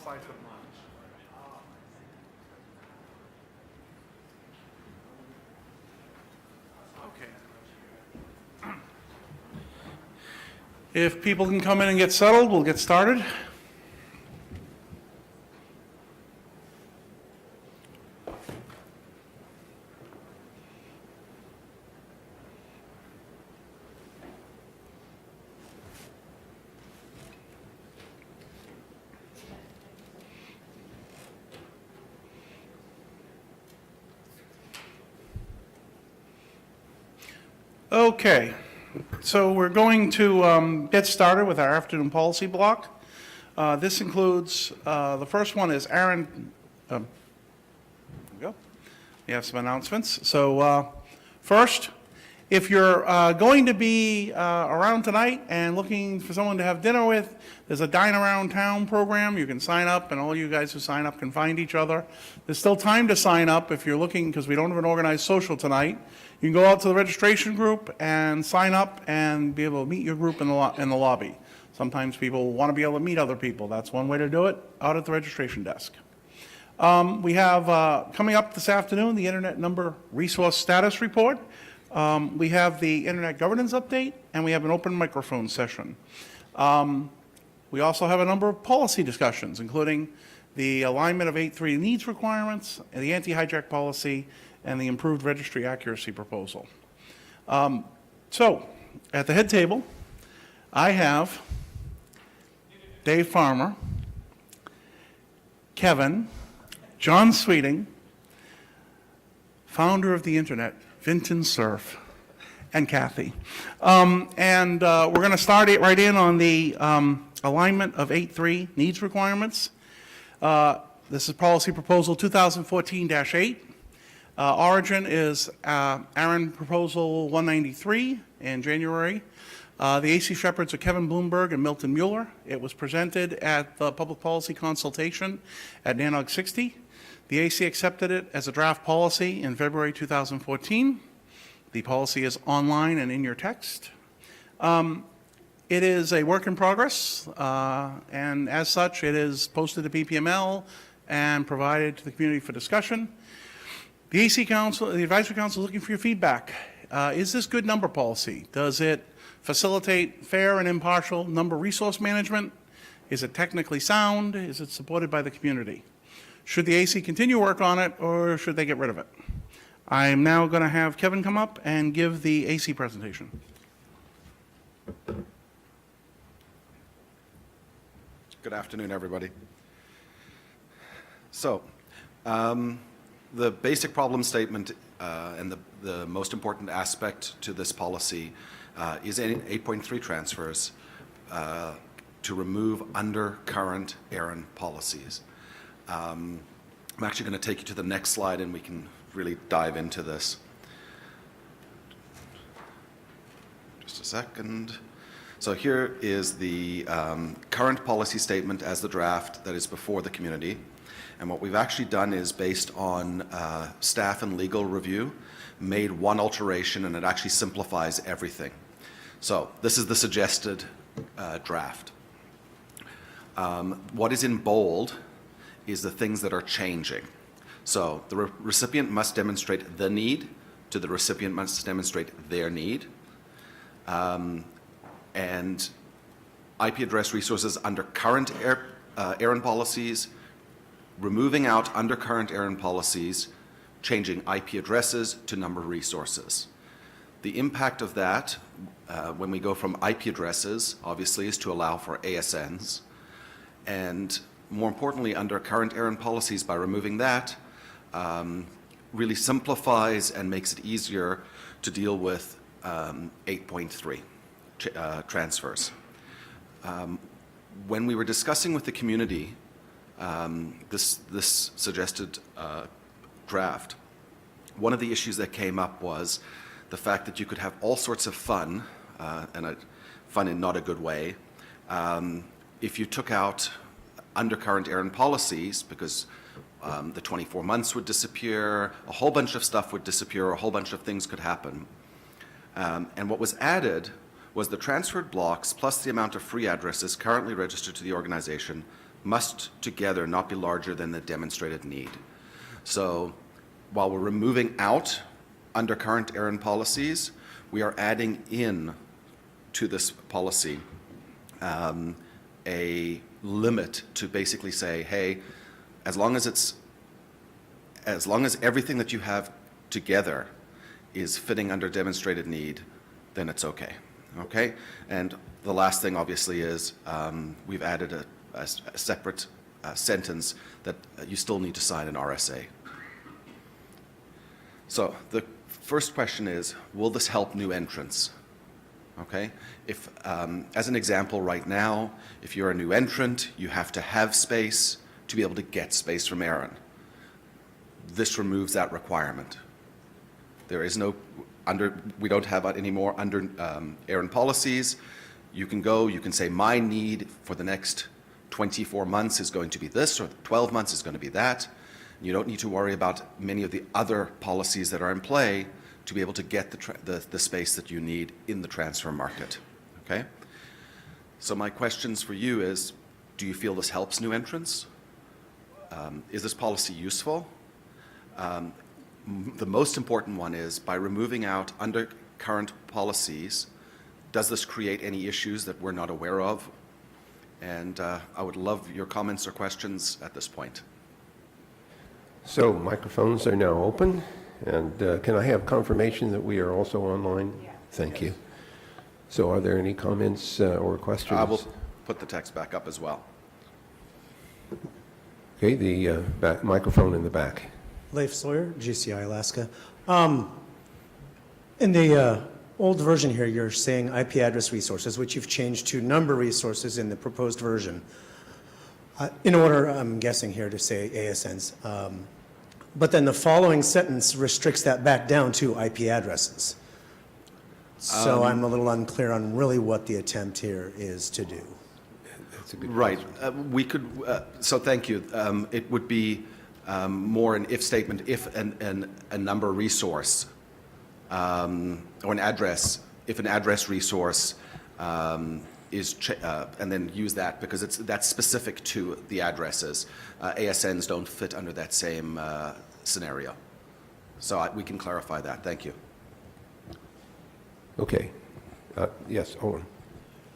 5 foot line. Okay. If people can come in and get settled, we'll get started. Okay, so we're going to get started with our afternoon policy block. This includes, the first one is ARIN. There we go. We have some announcements. So first, if you're going to be around tonight and looking for someone to have dinner with, there's a Dine Around Town program. You can sign up, and all you guys who sign up can find each other. There's still time to sign up if you're looking, because we don't have an organized social tonight. You can go out to the registration group and sign up and be able to meet your group in the lobby. Sometimes people want to be able to meet other people. That's one way to do it, out at the registration desk. We have, coming up this afternoon, the Internet Number Resource Status Report. We have the Internet Governance Update, and we have an open microphone session. We also have a number of policy discussions, including the alignment of 8.3 needs requirements, and the anti-hijack policy, and the improved registry accuracy proposal. So, at the head table, I have Dave Farmer, Kevin, John Sweeting, founder of the internet, Vinton Cerf, and Kathy. We're going to start it right in on the alignment of 8.3 needs requirements. This is policy proposal 2014-8. Origin is ARIN proposal 193 in January. The AC Shepherds are Kevin Bloomberg and Milton Mueller. It was presented at the public policy consultation at NANOG 60. The AC accepted it as a draft policy in February 2014. The policy is online and in your text. It is a work in progress, and as such, it is posted to BPML and provided to the community for discussion. The AC Council, the Advisory Council is looking for your feedback. Is this good number policy? Does it facilitate fair and impartial number resource management? Is it technically sound? Is it supported by the community? Should the AC continue work on it, or should they get rid of it? I am now going to have Kevin come up and give the AC presentation. Good afternoon, everybody. So, the basic problem statement and the most important aspect to this policy is 8.3 transfers to remove undercurrent ARIN policies. I'm actually going to take you to the next slide and we can really dive into this. Just a second. So here is the current policy statement as the draft that is before the community. And what we've actually done is, based on staff and legal review, made one alteration, and it actually simplifies everything. So this is the suggested draft. What is in bold is the things that are changing. So the recipient must demonstrate the need, to the recipient must demonstrate their need. And IP address resources under current ARIN policies, removing out undercurrent ARIN policies, changing IP addresses to number resources. The impact of that, when we go from IP addresses, obviously, is to allow for ASNs. And more importantly, under current ARIN policies, by removing that, really simplifies and makes it easier to deal with 8.3 transfers. When we were discussing with the community this suggested draft, one of the issues that came up was the fact that you could have all sorts of fun, fun in not a good way, if you took out undercurrent ARIN policies, because the 24 months would disappear, a whole bunch of stuff would disappear, a whole bunch of things could happen. And what was added was the transferred blocks plus the amount of free addresses currently registered to the organization must together not be larger than the demonstrated need. So while we're removing out undercurrent ARIN policies, we are adding in to this policy a limit to basically say, hey, as long as everything that you have together is fitting under demonstrated need, then it's okay. Okay? And the last thing, obviously, is we've added a separate sentence that you still need to sign an RSA. So the first question is, will this help new entrants? Okay? If, as an example right now, if you're a new entrant, you have to have space to be able to get space from ARIN. This removes that requirement. There is no we don't have any more under ARIN policies. You can go, you can say my need for the next 24 months is going to be this, or 12 months is going to be that. You don't need to worry about many of the other policies that are in play to be able to get the space that you need in the transfer market. Okay? So my questions for you is, do you feel this helps new entrants? Is this policy useful? The most important one is, by removing out undercurrent policies, does this create any issues that we're not aware of? And I would love your comments or questions at this point. So microphones are now open, and can I have confirmation that we are also online? Yeah. Thank you. So are there any comments or questions? I will put the text back up as well. Okay, the microphone in the back. Leif Sawyer, GCI Alaska. In the old version here, you're saying IP address resources, which you've changed to number resources in the proposed version. In order, I'm guessing here, to say ASNs. But then the following sentence restricts that back down to IP addresses. So I'm a little unclear on really what the attempt here is to do. That's a good Right. We could, so thank you. It would be more an if statement if a number resource or an address, if an address resource is, and then use that because that's specific to the addresses. ASNs don't fit under that same scenario. So we can clarify that. Thank you. Okay. Yes, Owen.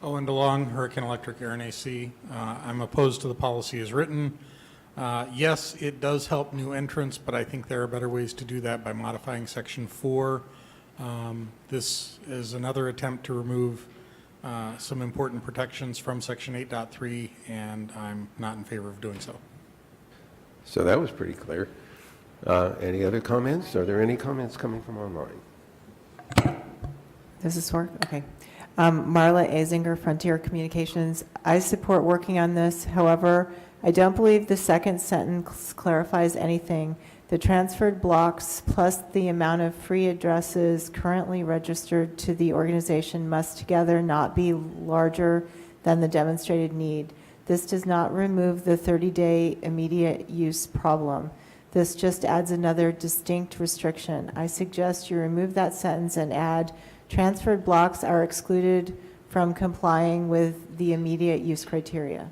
Owen DeLong, Hurricane Electric ARIN AC. I'm opposed to the policy as written. Yes, it does help new entrants, but I think there are better ways to do that by modifying Section 4. This is another attempt to remove some important protections from Section 8.3, and I'm not in favor of doing so. So that was pretty clear. Any other comments? Are there any comments coming from online? Does this work? Okay. Marla Azinger, Frontier Communications. I support working on this. However, I don't believe the second sentence clarifies anything. The transferred blocks plus the amount of free addresses currently registered to the organization must together not be larger than the demonstrated need. This does not remove the 30-day immediate use problem. This just adds another distinct restriction. I suggest you remove that sentence and add, transferred blocks are excluded from complying with the immediate use criteria.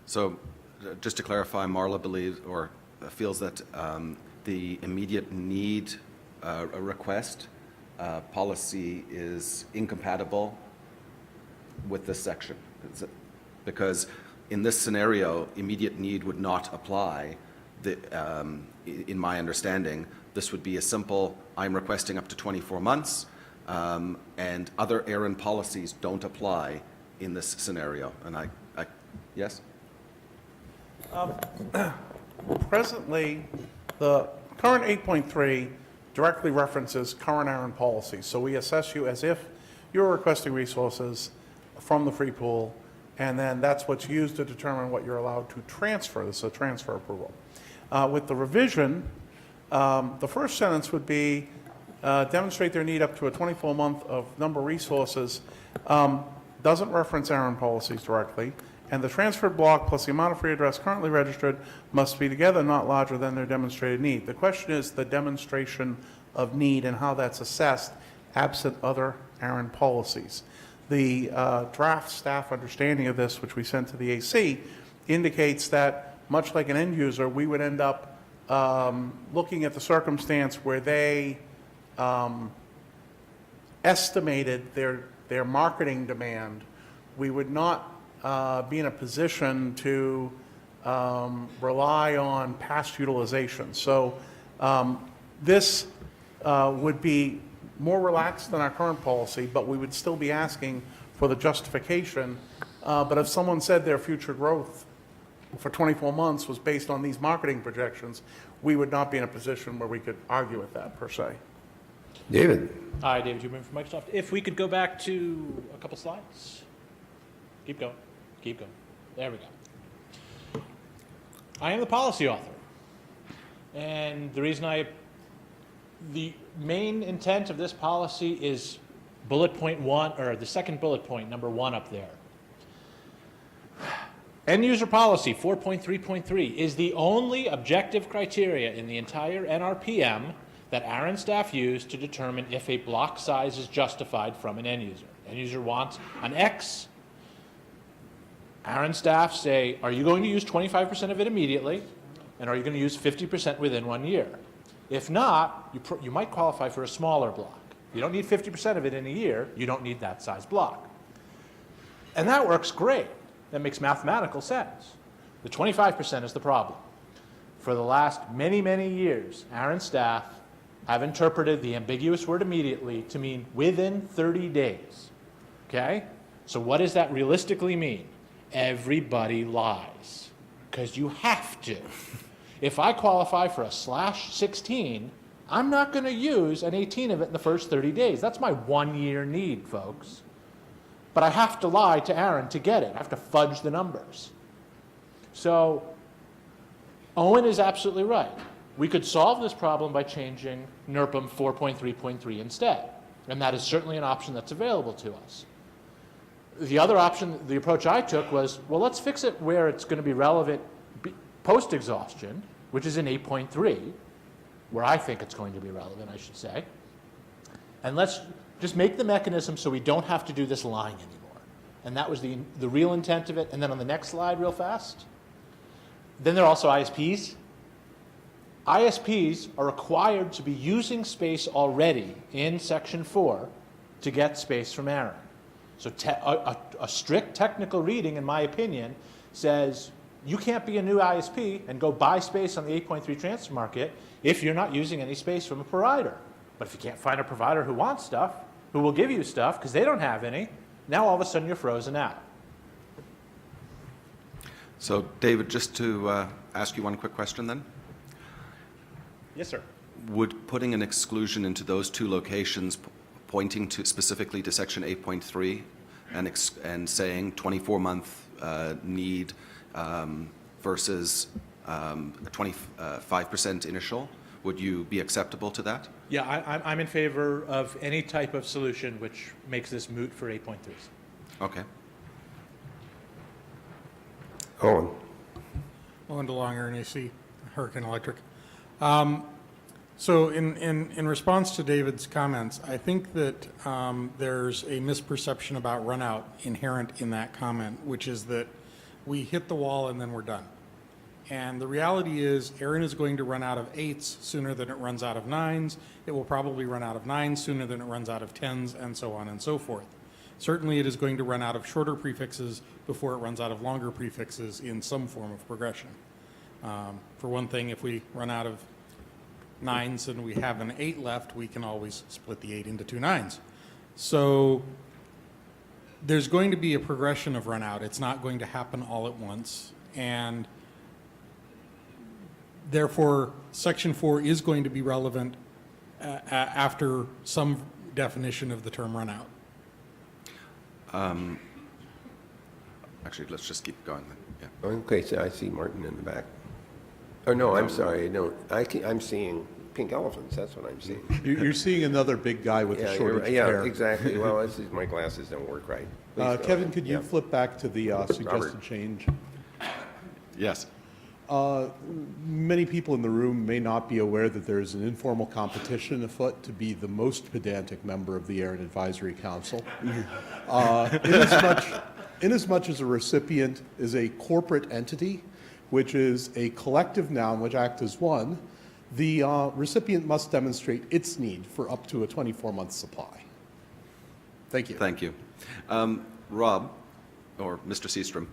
So just to clarify, Marla believes or feels that the immediate need request policy is incompatible with this section. Because in this scenario, immediate need would not apply. In my understanding, this would be a simple, I'm requesting up to 24 months, and other ARIN policies don't apply in this scenario. And yes? Presently, the current 8.3 directly references current ARIN policies. So we assess you as if you're requesting resources from the free pool, and then that's what's used to determine what you're allowed to transfer. This is a transfer approval. With the revision, the first sentence would be demonstrate their need up to a 24-month of number of resources. Doesn't reference ARIN policies directly. And the transferred block plus the amount of free address currently registered must be together not larger than their demonstrated need. The question is the demonstration of need and how that's assessed absent other ARIN policies. The draft staff understanding of this, which we sent to the AC, indicates that, much like an end user, we would end up looking at the circumstance where they estimated their marketing demand. We would not be in a position to rely on past utilization. So this would be more relaxed than our current policy, but we would still be asking for the justification. But if someone said their future growth for 24 months was based on these marketing projections, we would not be in a position where we could argue with that, per se. David? Hi, David Huberman from Microsoft. If we could go back to a couple slides. Keep going. Keep going. There we go. I am the policy author. And the reason the main intent of this policy is bullet point 1, or the second bullet point, number 1 up there. End user policy 4.3.3 is the only objective criteria in the entire NRPM that ARIN staff use to determine if a block size is justified from an end user. End user wants an X. ARIN staff say, are you going to use 25% of it immediately? And are you going to use 50% within 1 year? If not, you might qualify for a smaller block. You don't need 50% of it in a year. You don't need that size block. And that works great. That makes mathematical sense. The 25% is the problem. For the last many, many years, ARIN staff have interpreted the ambiguous word immediately to mean within 30 days. Okay? So what does that realistically mean? Everybody lies. Because you have to. If I qualify for a /16, I'm not going to use an 18 of it in the first 30 days. That's my 1 year need, folks. But I have to lie to ARIN to get it. I have to fudge the numbers. So Owen is absolutely right. We could solve this problem by changing NRPM 4.3.3 instead. And that is certainly an option that's available to us. The other option, the approach I took was, well, let's fix it where it's going to be relevant post-exhaustion, which is in 8.3, where I think it's going to be relevant, I should say. And let's just make the mechanism so we don't have to do this lying anymore. And that was the real intent of it. And then on the next slide, real fast, then there are also ISPs. ISPs are required to be using space already in Section 4 to get space from ARIN. So a strict technical reading, in my opinion, says you can't be a new ISP and go buy space on the 8.3 transfer market if you're not using any space from a provider. But if you can't find a provider who wants stuff, who will give you stuff because they don't have any, now all of a sudden you're frozen out. So, David, just to ask you one quick question then. Yes, sir. Would putting an exclusion into those two locations pointing to specifically to Section 8.3 and saying 24-month need versus a 25% initial, would you be acceptable to that? Yeah, I'm in favor of any type of solution which makes this moot for 8.3s. Okay. Owen? Owen DeLong, ARIN AC, Hurricane Electric. So in response to David's comments, I think that there's a misperception about runout inherent in that comment, which is that we hit the wall and then we're done. And the reality is ARIN is going to run out of 8s sooner than it runs out of 9s. It will probably run out of 9s sooner than it runs out of 10s, and so on and so forth. Certainly it is going to run out of shorter prefixes before it runs out of longer prefixes in some form of progression. For one thing, if we run out of 9s and we have an 8 left, we can always split the 8 into 2 9s. So there's going to be a progression of run out. It's not going to happen all at once. And therefore, Section 4 is going to be relevant after some definition of the term run out. Actually, let's just keep going then. Yeah. Okay, so I see Martin in the back. Oh, no, I'm sorry, no, I'm seeing pink elephants, that's what I'm seeing. You're seeing another big guy with a shortage of hair. Yeah, exactly, well, my glasses don't work right. Please go Kevin, ahead. could you Yeah. flip back to the Robert. suggested change? Yes. Many people in the room may not be aware that there is an informal competition afoot to be the most pedantic member of the ARIN Advisory Council. Inasmuch as a recipient is a corporate entity, which is a collective noun which acts as one, the recipient must demonstrate its need for up to a 24-month supply. Thank you. Thank you. Rob, or Mr. Seastrom,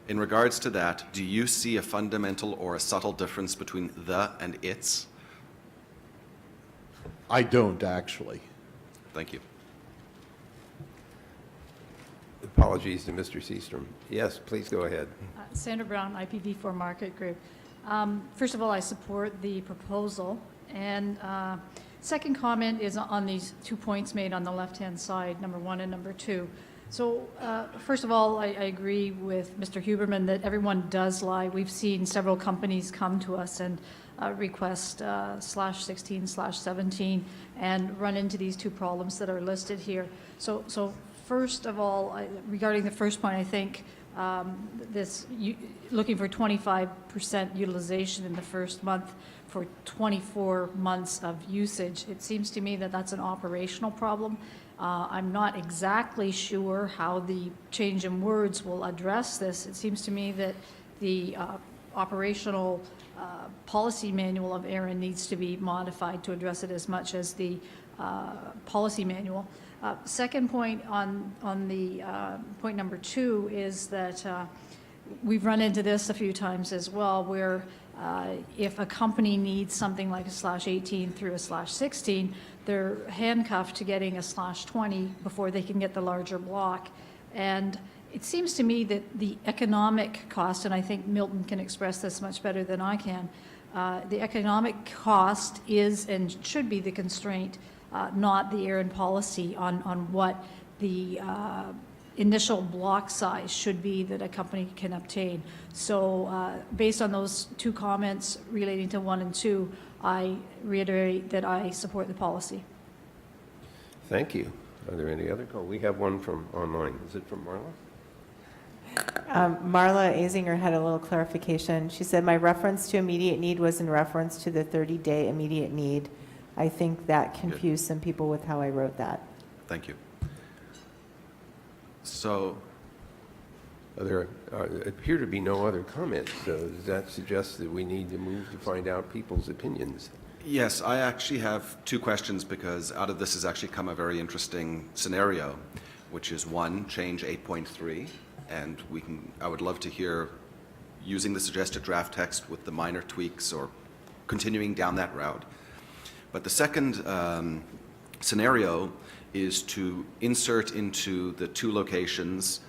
in regards to that, do you see a fundamental or a subtle difference between the and its? I don't, actually. Thank you. Apologies to Mr. Seastrom. Yes, please go ahead. Sandra Brown, IPv4 Market Group. First of all, I support the proposal. And second comment is on these 2 points made on the left-hand side, number 1 and number 2. So first of all, I agree with Mr. Huberman that everyone does lie. We've seen several companies come to us and request /16/17 and run into these 2 problems that are listed here. So first of all, regarding the first point, I think looking for 25% utilization in the first month for 24 months of usage, it seems to me that that's an operational problem. I'm not exactly sure how the change in words will address this. It seems to me that the operational policy manual of ARIN needs to be modified to address it as much as the policy manual. Second point on the point number 2 is that we've run into this a few times as well, where if a company needs something like a /18 through a /16, they're handcuffed to getting a /20 before they can get the larger block. And it seems to me that the economic cost, and I think Milton can express this much better than I can, the economic cost is and should be the constraint, not the ARIN policy on what the initial block size should be that a company can obtain. So based on those 2 comments relating to 1 and 2, I reiterate that I support the policy. Thank you. Are there any other calls? We have one from online. Is it from Marla? Marla Azinger had a little clarification. She said, my reference to immediate need was in reference to the 30-day immediate need. I think that confused some people with how I wrote that. Thank you. So, There appear to be no other comments. So does that suggest that we need to move to find out people's opinions? yes, I actually have 2 questions because out of this has actually come a very interesting scenario, which is 1, change 8.3, and I would love to hear using the suggested draft text with the minor tweaks or continuing down that route. But the second scenario is to insert into the 2 locations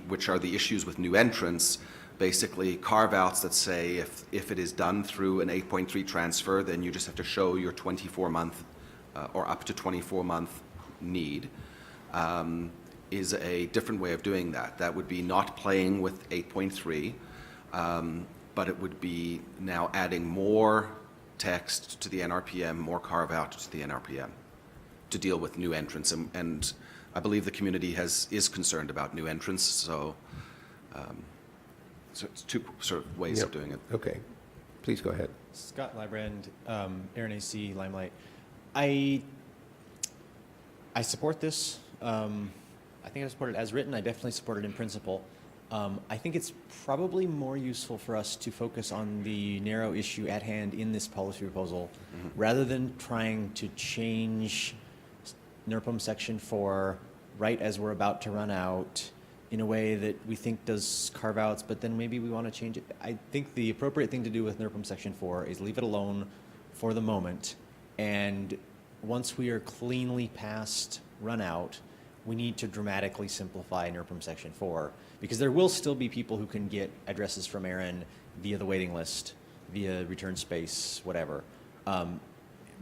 which are the issues with new entrants, basically carve-outs that say if it is done through an 8.3 transfer, then you just have to show your 24-month or up to 24-month need, is a different way of doing that. That would be not playing with 8.3, but it would be now adding more text to the NRPM, more carve-out to the NRPM to deal with new entrants. And I believe the community is concerned about new entrants, so it's 2 sort of ways of doing it. Okay. Please go ahead. Scott Librand, ARIN AC, Limelight. I support this. I think I support it as written. I definitely support it in principle. I think it's probably more useful for us to focus on the narrow issue at hand in this policy proposal, rather than trying to change NRPM Section 4 right as we're about to run out in a way that we think does carve-outs, but then maybe we want to change it. I think the appropriate thing to do with NRPM Section 4 is leave it alone for the moment, and once we are cleanly past run out, we need to dramatically simplify NRPM Section 4, because there will still be people who can get addresses from ARIN via the waiting list, via return space, whatever.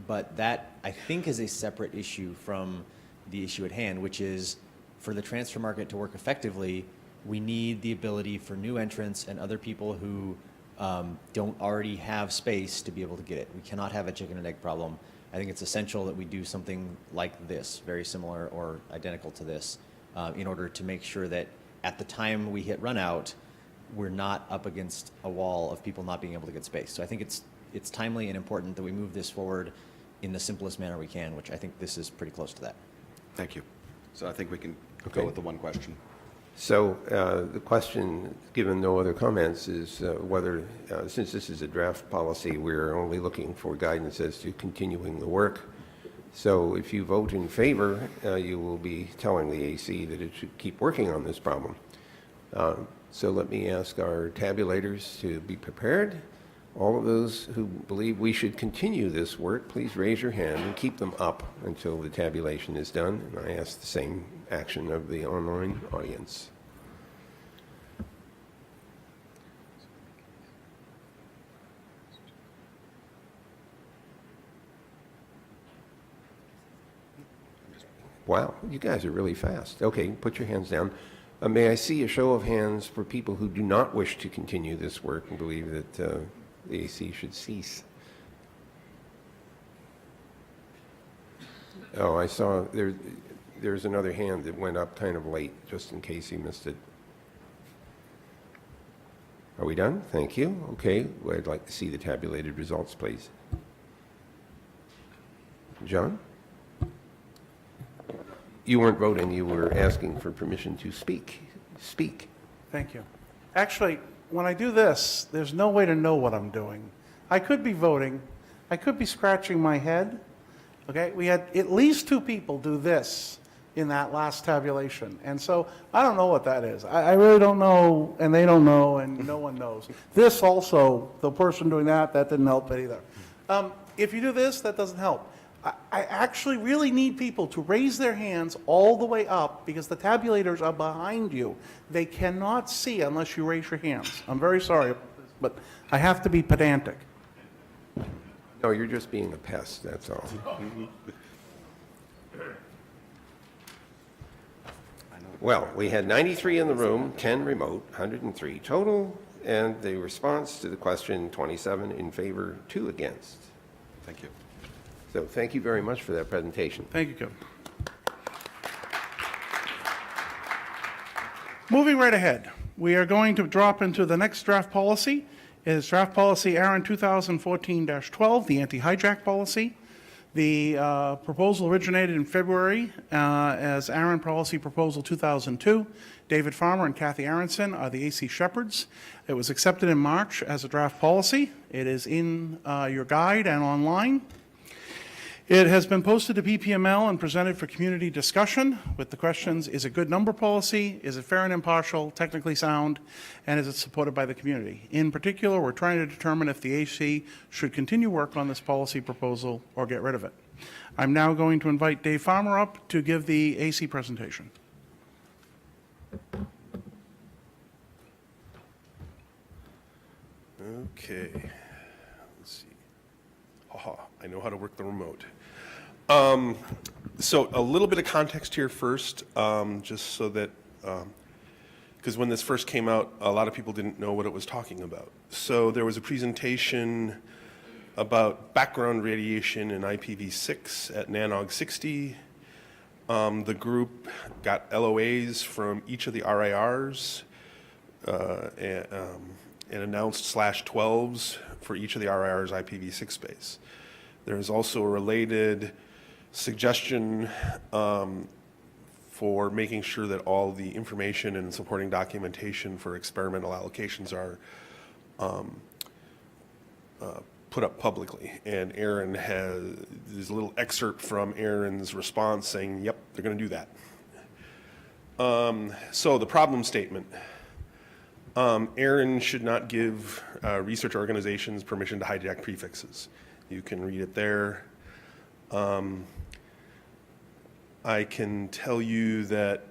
But that, I think, is a separate issue from the issue at hand, which is for the transfer market to work effectively, we need the ability for new entrants and other people who don't already have space to be able to get it. We cannot have a chicken and egg problem. I think it's essential that we do something like this, very similar or identical to this, in order to make sure that at the time we hit run out, we're not up against a wall of people not being able to get space. So I think it's timely and important that we move this forward in the simplest manner we can, which I think this is pretty close to that. Thank you. So I think we can Okay. go with the one question. So the question, given no other comments, is whether, since this is a draft policy, we're only looking for guidance as to continuing the work. So if you vote in favor, you will be telling the AC that it should keep working on this problem. So let me ask our tabulators to be prepared. All of those who believe we should continue this work, please raise your hand and keep them up until the tabulation is done. And I ask the same action of the online audience. Wow, you guys are really fast. Okay, put your hands down. May I see a show of hands for people who do not wish to continue this work and believe that the AC should cease? Oh, I saw there's another hand that went up kind of late, just in case you missed it. Are we done? Thank you. Okay, well, I'd like to see the tabulated results, please. John? You weren't voting, you were asking for permission to speak. Speak. Thank you. Actually, when I do this, there's no way to know what I'm doing. I could be voting. I could be scratching my head. Okay? We had at least 2 people do this in that last tabulation. And so I don't know what that is. I really don't know, and they don't know, and no one knows. This also, the person doing that didn't help it either. If you do this, that doesn't help. I actually really need people to raise their hands all the way up because the tabulators are behind you. They cannot see unless you raise your hands. I'm very sorry about this, but I have to be pedantic. No, you're just being a pest, that's all. Well, we had 93 in the room, 10 remote, 103 total, and the response to the question, 27 in favor, 2 against. Thank you. So thank you very much for that presentation. Thank you, Kevin. Moving right ahead, we are going to drop into the next draft policy. It is draft policy ARIN 2014-12, the anti-hijack policy. The proposal originated in February as ARIN Policy Proposal 2002. David Farmer and Kathy Aronson are the AC Shepherds. It was accepted in March as a draft policy. It is in your guide and online. It has been posted to PPML and presented for community discussion with the questions, is it good number policy? Is it fair and impartial, technically sound? And is it supported by the community? In particular, we're trying to determine if the AC should continue work on this policy proposal or get rid of it. I'm now going to invite Dave Farmer up to give the AC presentation. Okay. Let's see. Aha, I know how to work the remote. So a little bit of context here first, just so that, because when this first came out, a lot of people didn't know what it was talking about. So there was a presentation about background radiation in IPv6 at NANOG 60. The group got LOAs from each of the RIRs and announced /12s for each of the RIR's IPv6 space. There is also a related suggestion for making sure that all the information and supporting documentation for experimental allocations are put up publicly. And ARIN has, there's a little excerpt from ARIN's response saying, yep, they're going to do that. So the problem statement. ARIN should not give research organizations permission to hijack prefixes. You can read it there. I can tell you that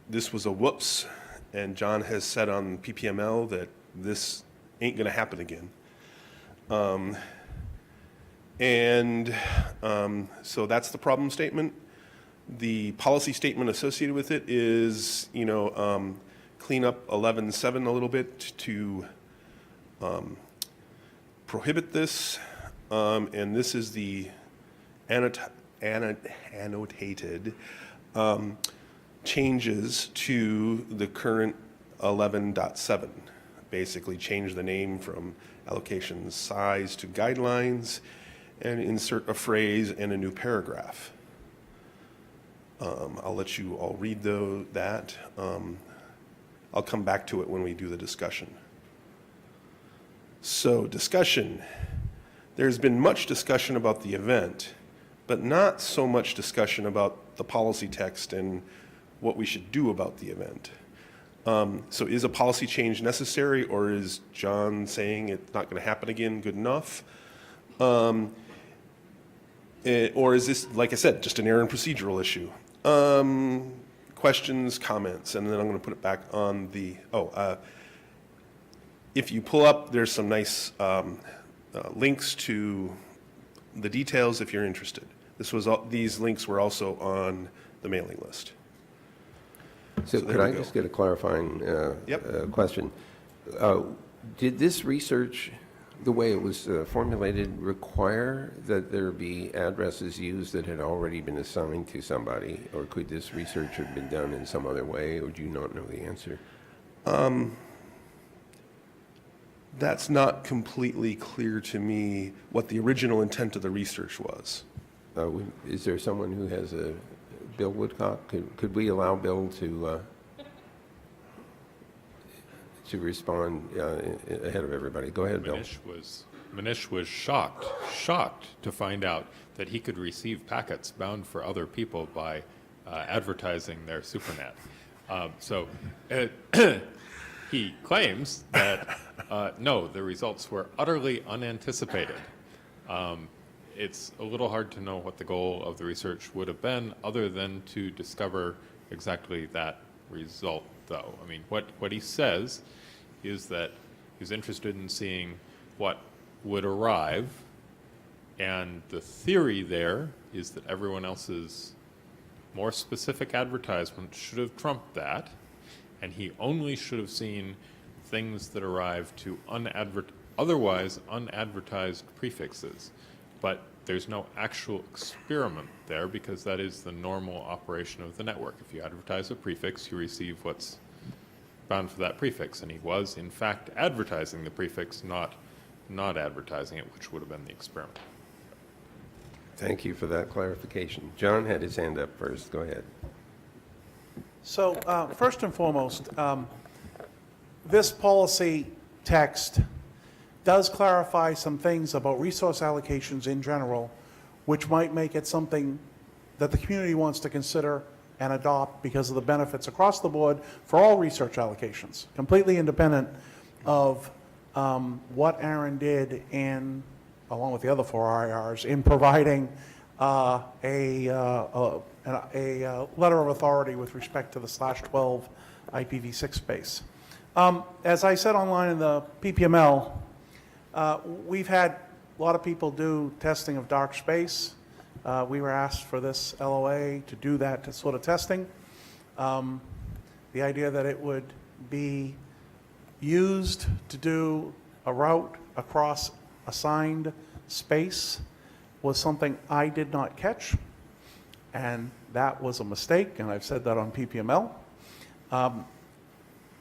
this was a whoops, and John has said on PPML that this ain't going to happen again. So that's the problem statement. The policy statement associated with it is, clean up 11.7 a little bit to prohibit this. And this is the annotated changes to the current 11.7 basically change the name from allocation size to guidelines and insert a phrase and a new paragraph. I'll let you all read that. I'll come back to it when we do the discussion. So, discussion. There's been much discussion about the event, but not so much discussion about the policy text and what we should do about the event. So is a policy change necessary, or is John saying it's not going to happen again good enough? Or is this, like I said, just an error and procedural issue? Questions, comments, and then I'm going to put it back on the, if you pull up, there's some nice links to the details if you're interested. These links were also on the mailing list. So there could I we go. just get a clarifying question? Did this research, the way it was formulated, require that there be addresses used that had already been assigned to somebody? Or could this research have been done in some other way, or do you not know the answer? That's not completely clear to me what the original intent of the research was. Is there someone who has a, Bill Woodcock, could we allow Bill to respond ahead of everybody? Go ahead, Bill. Manish was shocked to find out that he could receive packets bound for other people by advertising their SuperNet. He claims that, no, the results were utterly unanticipated. It's a little hard to know what the goal of the research would have been other than to discover exactly that result, though. I mean, what he says is that he's interested in seeing what would arrive, and the theory there is that everyone else's more specific advertisement should have trumped that, and he only should have seen things that arrive to otherwise unadvertised prefixes. But there's no actual experiment there because that is the normal operation of the network. If you advertise a prefix, you receive what's bound for that prefix. And he was, in fact, advertising the prefix, not advertising it, which would have been the experiment. Thank you for that clarification. John had his hand up first. Go ahead. So first and foremost, this policy text does clarify some things about resource allocations in general, which might make it something that the community wants to consider and adopt because of the benefits across the board for all research allocations, completely independent of what ARIN did in, along with the other 4 IRs, in providing a letter of authority with respect to the /12 IPv6 space. As I said online in the PPML, we've had a lot of people do testing of dark space. We were asked for this LOA to do that sort of testing. The idea that it would be used to do a route across assigned space was something I did not catch, and that was a mistake, and I've said that on PPML.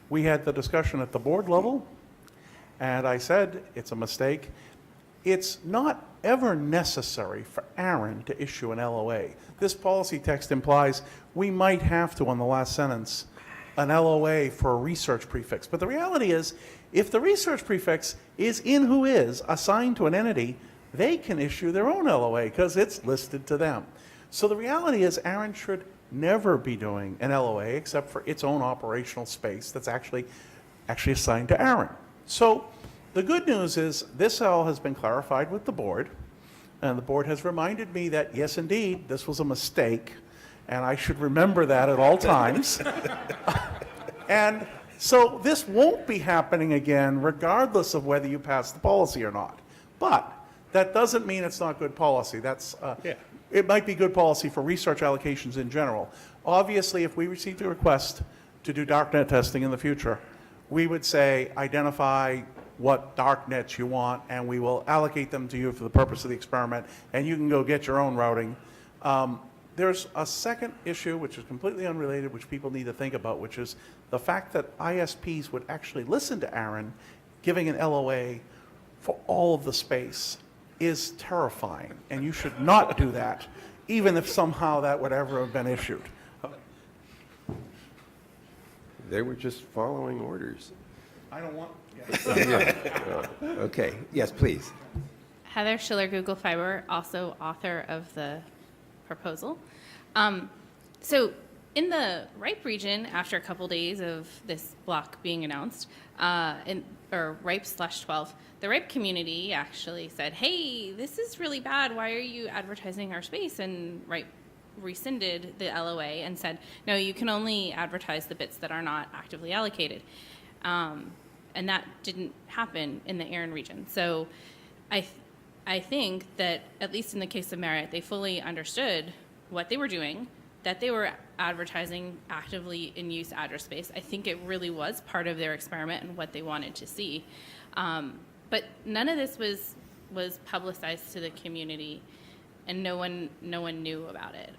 We had the discussion at the board level, and I said it's a mistake. It's not ever necessary for ARIN to issue an LOA. This policy text implies we might have to, on the last sentence, an LOA for a research prefix. But the reality is, if the research prefix is in who is assigned to an entity, they can issue their own LOA because it's listed to them. So the reality is ARIN should never be doing an LOA except for its own operational space that's actually assigned to ARIN. So the good news is this all has been clarified with the board, and the board has reminded me that, yes, indeed, this was a mistake, and I should remember that at all times. And so this won't be happening again regardless of whether you pass the policy or not. But that doesn't mean it's not good policy. It might be good policy for research allocations in general. Obviously, if we received a request to do darknet testing in the future, we would say, identify what darknets you want, and we will allocate them to you for the purpose of the experiment, and you can go get your own routing. There's a second issue, which is completely unrelated, which people need to think about, which is the fact that ISPs would actually listen to ARIN giving an LOA for all of the space is terrifying, and you should not do that, even if somehow that would ever have been issued. They were just following orders. I don't want, Okay, yes, please. Heather Schiller, Google Fiber, also author of the proposal. So in the RIPE region, after a couple days of this block being announced, or RIPE/12, the RIPE community actually said, hey, this is really bad. Why are you advertising our space? And RIPE rescinded the LOA and said, no, you can only advertise the bits that are not actively allocated. And that didn't happen in the ARIN region. So I think that, at least in the case of Merit, they fully understood what they were doing, that they were advertising actively in use address space. I think it really was part of their experiment and what they wanted to see. But none of this was publicized to the community, and no one knew about it.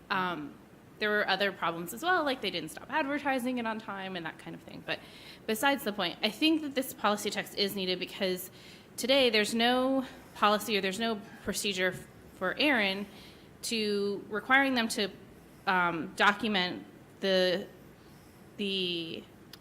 There were other problems as well, like they didn't stop advertising it on time and that kind of thing. But besides the point, I think that this policy text is needed because today there's no policy or there's no procedure for ARIN to requiring them to document the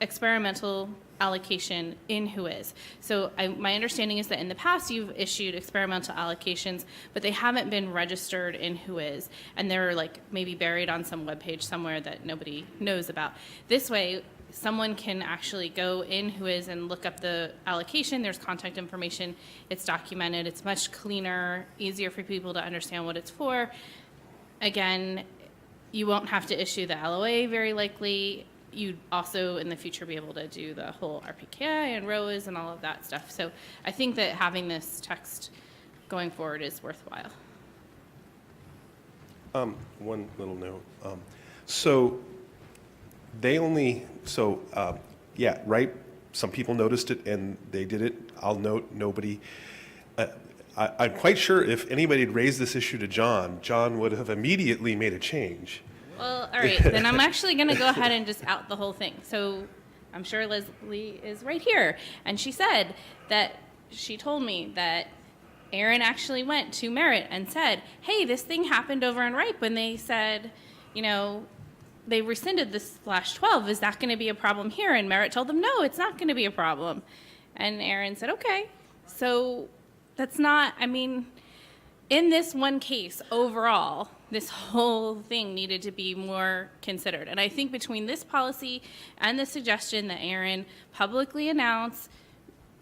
experimental allocation in WHOIS. So my understanding is that in the past you've issued experimental allocations, but they haven't been registered in WHOIS, and they're like maybe buried on some webpage somewhere that nobody knows about. This way, someone can actually go in WHOIS and look up the allocation. There's contact information. It's documented. It's much cleaner, easier for people to understand what it's for. Again, you won't have to issue the LOA very likely. You'd also in the future be able to do the whole RPKI and ROAs and all of that stuff. So I think that having this text going forward is worthwhile. One little note. So they only, yeah, right, some people noticed it and they did it. I'll note nobody. I'm quite sure if anybody had raised this issue to John, John would have immediately made a change. Well, all right, then I'm actually going to go ahead and just out the whole thing. So I'm sure Leslie is right here. And she said that she told me that ARIN actually went to Merit and said, hey, this thing happened over in RIPE when they said, you know, they rescinded this /12. Is that going to be a problem here? And Merit told them, no, it's not going to be a problem. And ARIN said, okay. So that's not, I mean, in this one case, overall, this whole thing needed to be more considered. And I think between this policy and the suggestion that ARIN publicly announce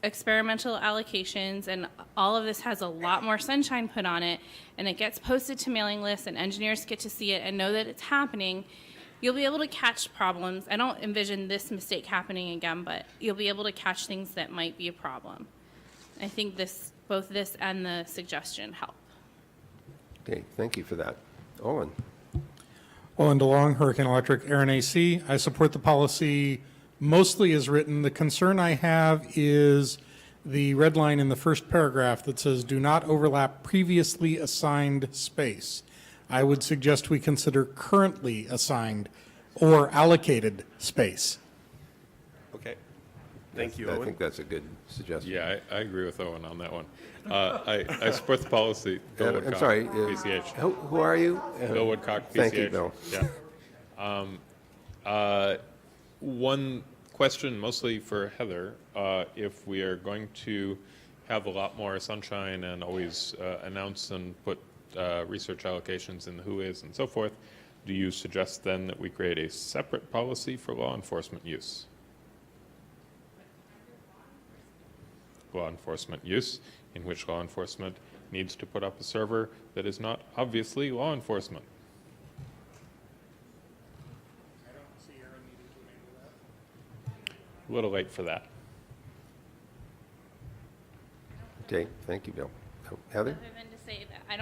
experimental allocations, and all of this has a lot more sunshine put on it, and it gets posted to mailing lists, and engineers get to see it and know that it's happening, you'll be able to catch problems. I don't envision this mistake happening again, but you'll be able to catch things that might be a problem. I think both this and the suggestion help. Okay, thank you for that. Owen? Owen DeLong, Hurricane Electric, ARIN AC. I support the policy mostly as written. The concern I have is the red line in the first paragraph that says, do not overlap previously assigned space. I would suggest we consider currently assigned or allocated space. Okay. Thank you, I Owen. think that's a good suggestion. Yeah, I agree with Owen on that one. I support the policy. Bill Woodcock, I'm sorry, PCH. who are you? Bill Woodcock, PCH. Thank you, Bill. Yeah. One question, mostly for Heather. If we are going to have a lot more sunshine and always announce and put research allocations in the WHOIS and so forth, do you suggest then that we create a separate policy for law enforcement use? Law enforcement use, in which law enforcement needs to put up a server that is not obviously law enforcement. I don't see ARIN needing to enable that. A little late for that. Okay, thank you, Bill. Heather? Other than to say that I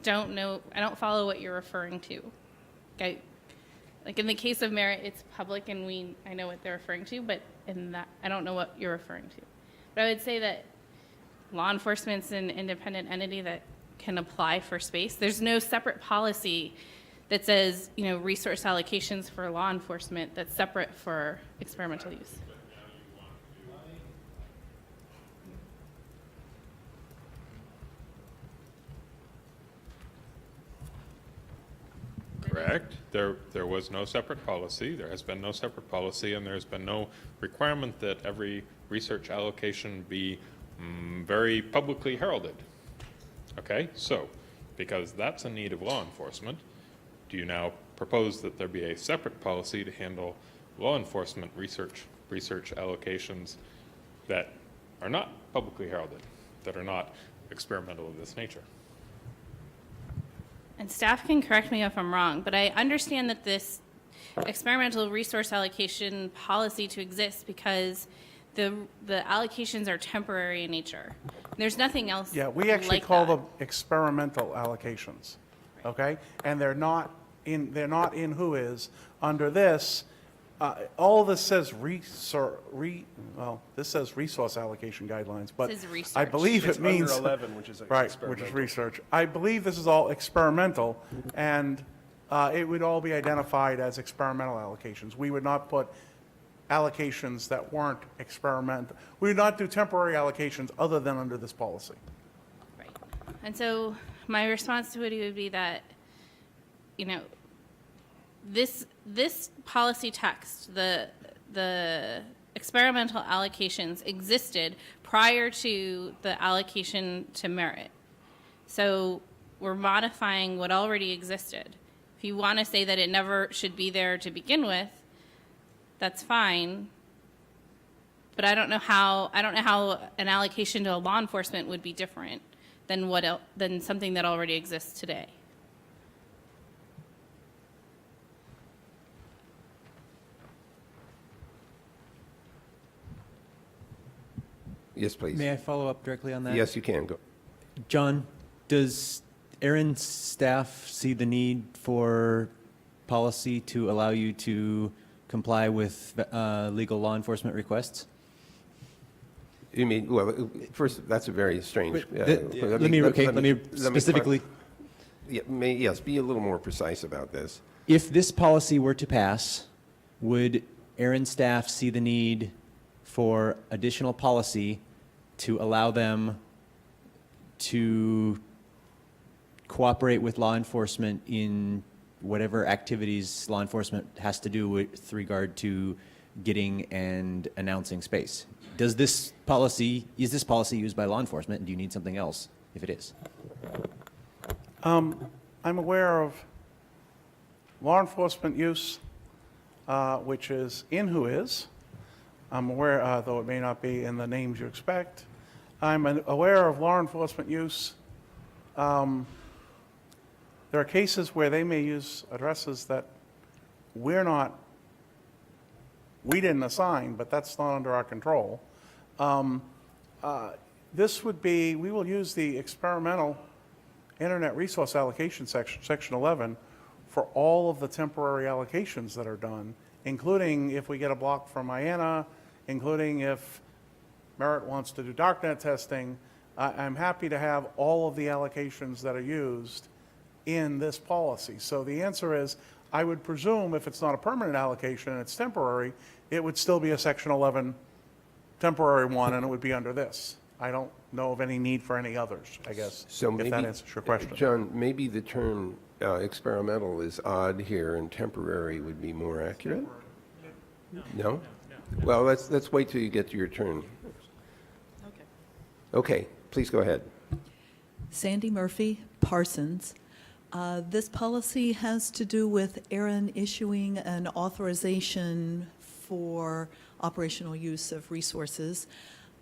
don't know, I don't follow what you're referring to. Okay. Like in the case of Merit, it's public and I know what they're referring to, but in that, I don't know what you're referring to. But I would say that law enforcement's an independent entity that can apply for space. There's no separate policy that says, resource allocations for law enforcement that's separate for experimental use. Correct. There was no separate policy. There has been no separate policy, and there's been no requirement that every research allocation be very publicly heralded. Okay, so because that's a need of law enforcement, do you now propose that there be a separate policy to handle law enforcement research allocations that are not publicly heralded, that are not experimental of this nature? And staff can correct me if I'm wrong, but I understand that this experimental resource allocation policy to exist because the allocations are temporary in nature. There's nothing else. Yeah, we actually like call that. them experimental allocations, okay? And they're not in who is. Under this, all this says this says resource allocation guidelines, but It says research. I believe It's it means. under 11, which is Right, which is experimental. research. I believe this is all experimental, and it would all be identified as experimental allocations. We would not put allocations that weren't experimental. We would not do temporary allocations other than under this policy. Right. And so my response to it would be that, this policy text, the experimental allocations existed prior to the allocation to merit. So we're modifying what already existed. If you want to say that it never should be there to begin with, that's fine. But I don't know how an allocation to a law enforcement would be different than something that already exists today. Yes, please. May I follow up directly on that? Yes, you can go. John, does ARIN staff see the need for policy to allow you to comply with legal law enforcement requests? You mean, well, first, that's a very strange. Let me specifically. Yes, be a little more precise about this. If this policy were to pass, would ARIN staff see the need for additional policy to allow them to cooperate with law enforcement in whatever activities law enforcement has to do with regard to getting and announcing space? Is this policy used by law enforcement, and do you need something else if it is? I'm aware of law enforcement use, which is in who is. I'm aware, though it may not be in the names you expect. I'm aware of law enforcement use. There are cases where they may use addresses that we didn't assign, but that's not under our control. This would be, we will use the experimental Internet Resource Allocation section 11, for all of the temporary allocations that are done, including if we get a block from IANA, including if Merit wants to do darknet testing. I'm happy to have all of the allocations that are used in this policy. So the answer is, I would presume if it's not a permanent allocation and it's temporary, it would still be a section 11 temporary one, and it would be under this. I don't know of any need for any others, I guess, So if maybe, that answers your question. John, maybe the term experimental is odd here, and temporary would be more accurate? No? Well, let's wait till you get to your turn. Okay, please go ahead. Sandy Murphy, Parsons. This policy has to do with ARIN issuing an authorization for operational use of resources.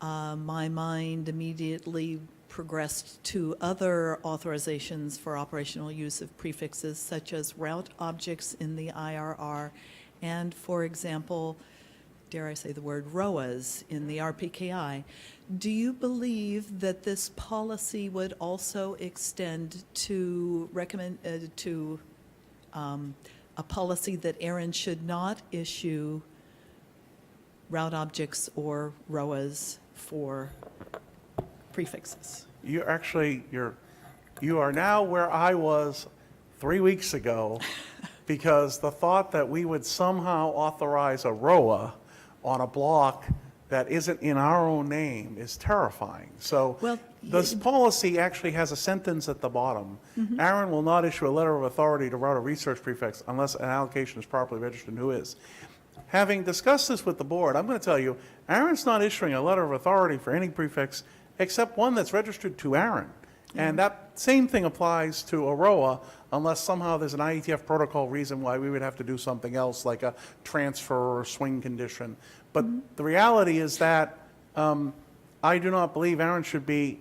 My mind immediately progressed to other authorizations for operational use of prefixes, such as route objects in the IRR, and, for example, dare I say the word ROAs in the RPKI. Do you believe that this policy would also extend to a policy that ARIN should not issue route objects or ROAs for prefixes? You are now where I was 3 weeks ago because the thought that we would somehow authorize a ROA on a block that isn't in our own name is terrifying. So Well, this policy actually has a sentence at the bottom. ARIN will not issue a letter of authority to route a research prefix unless an allocation is properly registered and who is. Having discussed this with the board, I'm going to tell you, ARIN's not issuing a letter of authority for any prefix except one that's registered to ARIN. And that same thing applies to a ROA unless somehow there's an IETF protocol reason why we would have to do something else like a transfer or swing condition. But the reality is that I do not believe ARIN should be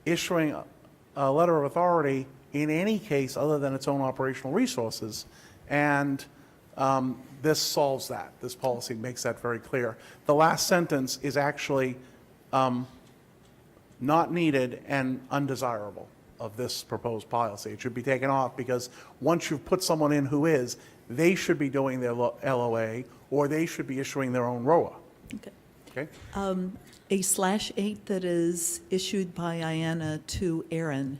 issuing a letter of authority in any case other than its own operational resources. And this solves that. This policy makes that very clear. The last sentence is actually not needed and undesirable of this proposed policy. It should be taken off because once you've put someone in who is, they should be doing their LOA or they should be issuing their own ROA. Okay. Okay? A /8 that is issued by IANA to ARIN,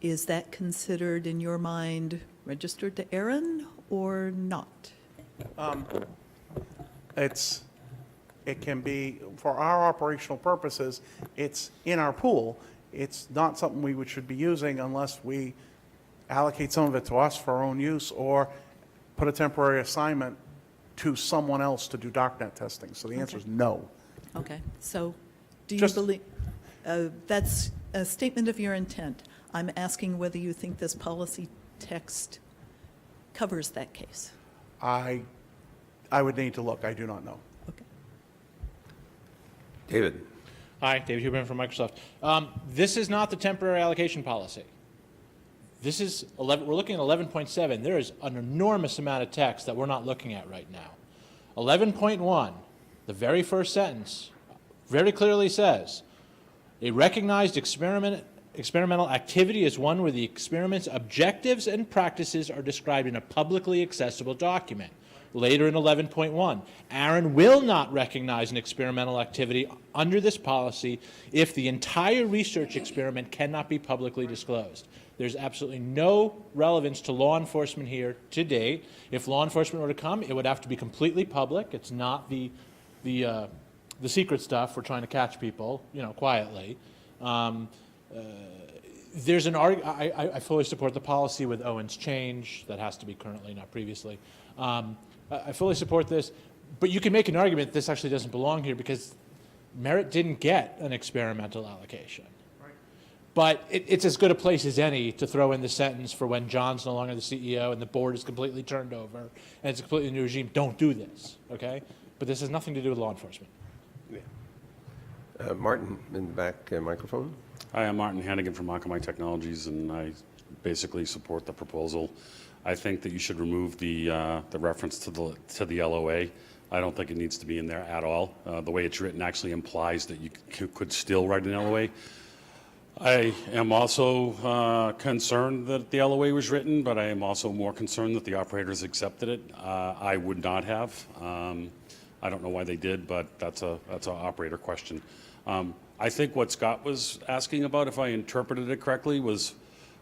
is that considered in your mind registered to ARIN or not? It can be, for our operational purposes, it's in our pool. It's not something we should be using unless we allocate some of it to us for our own use or put a temporary assignment to someone else to do darknet testing. So the answer is no. Okay, so do you Just- believe, that's a statement of your intent. I'm asking whether you think this policy text covers that case. I would need to look. I do not know. Okay. David? Hi, David Huberman from Microsoft. This is not the temporary allocation policy. This is we're looking at 11.7. There is an enormous amount of text that we're not looking at right now. 11.1, the very first sentence, very clearly says, a recognized experimental activity is one where the experiment's objectives and practices are described in a publicly accessible document. Later in 11.1, ARIN will not recognize an experimental activity under this policy if the entire research experiment cannot be publicly disclosed. There's absolutely no relevance to law enforcement here to date. If law enforcement were to come, it would have to be completely public. It's not the secret stuff we're trying to catch people, quietly. There's an I fully support the policy with Owen's change. That has to be currently, not previously. I fully support this, but you can make an argument this actually doesn't belong here because Merit didn't get an experimental allocation. Right. But it's as good a place as any to throw in the sentence for when John's no longer the CEO and the board is completely turned over and it's a completely new regime. Don't do this, okay? But this has nothing to do with law enforcement. Yeah. Martin, in the back microphone. Hi, I'm Martin Hannigan from Akamai Technologies, and I basically support the proposal. I think that you should remove the reference to the LOA. I don't think it needs to be in there at all. The way it's written actually implies that you could still write an LOA. I am also concerned that the LOA was written, but I am also more concerned that the operators accepted it. I would not have. I don't know why they did, but that's an operator question. I think what Scott was asking about, if I interpreted it correctly, was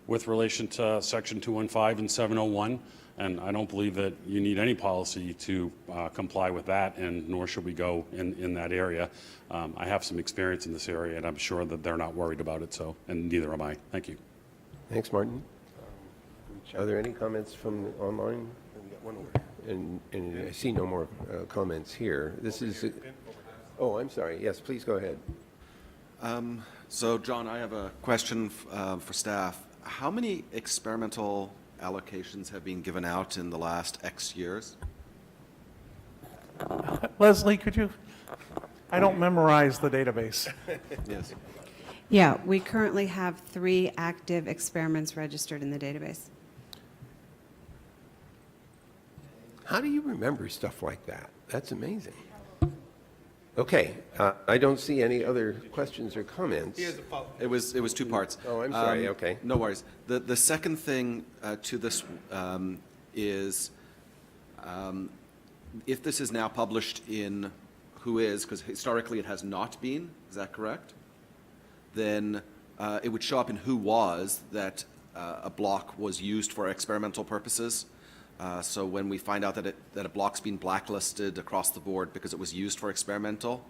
with relation to Section 215 and 701, and I don't believe that you need any policy to comply with that, and nor should we go in that area. I have some experience in this area, and I'm sure that they're not worried about it, and neither am I. Thank you. Thanks, Martin. Are there any comments from online? We got one over. And I see no more comments here. This is. Oh, I'm sorry. Yes, please go ahead. So, John, I have a question for staff. How many experimental allocations have been given out in the last X years? Leslie, could you? I don't memorize the database. Yes. Yeah, we currently have 3 active experiments registered in the database. How do you remember stuff like that? That's amazing. Okay, I don't see any other questions or comments. It was 2 parts. Oh, I'm sorry. Okay. No worries. The second thing to this is if this is now published in Who Is, because historically it has not been, is that correct? Then it would show up in Who Was that a block was used for experimental purposes. So when we find out that a block's been blacklisted across the board because it was used for experimental,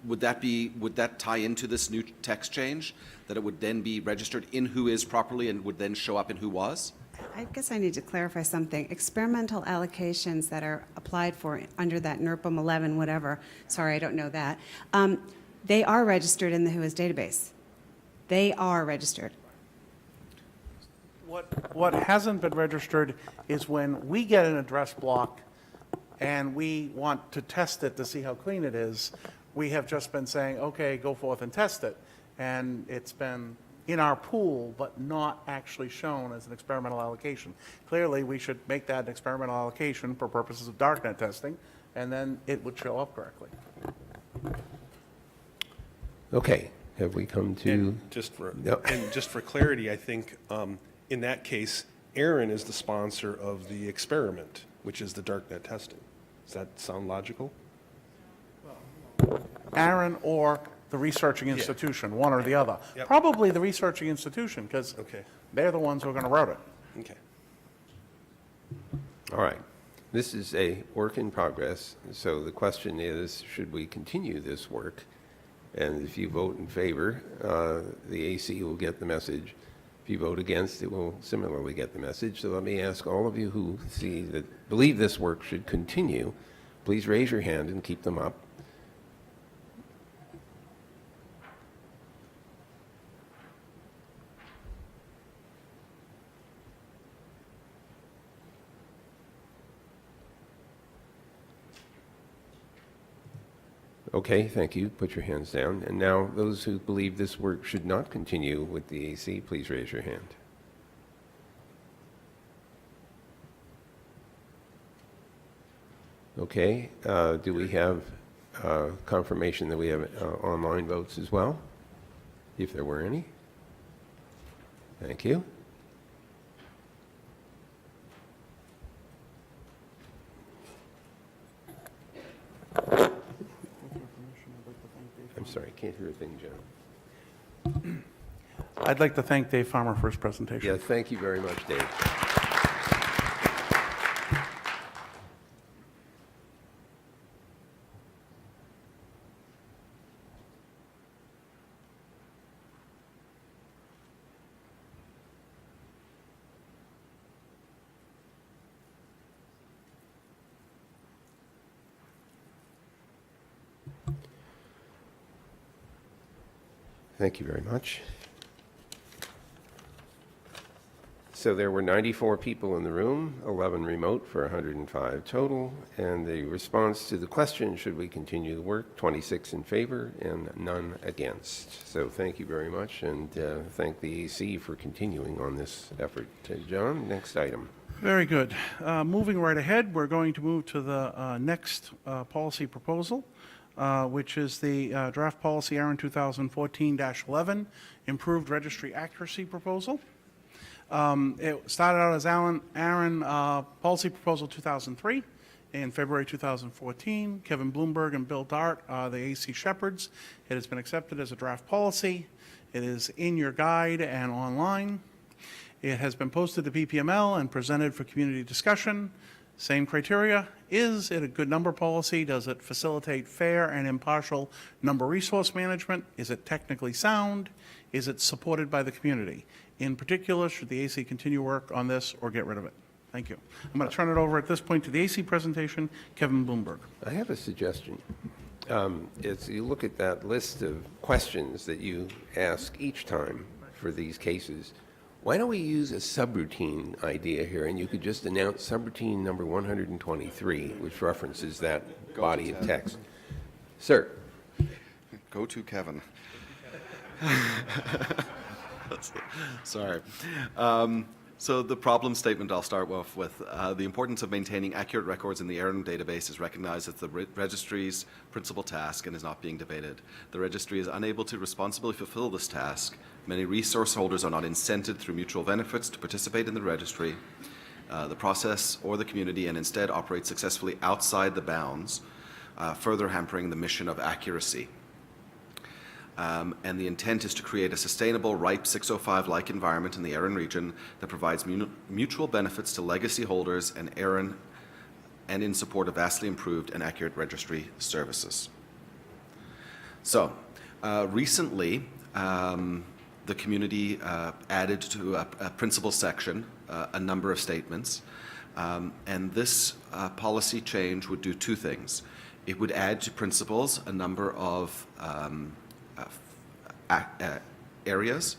would that tie into this new text change, that it would then be registered in who is properly and would then show up in who was? I guess I need to clarify something. Experimental allocations that are applied for under that NERPM 11, whatever, sorry, I don't know that, they are registered in the WHOIS database. They are registered. What hasn't been registered is when we get an address block and we want to test it to see how clean it is, we have just been saying, okay, go forth and test it. And it's been in our pool, but not actually shown as an experimental allocation. Clearly, we should make that an experimental allocation for purposes of darknet testing, and then it would show up correctly. Okay, have we come to? And just for clarity, I think in that case, ARIN is the sponsor of the experiment, which is the darknet testing. Does that sound logical? ARIN or the researching institution, one or the other. Yep. Probably the researching institution, because they're the ones who are going to route it. Okay. All right. This is a work in progress, so the question is, should we continue this work? And if you vote in favor, the AC will get the message. If you vote against, it will similarly get the message. So let me ask all of you who believe this work should continue, please raise your hand and keep them up. Okay, thank you. Put your hands down. And now, those who believe this work should not continue with the AC, please raise your hand. Okay, do we have confirmation that we have online votes as well? If there were any. Thank you. I'm sorry, I can't hear a thing, John. I'd like to thank Dave Farmer for his presentation. Yeah, thank you very much, Dave. Thank you very much. So there were 94 people in the room, 11 remote for 105 total, and the response to the question, should we continue the work, 26 in favor and none against. So thank you very much, and thank the AC for continuing on this effort. John, next item. Very good. Moving right ahead, we're going to move to the next policy proposal, which is the draft policy ARIN 2014-11, improved registry accuracy proposal. It started out as ARIN policy proposal 2003. In February 2014, Kevin Bloomberg and Bill Dart are the AC shepherds. It has been accepted as a draft policy. It is in your guide and online. It has been posted to BPML and presented for community discussion. Same criteria. Is it a good number policy? Does it facilitate fair and impartial number resource management? Is it technically sound? Is it supported by the community? In particular, should the AC continue work on this or get rid of it? Thank you. I'm going to turn it over at this point to the AC presentation, Kevin Bloomberg. I have a suggestion. As you look at that list of questions that you ask each time for these cases, why don't we use a subroutine idea here, and you could just announce subroutine number 123, which references that body of text. Sir. Go to Kevin. Sorry. So the problem statement I'll start off with. The importance of maintaining accurate records in the ARIN database is recognized as the registry's principal task and is not being debated. The registry is unable to responsibly fulfill this task. Many resource holders are not incented through mutual benefits to participate in the registry, the process, or the community, and instead operate successfully outside the bounds, further hampering the mission of accuracy. And the intent is to create a sustainable RIPE 605-like environment in the ARIN region that provides mutual benefits to legacy holders and ARIN, and in support of vastly improved and accurate registry services. So, recently, the community added to a principal section a number of statements, and this policy change would do two things. It would add to principles a number of areas.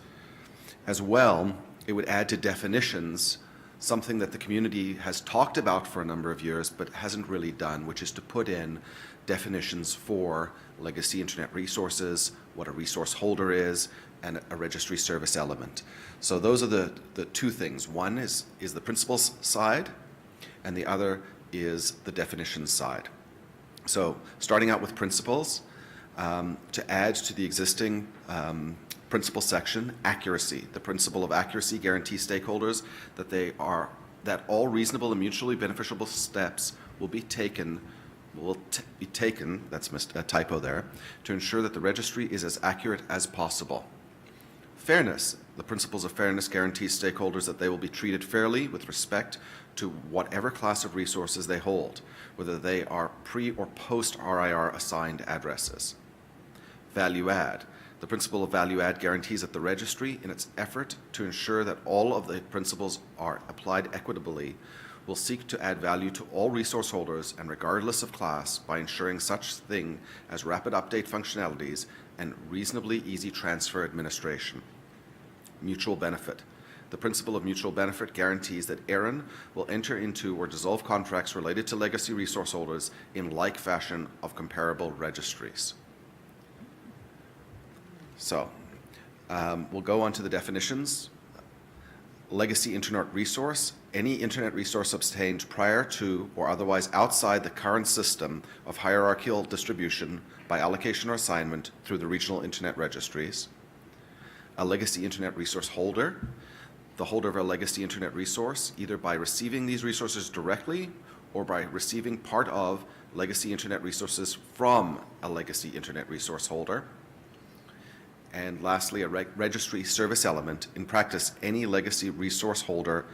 As well, it would add to definitions something that the community has talked about for a number of years but hasn't really done, which is to put in definitions for legacy internet resources, what a resource holder is, and a registry service element. So those are the two things. One is the principles side, and the other is the definitions side. So starting out with principles, to add to the existing principle section, accuracy. The principle of accuracy guarantees stakeholders that all reasonable and mutually beneficial steps will be taken, that's a typo there, to ensure that the registry is as accurate as possible. Fairness. The principles of fairness guarantees stakeholders that they will be treated fairly with respect to whatever class of resources they hold, whether they are pre or post RIR assigned addresses. Value add. The principle of value add guarantees that the registry, in its effort to ensure that all of the principles are applied equitably, will seek to add value to all resource holders and regardless of class by ensuring such thing as rapid update functionalities and reasonably easy transfer administration. Mutual benefit. The principle of mutual benefit guarantees that ARIN will enter into or dissolve contracts related to legacy resource holders in like fashion of comparable registries. So, we'll go on to the definitions. Legacy internet resource, any internet resource obtained prior to or otherwise outside the current system of hierarchical distribution by allocation or assignment through the regional internet registries. A legacy internet resource holder, the holder of a legacy internet resource, either by receiving these resources directly or by receiving part of legacy internet resources from a legacy internet resource holder. And lastly, a registry service element. In practice, any legacy resource holder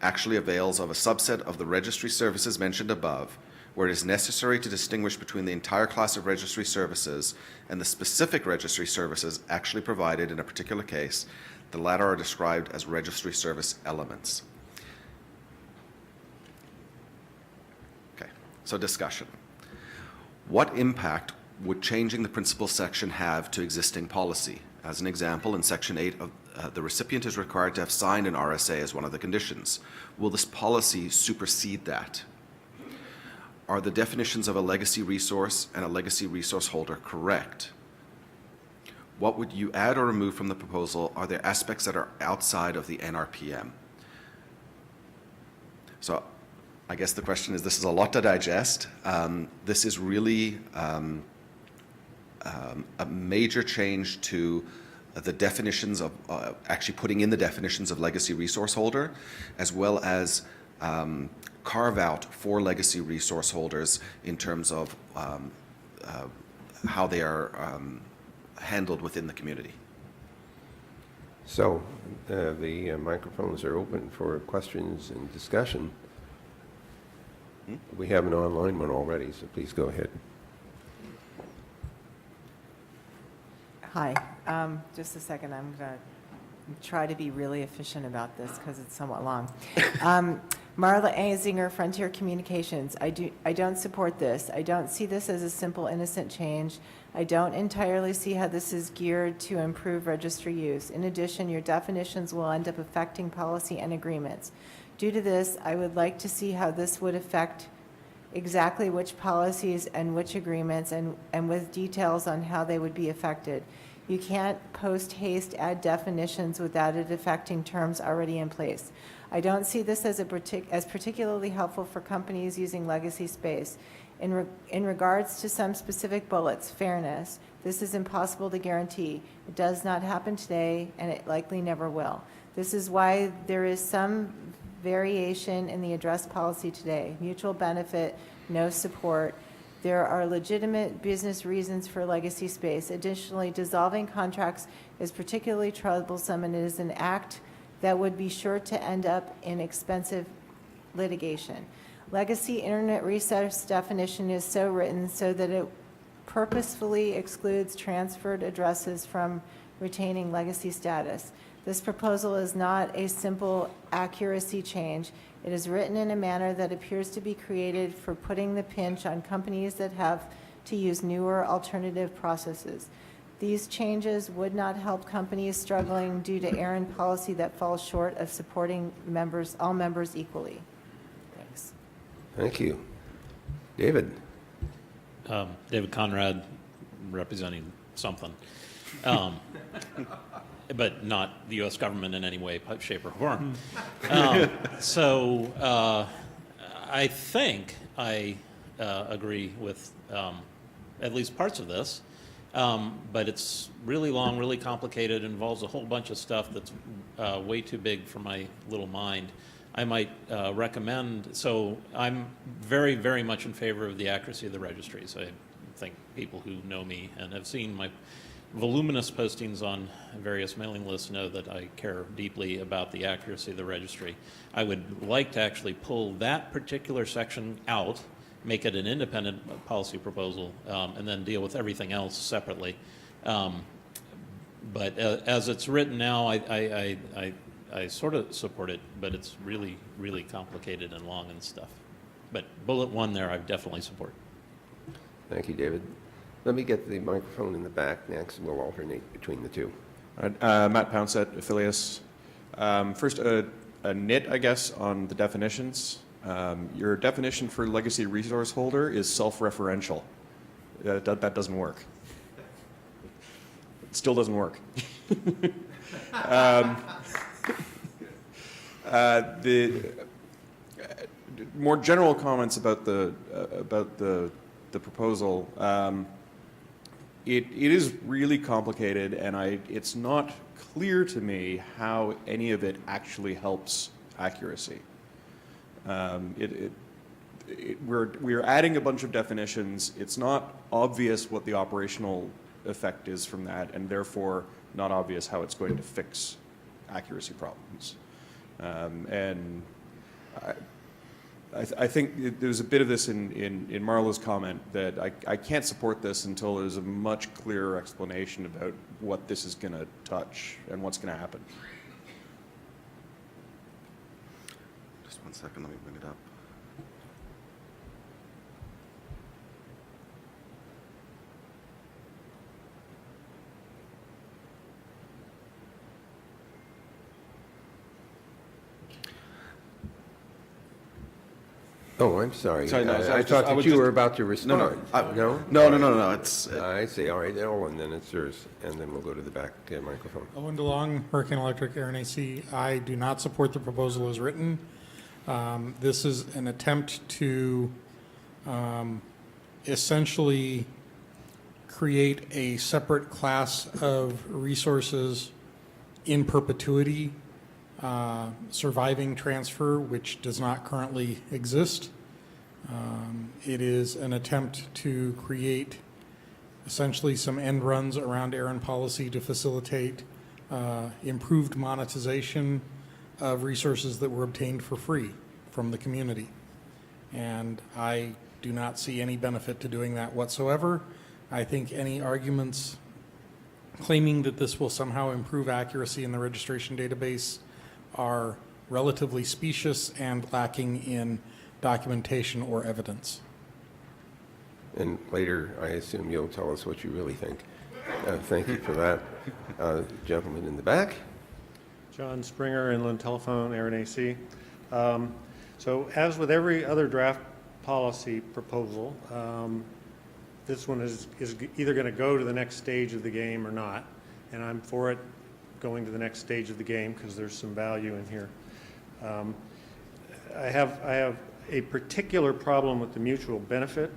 actually avails of a subset of the registry services mentioned above, where it is necessary to distinguish between the entire class of registry services and the specific registry services actually provided in a particular case. The latter are described as registry service elements. Okay, so discussion. What impact would changing the principal section have to existing policy? As an example, in Section 8, the recipient is required to have signed an RSA as one of the conditions. Will this policy supersede that? Are the definitions of a legacy resource and a legacy resource holder correct? What would you add or remove from the proposal? Are there aspects that are outside of the NRPM? So I guess the question is, this is a lot to digest. This is really a major change to the definitions of, actually putting in the definitions of legacy resource holder, as well as carve out for legacy resource holders in terms of how they are handled within the community. So the microphones are open for questions and discussion. We have an online one already, so please go ahead. Hi, just a second, I'm going to try to be really efficient about this because it's somewhat long. Marla Azinger, Frontier Communications. I don't support this. I don't see this as a simple, innocent change. I don't entirely see how this is geared to improve registry use. In addition, your definitions will end up affecting policy and agreements. Due to this, I would like to see how this would affect exactly which policies and which agreements, and with details on how they would be affected. You can't post-haste add definitions without it affecting terms already in place. I don't see this as particularly helpful for companies using legacy space. In regards to some specific bullets, fairness, this is impossible to guarantee. It does not happen today, and it likely never will. This is why there is some variation in the address policy today. Mutual benefit, no support. There are legitimate business reasons for legacy space. Additionally, dissolving contracts is particularly troublesome, and it is an act that would be sure to end up in expensive litigation. Legacy internet resource definition is so written so that it purposefully excludes transferred addresses from retaining legacy status. This proposal is not a simple accuracy change. It is written in a manner that appears to be created for putting the pinch on companies that have to use newer alternative processes. These changes would not help companies struggling due to ARIN policy that falls short of supporting all members equally. Thanks. Thank you. David? David Conrad, representing something, but not the U.S. government in any way, shape, or form. I think I agree with at least parts of this, but it's really long, really complicated, involves a whole bunch of stuff that's way too big for my little mind. I might recommend, so I'm very, very much in favor of the accuracy of the registries. I think people who know me and have seen my voluminous postings on various mailing lists know that I care deeply about the accuracy of the registry. I would like to actually pull that particular section out, make it an independent policy proposal, and then deal with everything else separately. But as it's written now, I sort of support it, but it's really, really complicated and long and stuff. But bullet one there, I definitely support. Thank you, David. Let me get the microphone in the back next, and we'll alternate between the two. Matt Poundset, Affiliates. First, a nit, I guess, on the definitions. Your definition for legacy resource holder is self-referential. That doesn't work. It still doesn't work. The more general comments about the proposal. It is really complicated, and it's not clear to me how any of it actually helps accuracy. We're adding a bunch of definitions. It's not obvious what the operational effect is from that, and therefore not obvious how it's going to fix accuracy problems. I think there's a bit of this in Marla's comment that I can't support this until there's a much clearer explanation about what this is going to touch and what's going to happen. Just 1 second, let me bring it up. Oh, I'm sorry. Sorry, no, I thought that you were about to respond. No. It's. I see. All right, Ellen, then it's yours, and then we'll go to the back microphone. Owen DeLong, Hurricane Electric, ARIN AC. I do not support the proposal as written. This is an attempt to essentially create a separate class of resources in perpetuity, surviving transfer, which does not currently exist. It is an attempt to create essentially some end runs around ARIN policy to facilitate improved monetization of resources that were obtained for free from the community. And I do not see any benefit to doing that whatsoever. I think any arguments claiming that this will somehow improve accuracy in the registration database are relatively specious and lacking in documentation or evidence. And later, I assume you'll tell us what you really think. Thank you for that. Gentleman in the back. John Springer, Inland Telephone, ARIN AC. So as with every other draft policy proposal, this one is either going to go to the next stage of the game or not, and I'm for it going to the next stage of the game because there's some value in here. I have a particular problem with the mutual benefit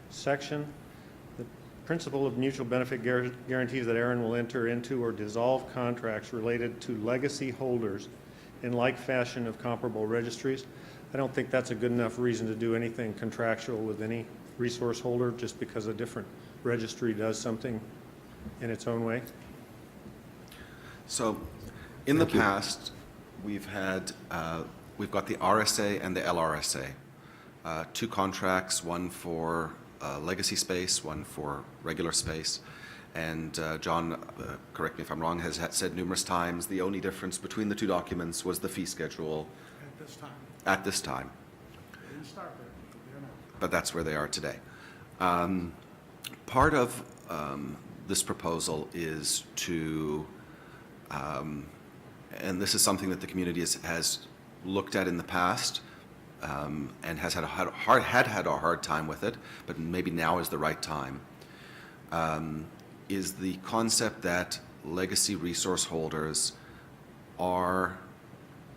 section. The principle of mutual benefit guarantees that ARIN will enter into or dissolve contracts related to legacy holders in like fashion of comparable registries. I don't think that's a good enough reason to do anything contractual with any resource holder just because a different registry does something in its own way. So, in the past, we've got the RSA and the LRSA, two contracts, one for legacy space, one for regular space. And John, correct me if I'm wrong, has said numerous times the only difference between the two documents was the fee schedule at this time. But that's where they are today. Part of this proposal is to, and this is something that the community has looked at in the past and has had a hard time with it, but maybe now is the right time, is the concept that legacy resource holders are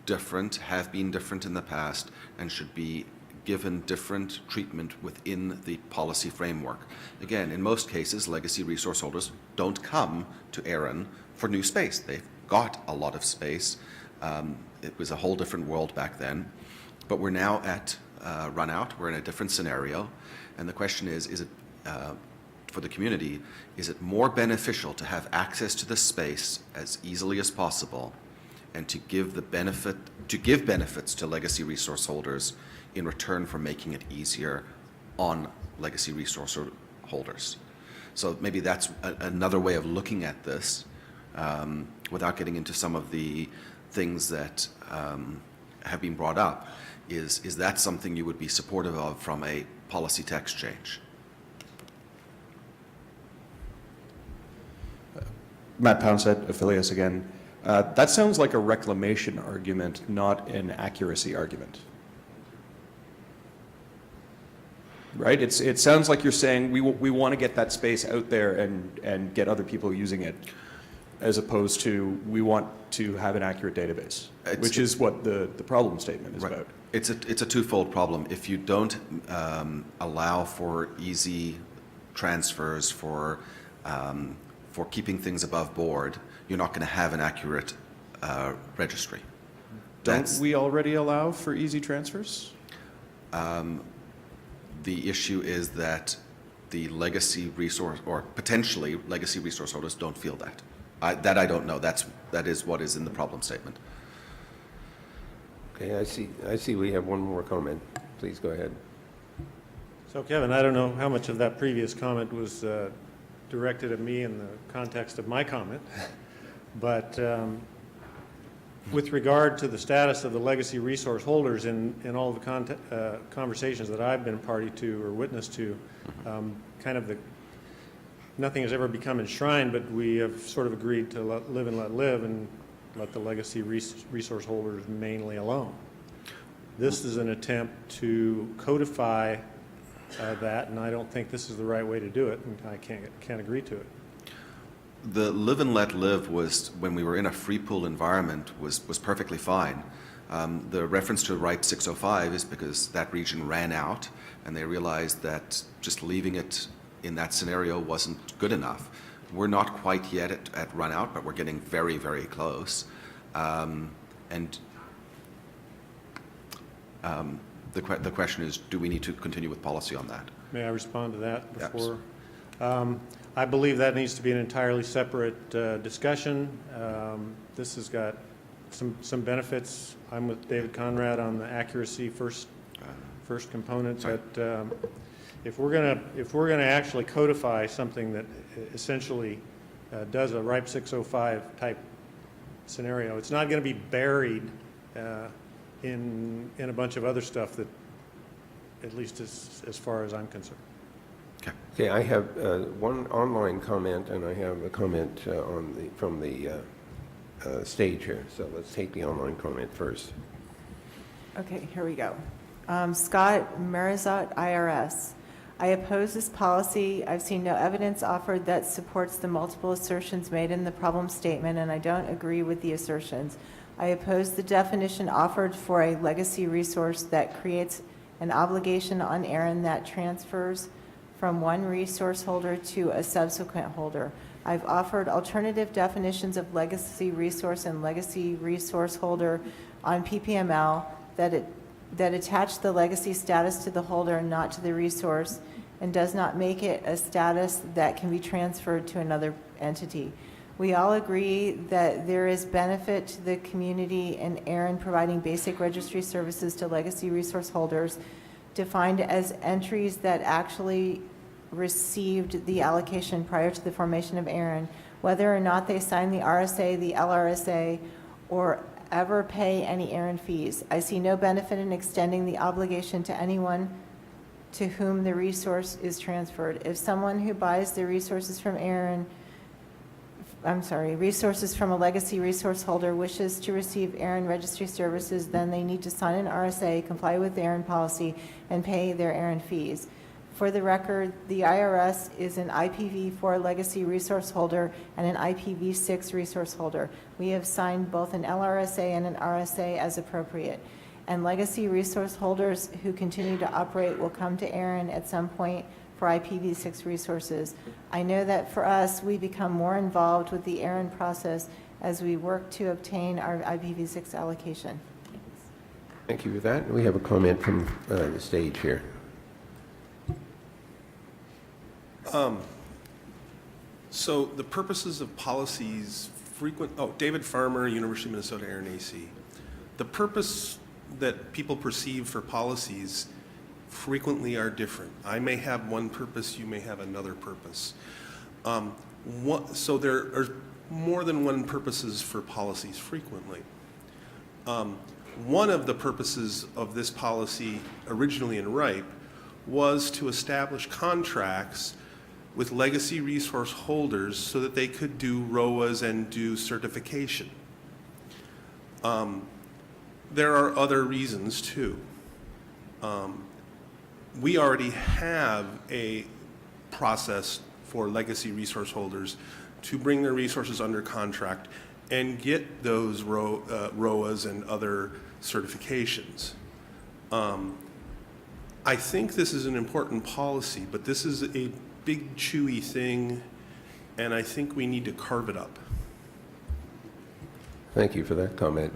different, have been different in the past, and should be given different treatment within the policy framework. Again, in most cases, legacy resource holders don't come to ARIN for new space. They've got a lot of space. It was a whole different world back then. But we're now at run out. We're in a different scenario. And the question is it, for the community, is it more beneficial to have access to the space as easily as possible and to give benefits to legacy resource holders in return for making it easier on legacy resource holders? So maybe that's another way of looking at this without getting into some of the things that have been brought up. Is that something you would be supportive of from a policy text change? Matt Poundset, Affiliates again. That sounds like a reclamation argument, not an accuracy argument. Right? It sounds like you're saying we want to get that space out there and get other people using it, as opposed to we want to have an accurate database, which is what the problem statement is about. It's a twofold problem. If you don't allow for easy transfers for keeping things above board, you're not going to have an accurate registry. Don't we already allow for easy transfers? The issue is that the legacy resource, or potentially legacy resource holders, don't feel that. I don't know. That is what is in the problem statement. Okay, I see we have one more comment. Please go ahead. So Kevin, I don't know how much of that previous comment was directed at me in the context of my comment, but with regard to the status of the legacy resource holders in all the conversations that I've been party to or witness to, nothing has ever become enshrined, but we have sort of agreed to live and let live and let the legacy resource holders mainly alone. This is an attempt to codify that, and I don't think this is the right way to do it, and I can't agree to it. The live and let live was, when we were in a free pool environment, was perfectly fine. The reference to RIPE 605 is because that region ran out, and they realized that just leaving it in that scenario wasn't good enough. We're not quite yet at run out, but we're getting very, very close. The question is, do we need to continue with policy on that? May I respond to that before? Yes. I believe that needs to be an entirely separate discussion. This has got some benefits. I'm with David Conrad on the accuracy first component, but if we're gonna actually codify something that essentially does a RIPE 605 type scenario, it's not going to be buried in a bunch of other stuff that, at least as far as I'm concerned. Okay, I have one online comment, and I have a comment from the stage here. So let's take the online comment first. Okay, here we go. Scott Marizot, IRS. I oppose this policy. I've seen no evidence offered that supports the multiple assertions made in the problem statement, and I don't agree with the assertions. I oppose the definition offered for a legacy resource that creates an obligation on ARIN that transfers from one resource holder to a subsequent holder. I've offered alternative definitions of legacy resource and legacy resource holder on PPML that attach the legacy status to the holder and not to the resource, and does not make it a status that can be transferred to another entity. We all agree that there is benefit to the community in ARIN providing basic registry services to legacy resource holders, defined as entries that actually received the allocation prior to the formation of ARIN, whether or not they sign the RSA, the LRSA, or ever pay any ARIN fees. I see no benefit in extending the obligation to anyone to whom the resource is transferred. If someone who buys the resources from resources from a legacy resource holder wishes to receive ARIN registry services, then they need to sign an RSA, comply with the ARIN policy, and pay their ARIN fees. For the record, the IRS is an IPv4 legacy resource holder and an IPv6 resource holder. We have signed both an LRSA and an RSA as appropriate. And legacy resource holders who continue to operate will come to ARIN at some point for IPv6 resources. I know that for us, we become more involved with the ARIN process as we work to obtain our IPv6 allocation. Thank you for that. We have a comment from the stage here. So the purposes of policies David Farmer, University of Minnesota, ARIN AC. The purpose that people perceive for policies frequently are different. I may have one purpose, you may have another purpose. So there are more than one purposes for policies frequently. One of the purposes of this policy originally in RIPE was to establish contracts with legacy resource holders so that they could do ROAs and do certification. There are other reasons too. We already have a process for legacy resource holders to bring their resources under contract and get those ROAs and other certifications. I think this is an important policy, but this is a big chewy thing, and I think we need to carve it up. Thank you for that comment.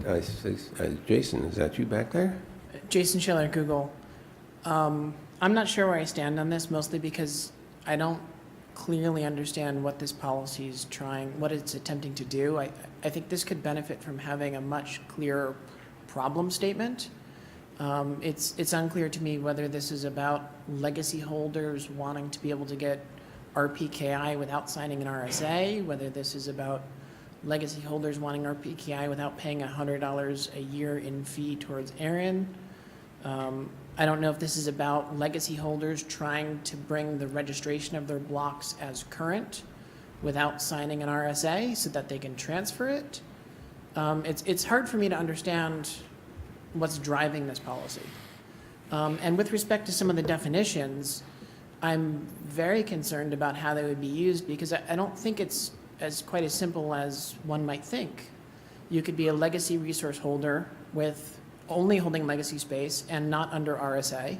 Jason, is that you back there? Jason Schiller, Google. I'm not sure where I stand on this, mostly because I don't clearly understand what this policy is what it's attempting to do. I think this could benefit from having a much clearer problem statement. It's unclear to me whether this is about legacy holders wanting to be able to get RPKI without signing an RSA, whether this is about legacy holders wanting RPKI without paying $100 a year in fee towards ARIN. I don't know if this is about legacy holders trying to bring the registration of their blocks as current without signing an RSA so that they can transfer it. It's hard for me to understand what's driving this policy. And with respect to some of the definitions, I'm very concerned about how they would be used because I don't think it's quite as simple as one might think. You could be a legacy resource holder with only holding legacy space and not under RSA.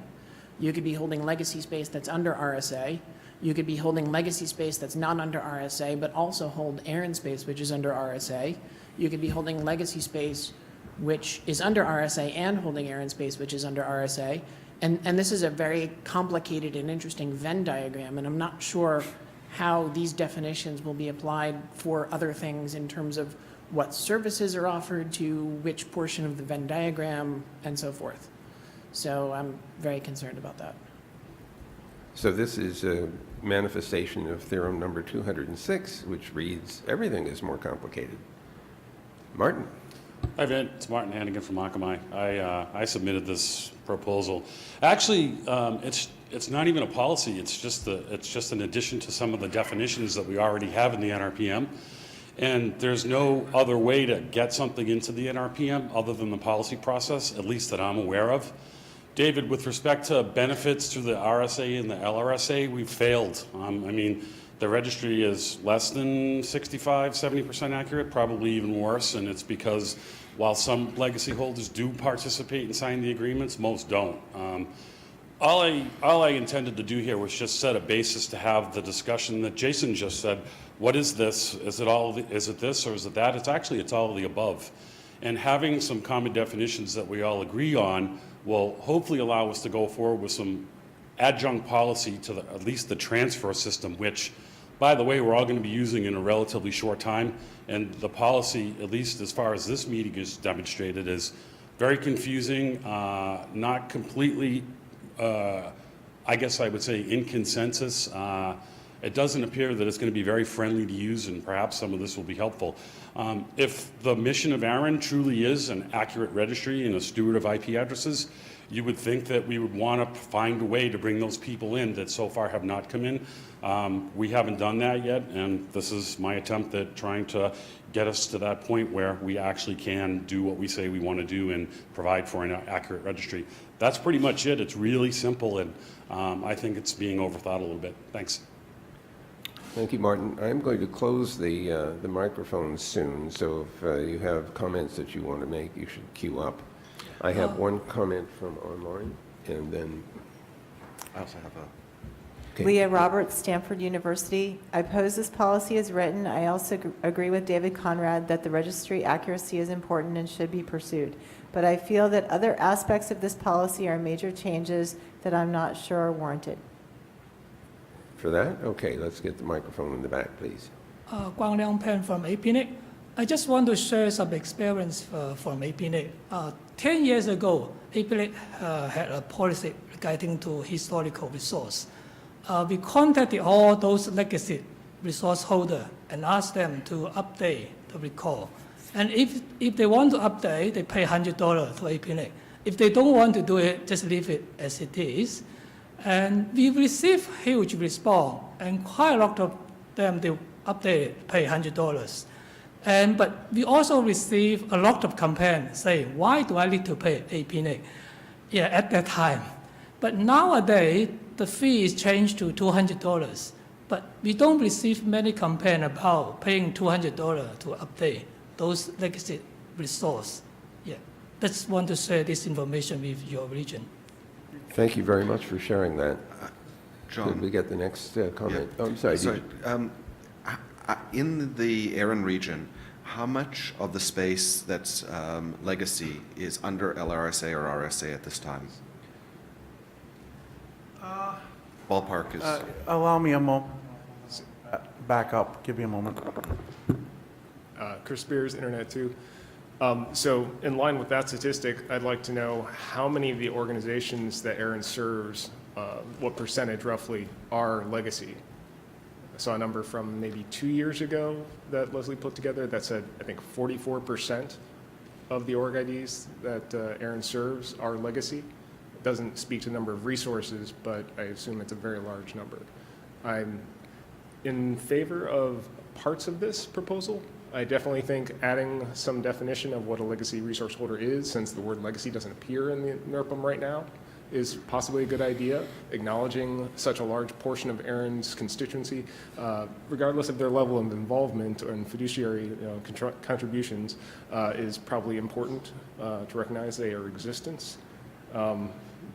You could be holding legacy space that's under RSA. You could be holding legacy space that's not under RSA, but also hold ARIN space, which is under RSA. You could be holding legacy space which is under RSA and holding ARIN space, which is under RSA. And this is a very complicated and interesting Venn diagram, and I'm not sure how these definitions will be applied for other things in terms of what services are offered to which portion of the Venn diagram and so forth. So I'm very concerned about that. So this is a manifestation of theorem number 206, which reads, everything is more complicated. Martin. Hi, Vin. It's Martin Hannigan from Akamai. I submitted this proposal. Actually, it's not even a policy. It's just an addition to some of the definitions that we already have in the NRPM. And there's no other way to get something into the NRPM other than the policy process, at least that I'm aware of. David, with respect to benefits through the RSA and the LRSA, we've failed. I mean, the registry is less than 65, 70% accurate, probably even worse, and it's because while some legacy holders do participate and sign the agreements, most don't. All I intended to do here was just set a basis to have the discussion that Jason just said. What is this? Is it this or is it that? It's all of the above. And having some common definitions that we all agree on will hopefully allow us to go forward with some adjunct policy to at least the transfer system, which, by the way, we're all going to be using in a relatively short time. And the policy, at least as far as this meeting is demonstrated, is very confusing, not completely, I guess I would say, in consensus. It doesn't appear that it's going to be very friendly to use, and perhaps some of this will be helpful. If the mission of ARIN truly is an accurate registry and a steward of IP addresses, you would think that we would want to find a way to bring those people in that so far have not come in. We haven't done that yet, and this is my attempt at trying to get us to that point where we actually can do what we say we want to do and provide for an accurate registry. That's pretty much it. It's really simple, and I think it's being overthought a little bit. Thanks. Thank you, Martin. I'm going to close the microphones soon, so if you have comments that you want to make, you should queue up. I have one comment from online, and then I also have a... Okay. Leah Roberts, Stanford University. I oppose this policy as written. I also agree with David Conrad that the registry accuracy is important and should be pursued. But I feel that other aspects of this policy are major changes that I'm not sure are warranted. For that, okay, let's get the microphone in the back, please. Guang Liang Pen from APNIC. I just want to share some experience from APNIC. 10 years ago, APNIC had a policy regarding to historical resource. We contacted all those legacy resource holders and asked them to update the record. And if they want to update, they pay $100 to APNIC. If they don't want to do it, just leave it as it is. And we received huge response, and quite a lot of them, they update it, pay $100. But we also received a lot of complaints saying, why do I need to pay APNIC? Yeah, at that time. But nowadays, the fee is changed to $200. But we don't receive many complaints about paying $200 to update those legacy resource. Yeah, just want to share this information with your region. Thank you very much for sharing that. John. Could we get the next comment? Yeah. Oh, I'm sorry. Sorry. In the ARIN region, how much of the space that's legacy is under LRSA or RSA at this time? Ballpark is... Allow me a moment. Back up. Give me a moment. Chris Spears, Internet 2. So in line with that statistic, I'd like to know how many of the organizations that ARIN serves, what percentage roughly are legacy? I saw a number from maybe 2 years ago that Leslie put together that said, I think 44% of the org IDs that ARIN serves are legacy. It doesn't speak to the number of resources, but I assume it's a very large number. I'm in favor of parts of this proposal. I definitely think adding some definition of what a legacy resource holder is, since the word legacy doesn't appear in the NERPM right now, is possibly a good idea. Acknowledging such a large portion of ARIN's constituency, regardless of their level of involvement and fiduciary contributions, is probably important to recognize their existence.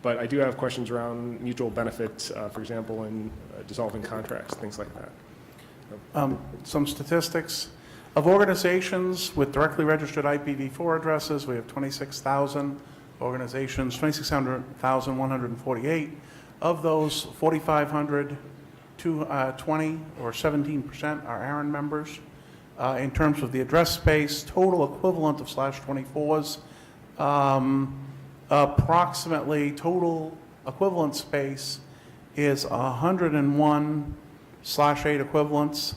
But I do have questions around mutual benefits, for example, in dissolving contracts, things like that. Some statistics. Of organizations with directly registered IPv4 addresses, we have 26,000 organizations, 26,148. Of those, 4,520 or 17% are ARIN members. In terms of the address space, total equivalent of /24s, approximately total equivalent space is 101/8 equivalents,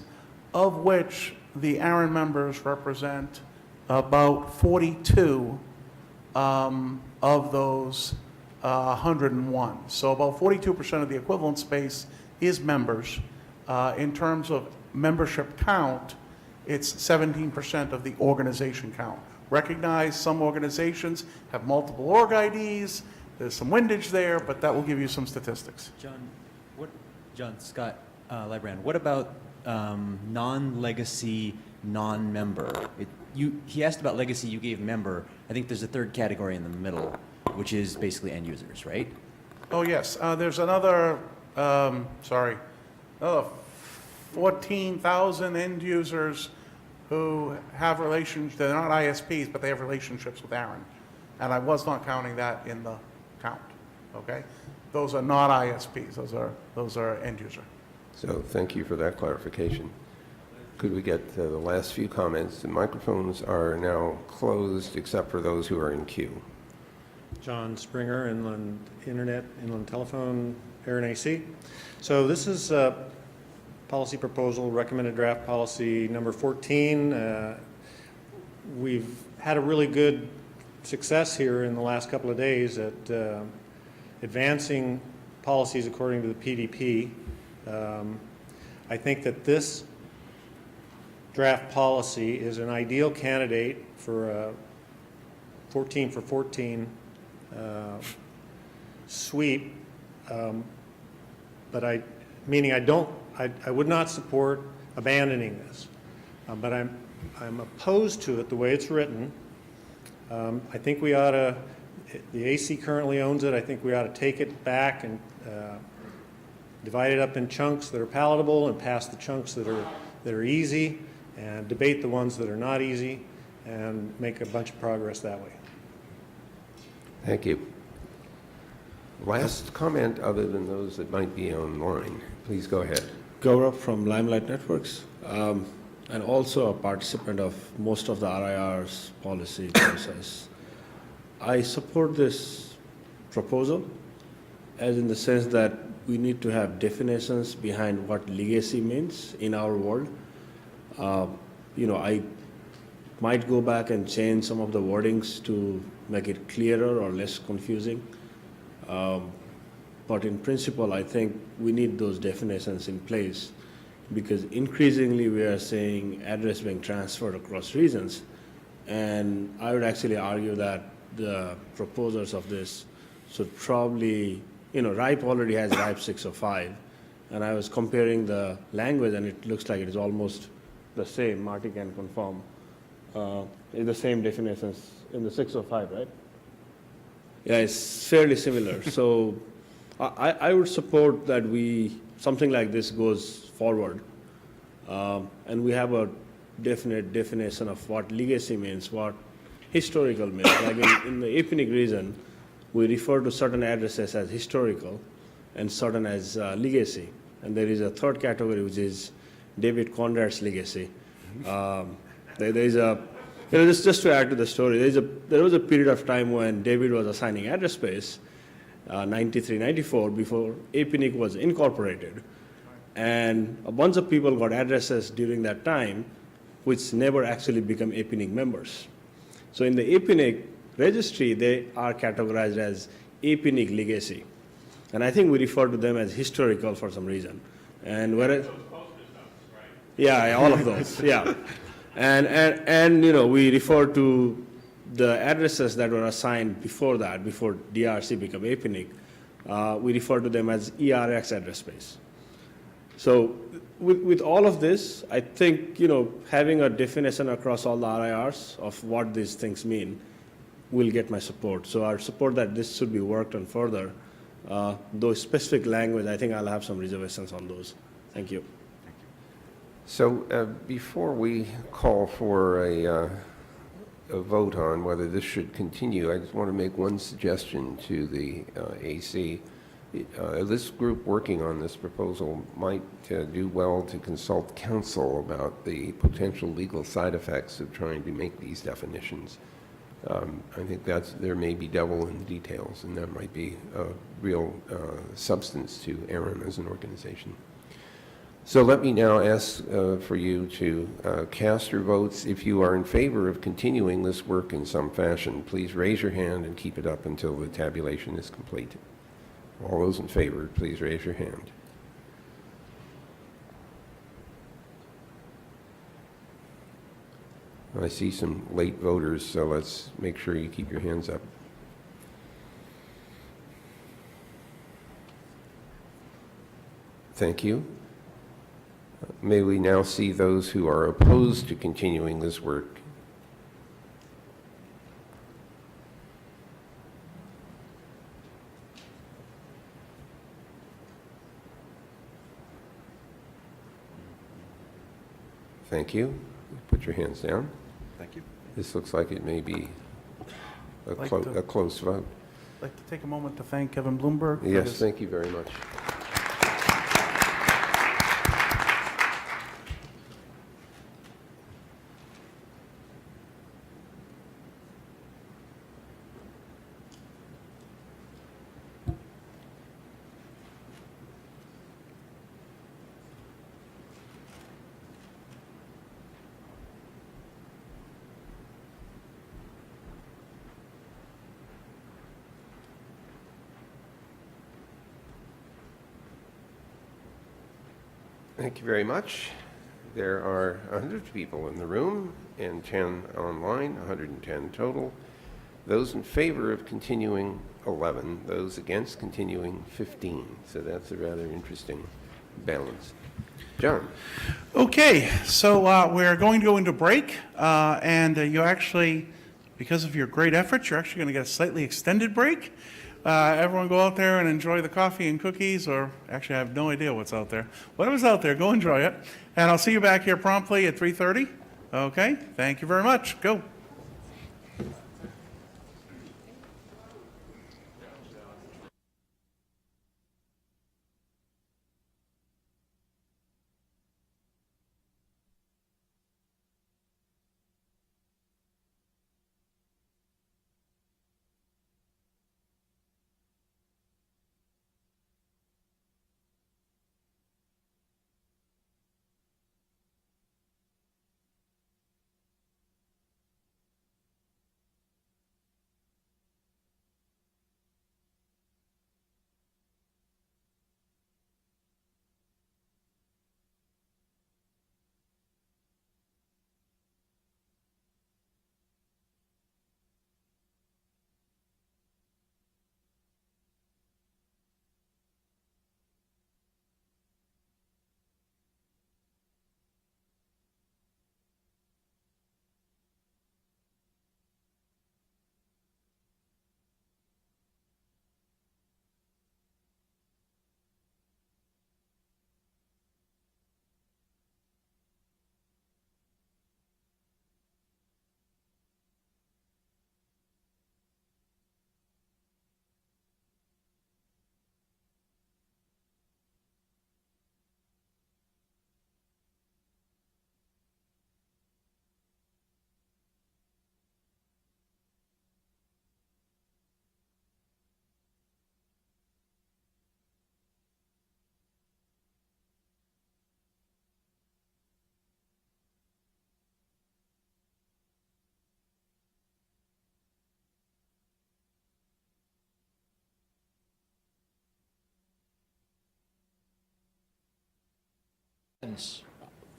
of which the ARIN members represent about 42 of those 101. So about 42% of the equivalent space is members. In terms of membership count, it's 17% of the organization count. Recognize some organizations have multiple org IDs. There's some windage there, but that will give you some statistics. John Scott, Librarian, what about non-legacy, non-member? He asked about legacy, you gave member. I think there's a third category in the middle, which is basically end users, right? Oh, yes. There's another, 14,000 end users who have relations. They're not ISPs, but they have relationships with ARIN. And I was not counting that in the account, okay? Those are not ISPs, those are end user. So thank you for that clarification. Could we get the last few comments? The microphones are now closed except for those who are in queue. John Springer, Inland Internet, Inland Telephone, ARIN AC. So this is policy proposal, recommended draft policy number 14. We've had a really good success here in the last couple of days at advancing policies according to the PDP. I think that this draft policy is an ideal candidate for a 14 for 14 sweep, but I would not support abandoning this, but I'm opposed to it the way it's written. I think we ought to, the AC currently owns it, I think we ought to take it back and divide it up in chunks that are palatable and pass the chunks that are easy and debate the ones that are not easy and make a bunch of progress that way. Thank you. Last comment other than those that might be online. Please go ahead. Gaurav from Limelight Networks, and also a participant of most of the RIR's policy process. I support this proposal as in the sense that we need to have definitions behind what legacy means in our world. I might go back and change some of the wordings to make it clearer or less confusing. But in principle, I think we need those definitions in place because increasingly we are seeing address being transferred across regions. And I would actually argue that the proposers of this should probably, RIPE already has RIPE 605. And I was comparing the language and it looks like it is almost the same. Marty can confirm. The same definitions in the 605, right? Yeah, it's fairly similar. So I would support that something like this goes forward. And we have a definite definition of what legacy means, what historical means. Like in the APNIC region, we refer to certain addresses as historical and certain as legacy. And there is a third category, which is David Conrad's legacy. There is a, just to add to the story, there was a period of time when David was assigning address space, 93, 94, before APNIC was incorporated. And a bunch of people got addresses during that time, which never actually become APNIC members. So in the APNIC registry, they are categorized as APNIC legacy. And I think we refer to them as historical for some reason. And whereas, yeah, all of those, yeah. And we refer to the addresses that were assigned before that, before DRC became APNIC, we refer to them as ERX address space. So with all of this, I think, having a definition across all the RIRs of what these things mean will get my support. So I support that this should be worked on further. Those specific language, I think I'll have some reservations on those. Thank you. So before we call for a vote on whether this should continue, I just want to make one suggestion to the AC. This group working on this proposal might do well to consult counsel about the potential legal side effects of trying to make these definitions. I think there may be devil in the details, and that might be a real substance to ARIN as an organization. So let me now ask for you to cast your votes. If you are in favor of continuing this work in some fashion, please raise your hand and keep it up until the tabulation is complete. All those in favor, please raise your hand. I see some late voters, so let's make sure you keep your hands up. Thank you. May we now see those who are opposed to continuing this work. Thank you. Put your hands down. Thank you. This looks like it may be a close vote. I'd like to take a moment to thank Kevin Bloomberg. for Yes, his- thank you very much. Thank you very much. There are 100 people in the room and 10 online, 110 total. Those in favor of continuing, 11. Those against continuing, 15. So that's a rather interesting balance. John? Okay, so we're going to go into break, and you actually, because of your great efforts, you're actually going to get a slightly extended break. Everyone go out there and enjoy the coffee and cookies, or actually I have no idea what's out there. Whatever's out there, go enjoy it. And I'll see you back here promptly at 3:30. Okay, thank you very much. Go.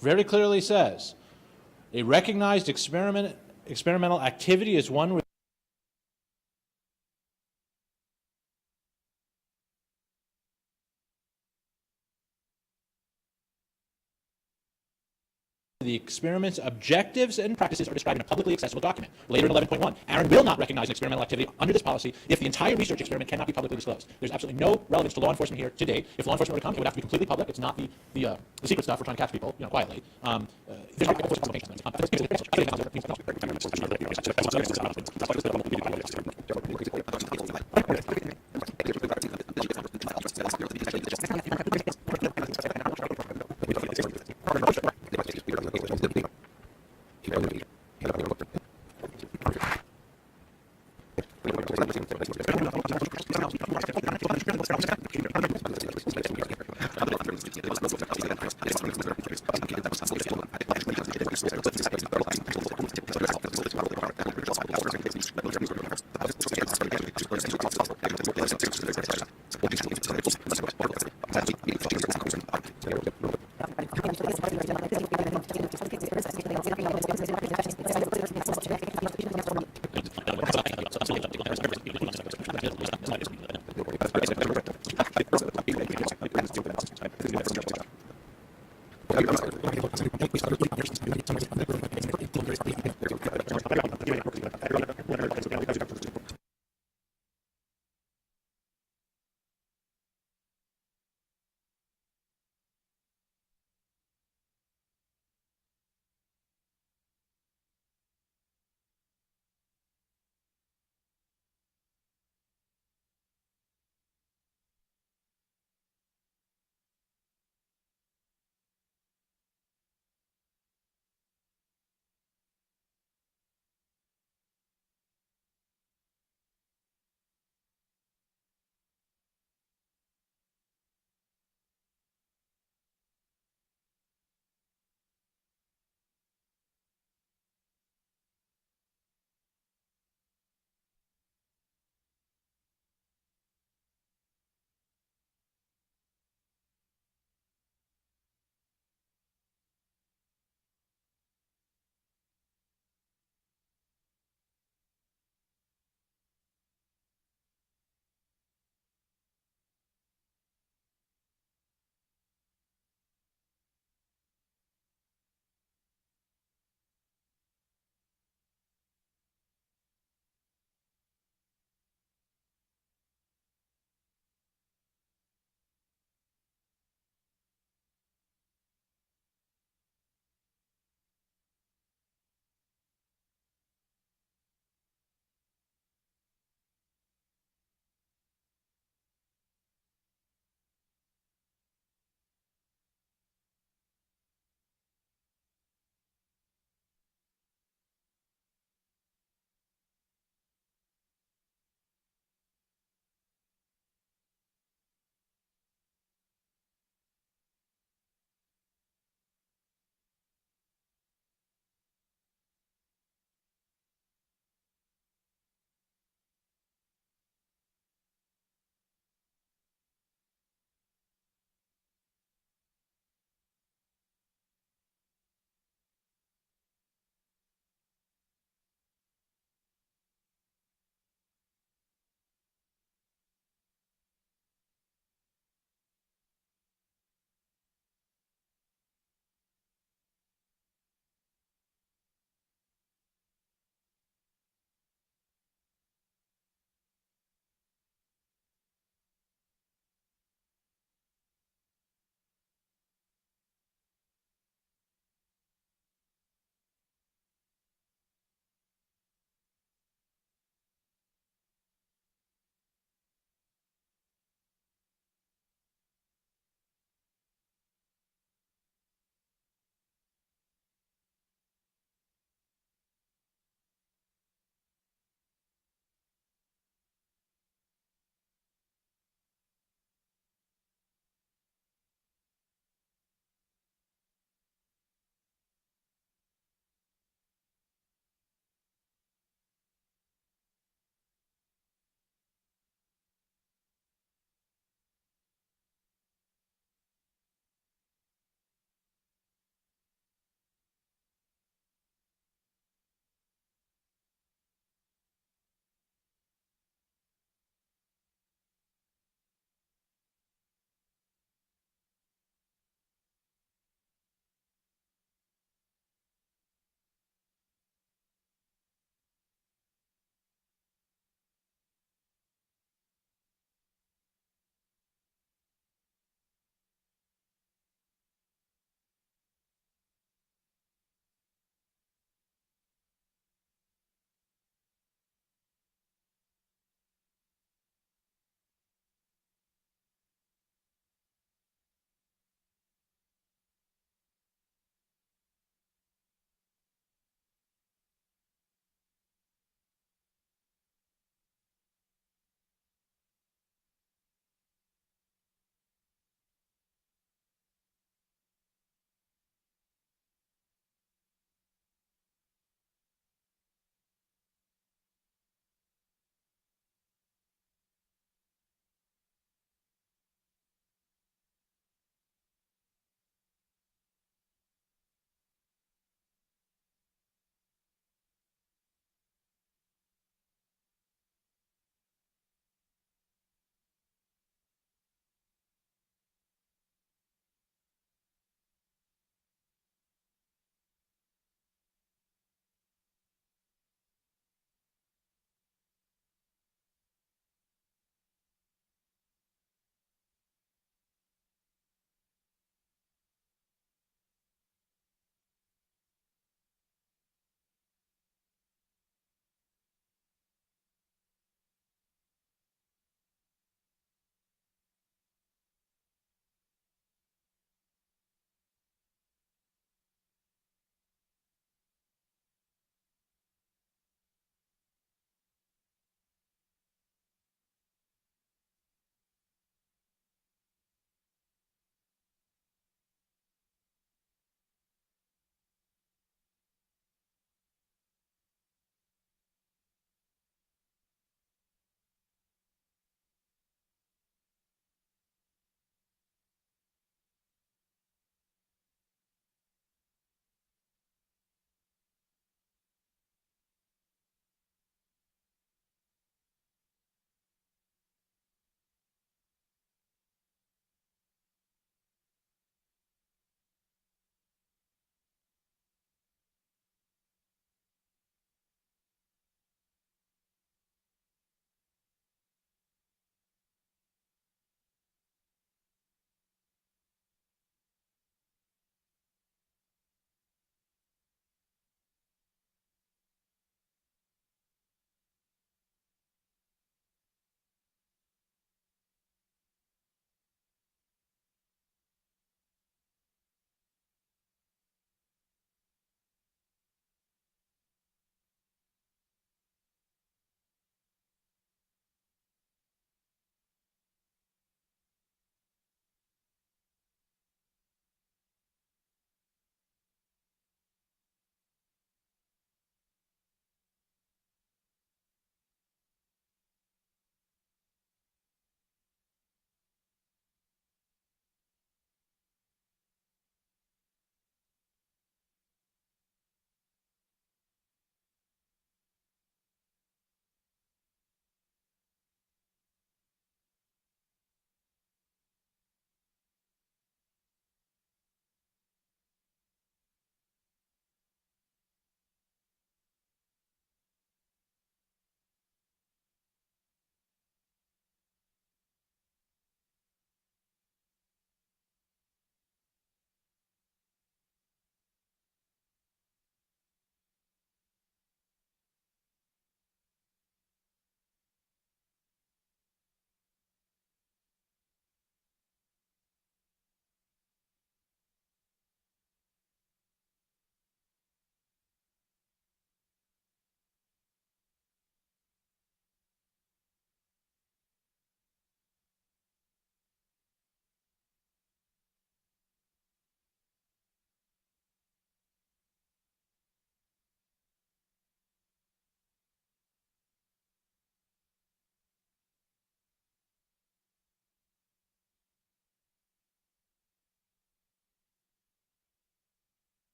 Very clearly says, a recognized experimental activity is one the experiment's objectives and practices are described in a publicly accessible document. Later in 11.1, ARIN will not recognize an experimental activity under this policy if the entire research experiment cannot be publicly disclosed. There's absolutely no relevance to law enforcement here today. If law enforcement were to come, it would have to be completely public. It's not the secret stuff we're trying to catch people, quietly.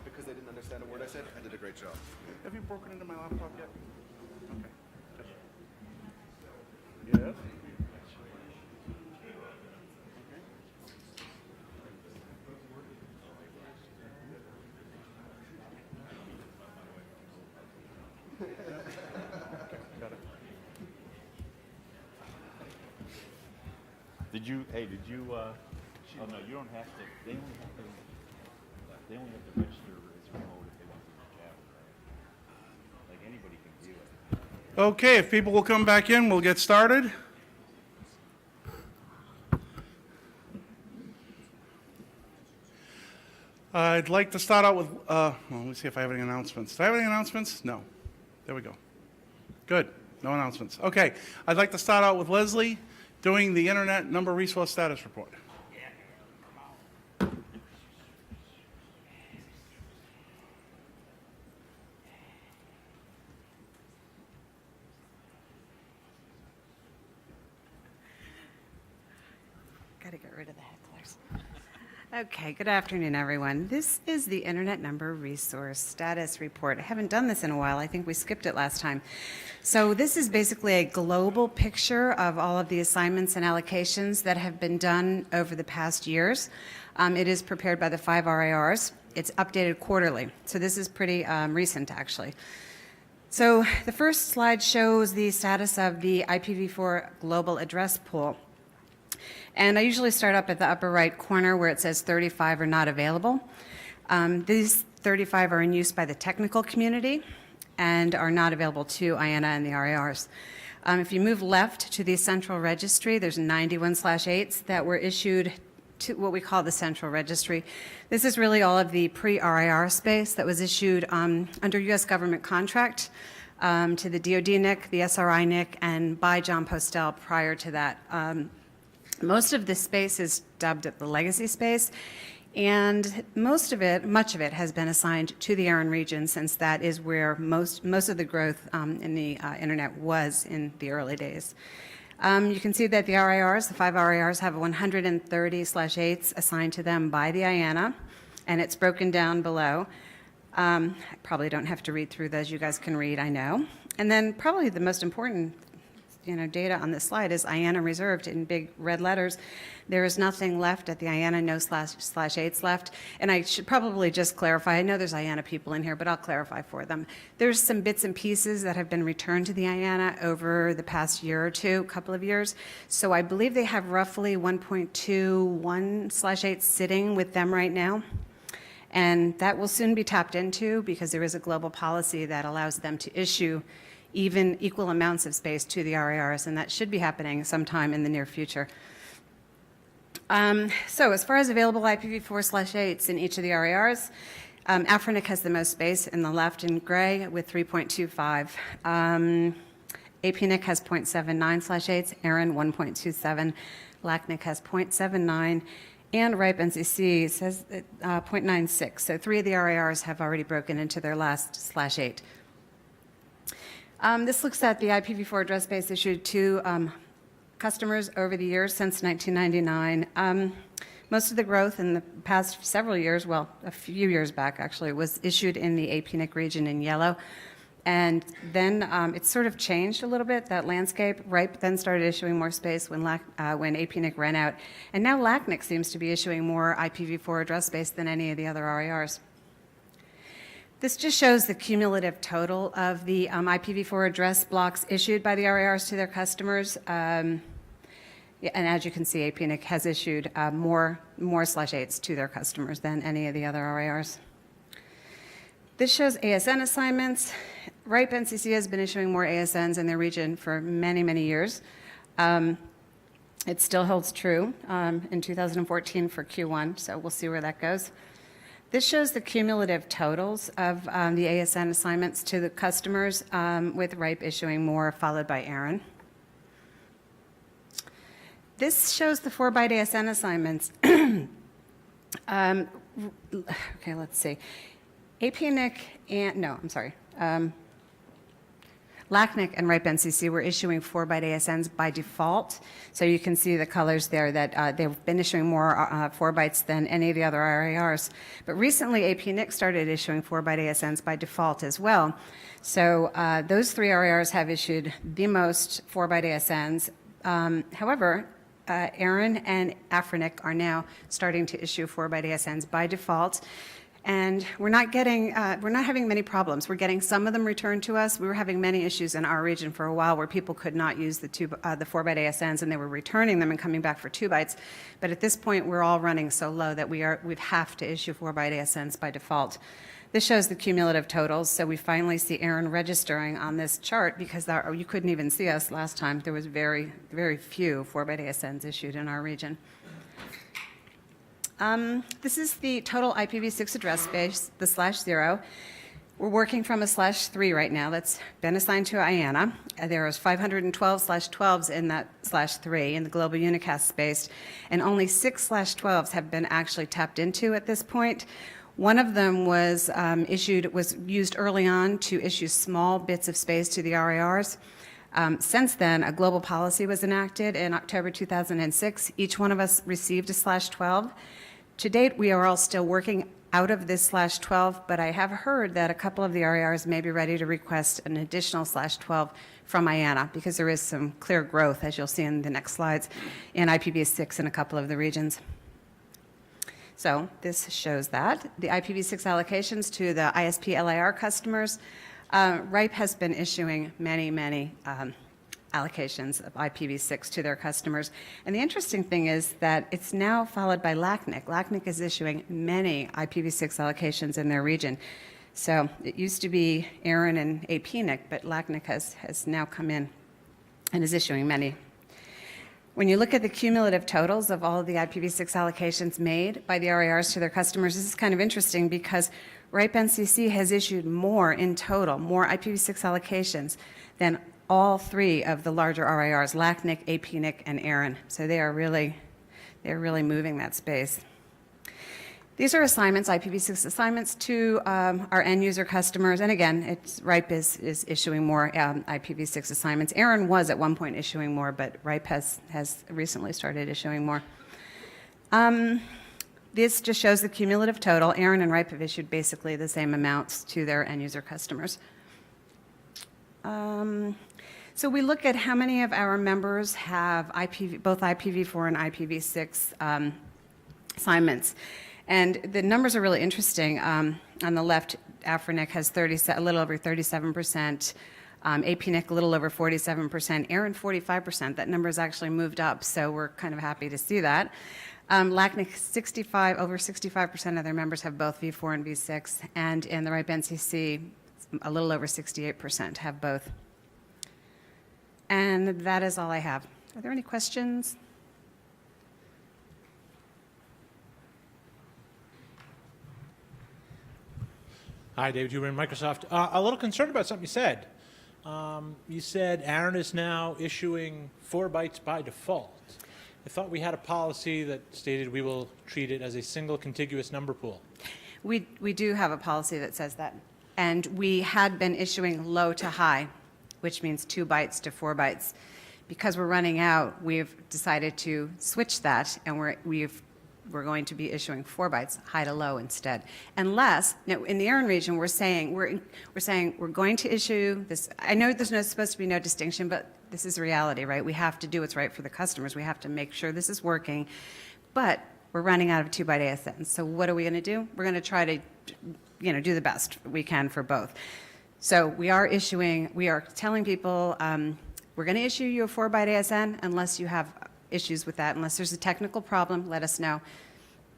Because they didn't understand a word I said, I did a great job. Have you broken into my laptop yet? Okay. Yes. Did you, oh no, you don't have to, they only have to register as remote if they want to use Java, right? Like anybody can view it. Okay, if people will come back in, we'll get started. I'd like to start out with, well, let me see if I have any announcements. Do I have any announcements? No. There we go. Good. No announcements. Okay. I'd like to start out with Leslie doing the Internet Number Resource Status Report. Got to get rid of the hecklers. Okay, good afternoon, everyone. This is the Internet Number Resource Status Report. I haven't done this in a while. I think we skipped it last time. So this is basically a global picture of all of the assignments and allocations that have been done over the past years. It is prepared by the 5 RIRs. It's updated quarterly. So this is pretty recent, actually. So the first slide shows the status of the IPv4 global address pool. And I usually start up at the upper right corner where it says 35 are not available. These 35 are in use by the technical community and are not available to IANA and the RIRs. If you move left to the central registry, there's 91/8s that were issued to what we call the central registry. This is really all of the pre-RIR space that was issued under U.S. government contract to the DoD NIC, the SRI NIC, and by John Postel prior to that. Most of this space is dubbed the legacy space, and much of it has been assigned to the ARIN region, since that is where most of the growth in the internet was in the early days. You can see that the RIRs, the 5 RIRs, have 130/8s assigned to them by the IANA, and it's broken down below. I probably don't have to read through those. You guys can read, I know. And then probably the most important data on this slide is IANA reserved in big red letters. There is nothing left at the IANA, no /8s left. And I should probably just clarify, I know there's IANA people in here, but I'll clarify for them. There's some bits and pieces that have been returned to the IANA over the past year or two, couple of years. So I believe they have roughly 1.21/8 sitting with them right now. And that will soon be tapped into because there is a global policy that allows them to issue even equal amounts of space to the RIRs, and that should be happening sometime in the near future. So as far as available IPv4/8s in each of the RIRs, AFRINIC has the most space in the left in gray with 3.25. APNIC has 0.79/8s, ARIN 1.27, LACNIC has 0.79, and RIPE NCC says 0.96. So 3 of the RIRs have already broken into their last /8. This looks at the IPv4 address space issued to customers over the years since 1999. Most of the growth in the past several years, well, a few years back actually, was issued in the APNIC region in yellow. And then it sort of changed a little bit, that landscape. RIPE then started issuing more space when APNIC ran out. And now LACNIC seems to be issuing more IPv4 address space than any of the other RIRs. This just shows the cumulative total of the IPv4 address blocks issued by the RIRs to their customers. And as you can see, APNIC has issued more /8s to their customers than any of the other RIRs. This shows ASN assignments. RIPE NCC has been issuing more ASNs in their region for many, many years. It still holds true in 2014 for Q1, so we'll see where that goes. This shows the cumulative totals of the ASN assignments to the customers, with RIPE issuing more, followed by ARIN. This shows the 4-byte ASN assignments. Okay, let's see. APNIC and, no, I'm sorry. LACNIC and RIPE NCC were issuing 4-byte ASNs by default. So you can see the colors there that they've been issuing more 4 bytes than any of the other RIRs. But recently, APNIC started issuing 4-byte ASNs by default as well. So those 3 RIRs have issued the most 4-byte ASNs. However, ARIN and AFRINIC are now starting to issue 4-byte ASNs by default. And we're not having many problems. We're getting some of them returned to us. We were having many issues in our region for a while where people could not use the 4-byte ASNs, and they were returning them and coming back for 2 bytes. But at this point, we're all running so low that we have to issue 4-byte ASNs by default. This shows the cumulative totals. So we finally see ARIN registering on this chart because you couldn't even see us last time. There was very, very few 4-byte ASNs issued in our region. This is the total IPv6 address space, the /0. We're working from a /3 right now that's been assigned to IANA. There is 512 /12s in that /3 in the global unicast space, and only 6 /12s have been actually tapped into at this point. One of them was used early on to issue small bits of space to the RIRs. Since then, a global policy was enacted in October 2006. Each one of us received a /12. To date, we are all still working out of this /12, but I have heard that a couple of the RIRs may be ready to request an additional /12 from IANA because there is some clear growth, as you'll see in the next slides, in IPv6 in a couple of the regions. So this shows that. The IPv6 allocations to the ISP LIR customers, RIPE has been issuing many allocations of IPv6 to their customers. And the interesting thing is that it's now followed by LACNIC. LACNIC is issuing many IPv6 allocations in their region. So it used to be ARIN and APNIC, but LACNIC has now come in and is issuing many. When you look at the cumulative totals of all of the IPv6 allocations made by the RIRs to their customers, this is kind of interesting because RIPE NCC has issued more in total, more IPv6 allocations than all 3 of the larger RIRs, LACNIC, APNIC, and ARIN. So they're really moving that space. These are assignments, IPv6 assignments to our end user customers. And again, RIPE is issuing more IPv6 assignments. ARIN was at one point issuing more, but RIPE has recently started issuing more. This just shows the cumulative total. ARIN and RIPE have issued basically the same amounts to their end user customers. So we look at how many of our members have both IPv4 and IPv6 assignments. And the numbers are really interesting. On the left, AFRINIC has a little over 37%, APNIC a little over 47%, ARIN 45%. That number has actually moved up, so we're kind of happy to see that. LACNIC, over 65% of their members have both v4 and v6, and in the RIPE NCC, a little over 68% have both. And that is all I have. Are there any questions? Hi, David Huber, Microsoft. A little concerned about something you said. You said ARIN is now issuing 4 bytes by default. I thought we had a policy that stated we will treat it as a single contiguous number pool. We do have a policy that says that. And we had been issuing low to high, which means 2 bytes to 4 bytes. Because we're running out, we've decided to switch that, and we're going to be issuing 4 bytes, high to low instead. Unless, now in the ARIN region, we're saying we're going to issue this. I know there's supposed to be no distinction, but this is reality, right? We have to do what's right for the customers. We have to make sure this is working. But we're running out of 2-byte ASNs. So what are we going to do? We're going to try to, do the best we can for both. So we are telling people, we're going to issue you a 4-byte ASN unless you have issues with that. Unless there's a technical problem, let us know.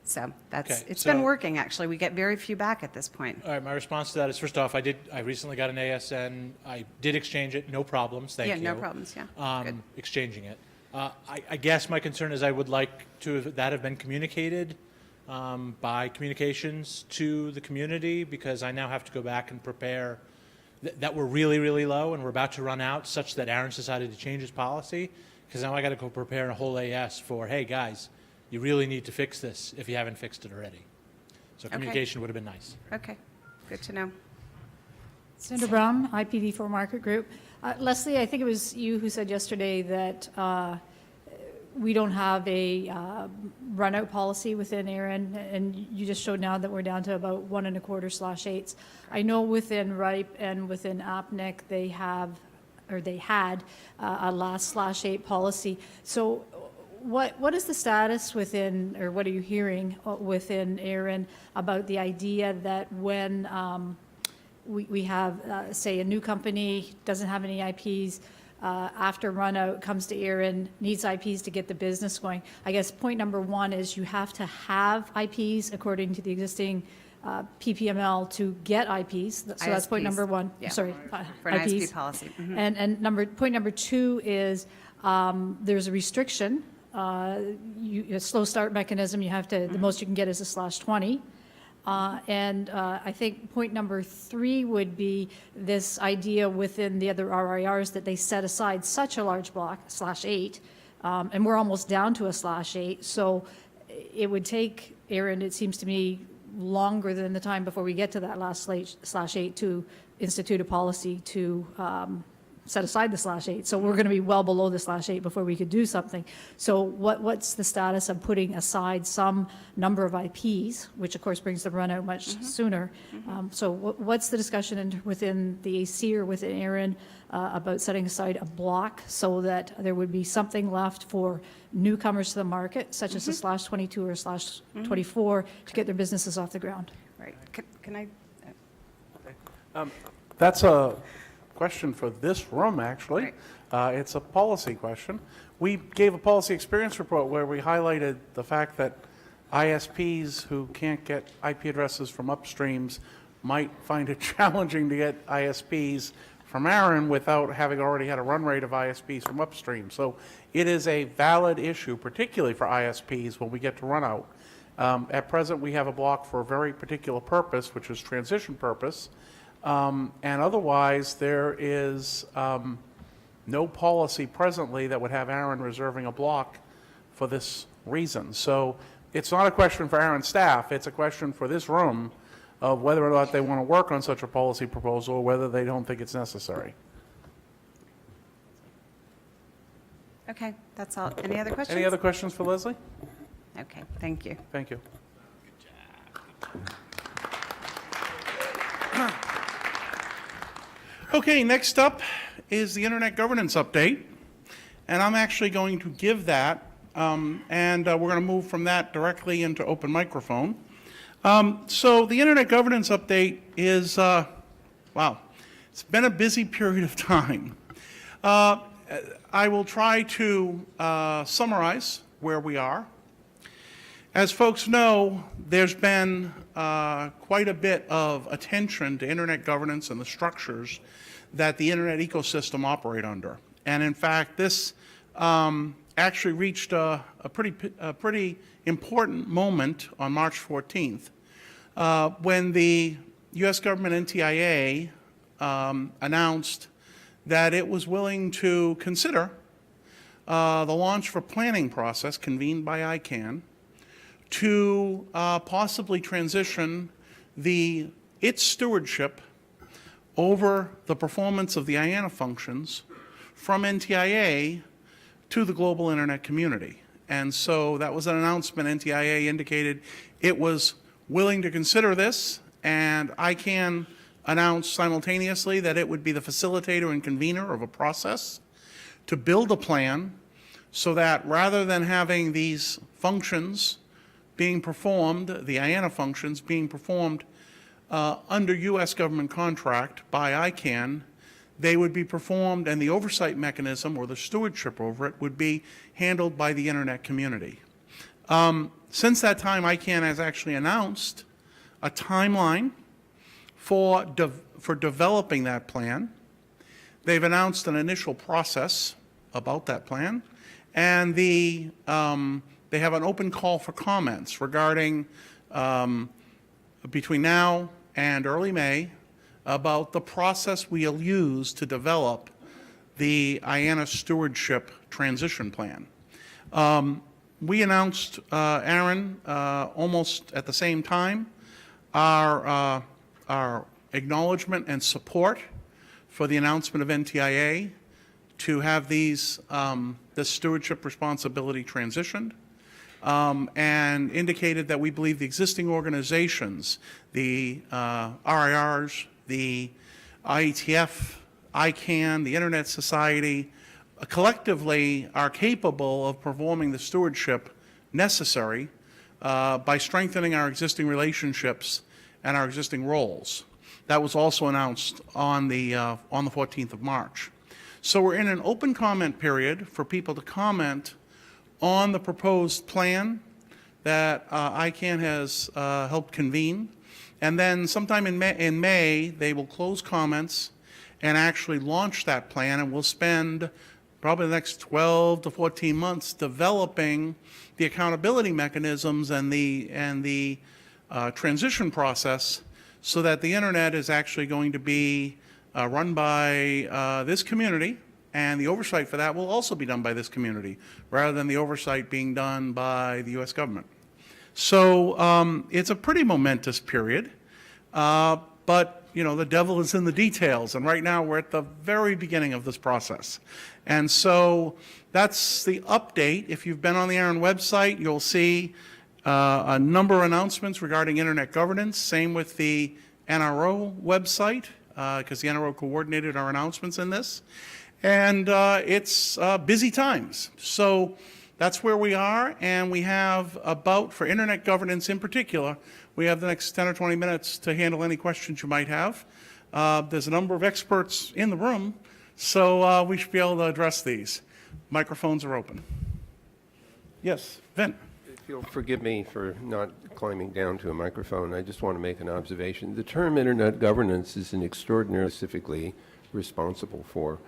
So it's been working, actually. We get very few back at this point. All right, my response to that is, first off, I recently got an ASN. I did exchange it, no problems, thank you. Yeah, no problems, yeah. Good. Exchanging it. I guess my concern is I would like that have been communicated by communications to the community, because I now have to go back and prepare that we're really, really low and we're about to run out, such that ARIN's decided to change his policy, because now I got to go prepare a whole AS for, hey guys, you really need to fix this if you haven't fixed it already. So communication would have been nice. Okay, good to know. Sandra Brown, IPv4 Market Group. Leslie, I think it was you who said yesterday that we don't have a run-out policy within ARIN, and you just showed now that we're down to about 1.25/8s. I know within RIPE and within APNIC, they have, or they had, a last/8 policy. So what is the status within, or what are you hearing within ARIN about the idea that when we have, say, a new company, doesn't have any IPs, after run out, comes to ARIN, needs IPs to get the business going. I guess point number one is you have to have IPs according to the existing PPML to get IPs. So that's point ISPs. number one. Yeah. Sorry, For an ISP IPs. policy. Mhm. And point number two is there's a restriction. A slow start mechanism, you have to, the most you can get is a /20. I think point number three would be this idea within the other RIRs that they set aside such a large block, /8, and we're almost down to a /8. So it would take, ARIN, it seems to me, longer than the time before we get to that last /8 to institute a policy to set aside the /8. So we're going to be well below the /8 before we could do something. So what's the status of putting aside some number of IPs, which of course brings the run out much sooner? So what's the discussion within the AC or within ARIN about setting aside a block so that there would be something left for newcomers to the market, such as a /22 or a /24, to get their businesses off the ground? Right. Can I? That's a question for this room, actually. It's a policy question. We gave a policy experience report where we highlighted the fact that ISPs who can't get IP addresses from upstreams might find it challenging to get ISPs from ARIN without having already had a run rate of ISPs from upstream. So it is a valid issue, particularly for ISPs when we get to run out. At present, we have a block for a very particular purpose, which is transition purpose. And otherwise, there is no policy presently that would have ARIN reserving a block for this reason. So it's not a question for ARIN staff, it's a question for this room of whether or not they want to work on such a policy proposal or whether they don't think it's necessary. Okay, that's all. Any other questions? Any other questions for Leslie? Okay, thank you. Thank you. Okay, next up is the Internet Governance Update, and I'm actually going to give that, and we're going to move from that directly into open microphone. So the Internet Governance Update is, wow, it's been a busy period of time. I will try to summarize where we are. As folks know, there's been quite a bit of attention to Internet governance and the structures that the Internet ecosystem operate under. And in fact, this actually reached a pretty important moment on March 14th when the U.S. government NTIA announced that it was willing to consider the launch of a planning process convened by ICANN to possibly transition its stewardship over the performance of the IANA functions from NTIA to the global Internet community. And so that was an announcement. NTIA indicated it was willing to consider this, and ICANN announced simultaneously that it would be the facilitator and convener of a process to build a plan so that rather than having these functions being performed, the IANA functions being performed under U.S. government contract by ICANN, they would be performed, and the oversight mechanism or the stewardship over it would be handled by the Internet community. Since that time, ICANN has actually announced a timeline for developing that plan. They've announced an initial process about that plan, and they have an open call for comments regarding between now and early May about the process we'll use to develop the IANA stewardship transition plan. We announced, ARIN, almost at the same time, our acknowledgement and support for the announcement of NTIA to have this stewardship responsibility transitioned, and indicated that we believe the existing organizations, the RIRs, the IETF, ICANN, the Internet Society, collectively are capable of performing the stewardship necessary by strengthening our existing relationships and our existing roles. That was also announced on the 14th of March. So we're in an open comment period for people to comment on the proposed plan that ICANN has helped convene. And then sometime in May, they will close comments and actually launch that plan, and we'll spend probably the next 12 to 14 months developing the accountability mechanisms and the transition process so that the internet is actually going to be run by this community, and the oversight for that will also be done by this community, rather than the oversight being done by the U.S. government. So it's a pretty momentous period, but you know, the devil is in the details, and right now we're at the very beginning of this process. And so that's the update. If you've been on the ARIN website, you'll see a number of announcements regarding internet governance. Same with the NRO website, because the NRO coordinated our announcements in this. And it's busy times. So that's where we are, and we have about, for internet governance in particular, we have the next 10 or 20 minutes to handle any questions you might have. There's a number of experts in the room, so we should be able to address these. Microphones are open. Yes, Vin. If you'll forgive me for not climbing down to a microphone, I just want to make an observation. The term internet governance is an extraordinarily specifically responsible for.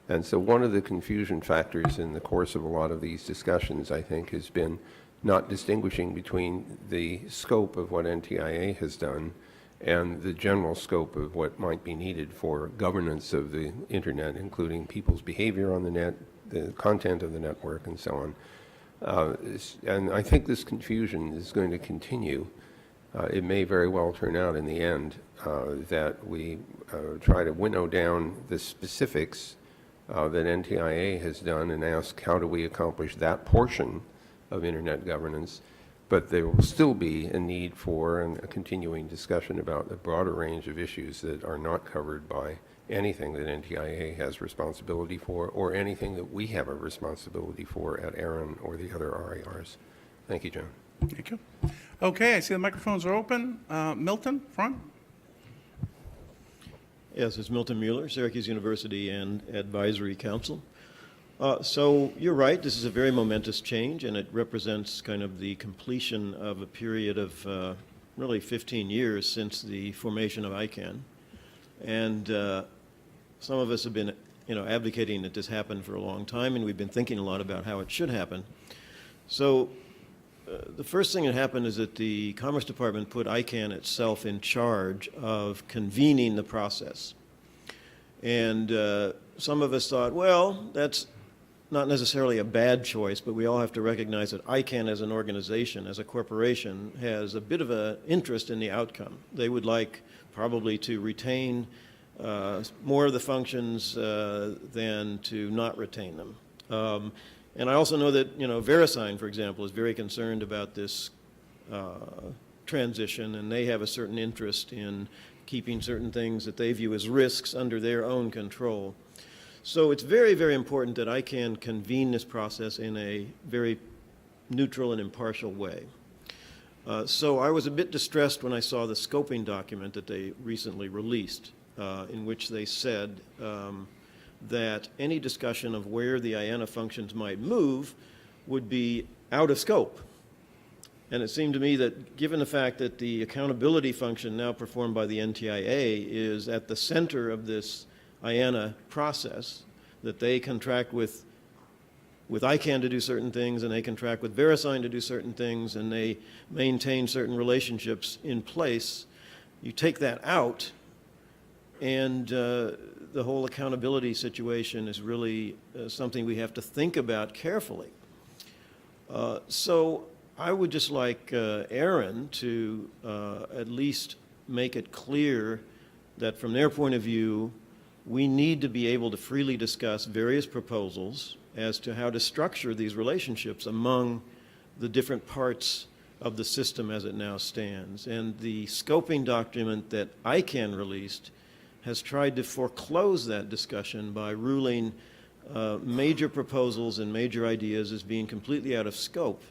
And so one of the confusion factors in the course of a lot of these discussions, I think, has been not distinguishing between the scope of what NTIA has done and the general scope of what might be needed for governance of the internet, including people's behavior on the net, the content of the network, and so on. And I think this confusion is going to continue. It may very well turn out in the end that we try to winnow down the specifics that NTIA has done and ask, how do we accomplish that portion of internet governance? But there will still be a need for and a continuing discussion about the broader range of issues that are not covered by anything that NTIA has responsibility for, or anything that we have a responsibility for at ARIN or the other RIRs. Thank you, John. Thank you. Okay, I see the microphones are open. Milton, front. Yes, it's Milton Mueller, Syracuse University and Advisory Council. So you're right, this is a very momentous change, and it represents kind of the completion of a period of really 15 years since the formation of ICANN. And some of us have been, advocating that this happen for a long time, and we've been thinking a lot about how it should happen. So the first thing that happened is that the Commerce Department put ICANN itself in charge of convening the process. And some of us thought, well, that's not necessarily a bad choice, but we all have to recognize that ICANN as an organization, as a corporation, has a bit of an interest in the outcome. They would like probably to retain more of the functions than to not retain them. And I also know that, VeriSign, for example, is very concerned about this transition, and they have a certain interest in keeping certain things that they view as risks under their own control. So it's very, very important that ICANN convene this process in a very neutral and impartial way. So I was a bit distressed when I saw the scoping document that they recently released, in which they said that any discussion of where the IANA functions might move would be out of scope. And it seemed to me that given the fact that the accountability function now performed by the NTIA is at the center of this IANA process, that they contract with ICANN to do certain things, and they contract with VeriSign to do certain things, and they maintain certain relationships in place. You take that out, and the whole accountability situation is really something we have to think about carefully. So I would just like ARIN to at least make it clear that from their point of view, we need to be able to freely discuss various proposals as to how to structure these relationships among the different parts of the system as it now stands. And the scoping document that ICANN released has tried to foreclose that discussion by ruling major proposals and major ideas as being completely out of scope.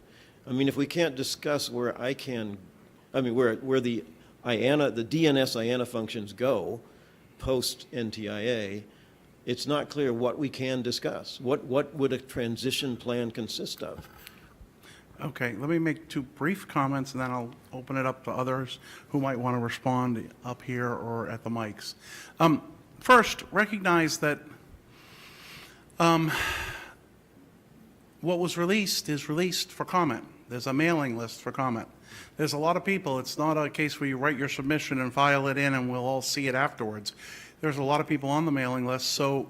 I mean, if we can't discuss where where the IANA, the DNS IANA functions go post NTIA, it's not clear what we can discuss. What would a transition plan consist of? Okay, let me make two brief comments, and then I'll open it up to others who might want to respond up here or at the mics. First, recognize that what was released is released for comment. There's a mailing list for comment. There's a lot of people. It's not a case where you write your submission and file it in and we'll all see it afterwards. There's a lot of people on the mailing list, so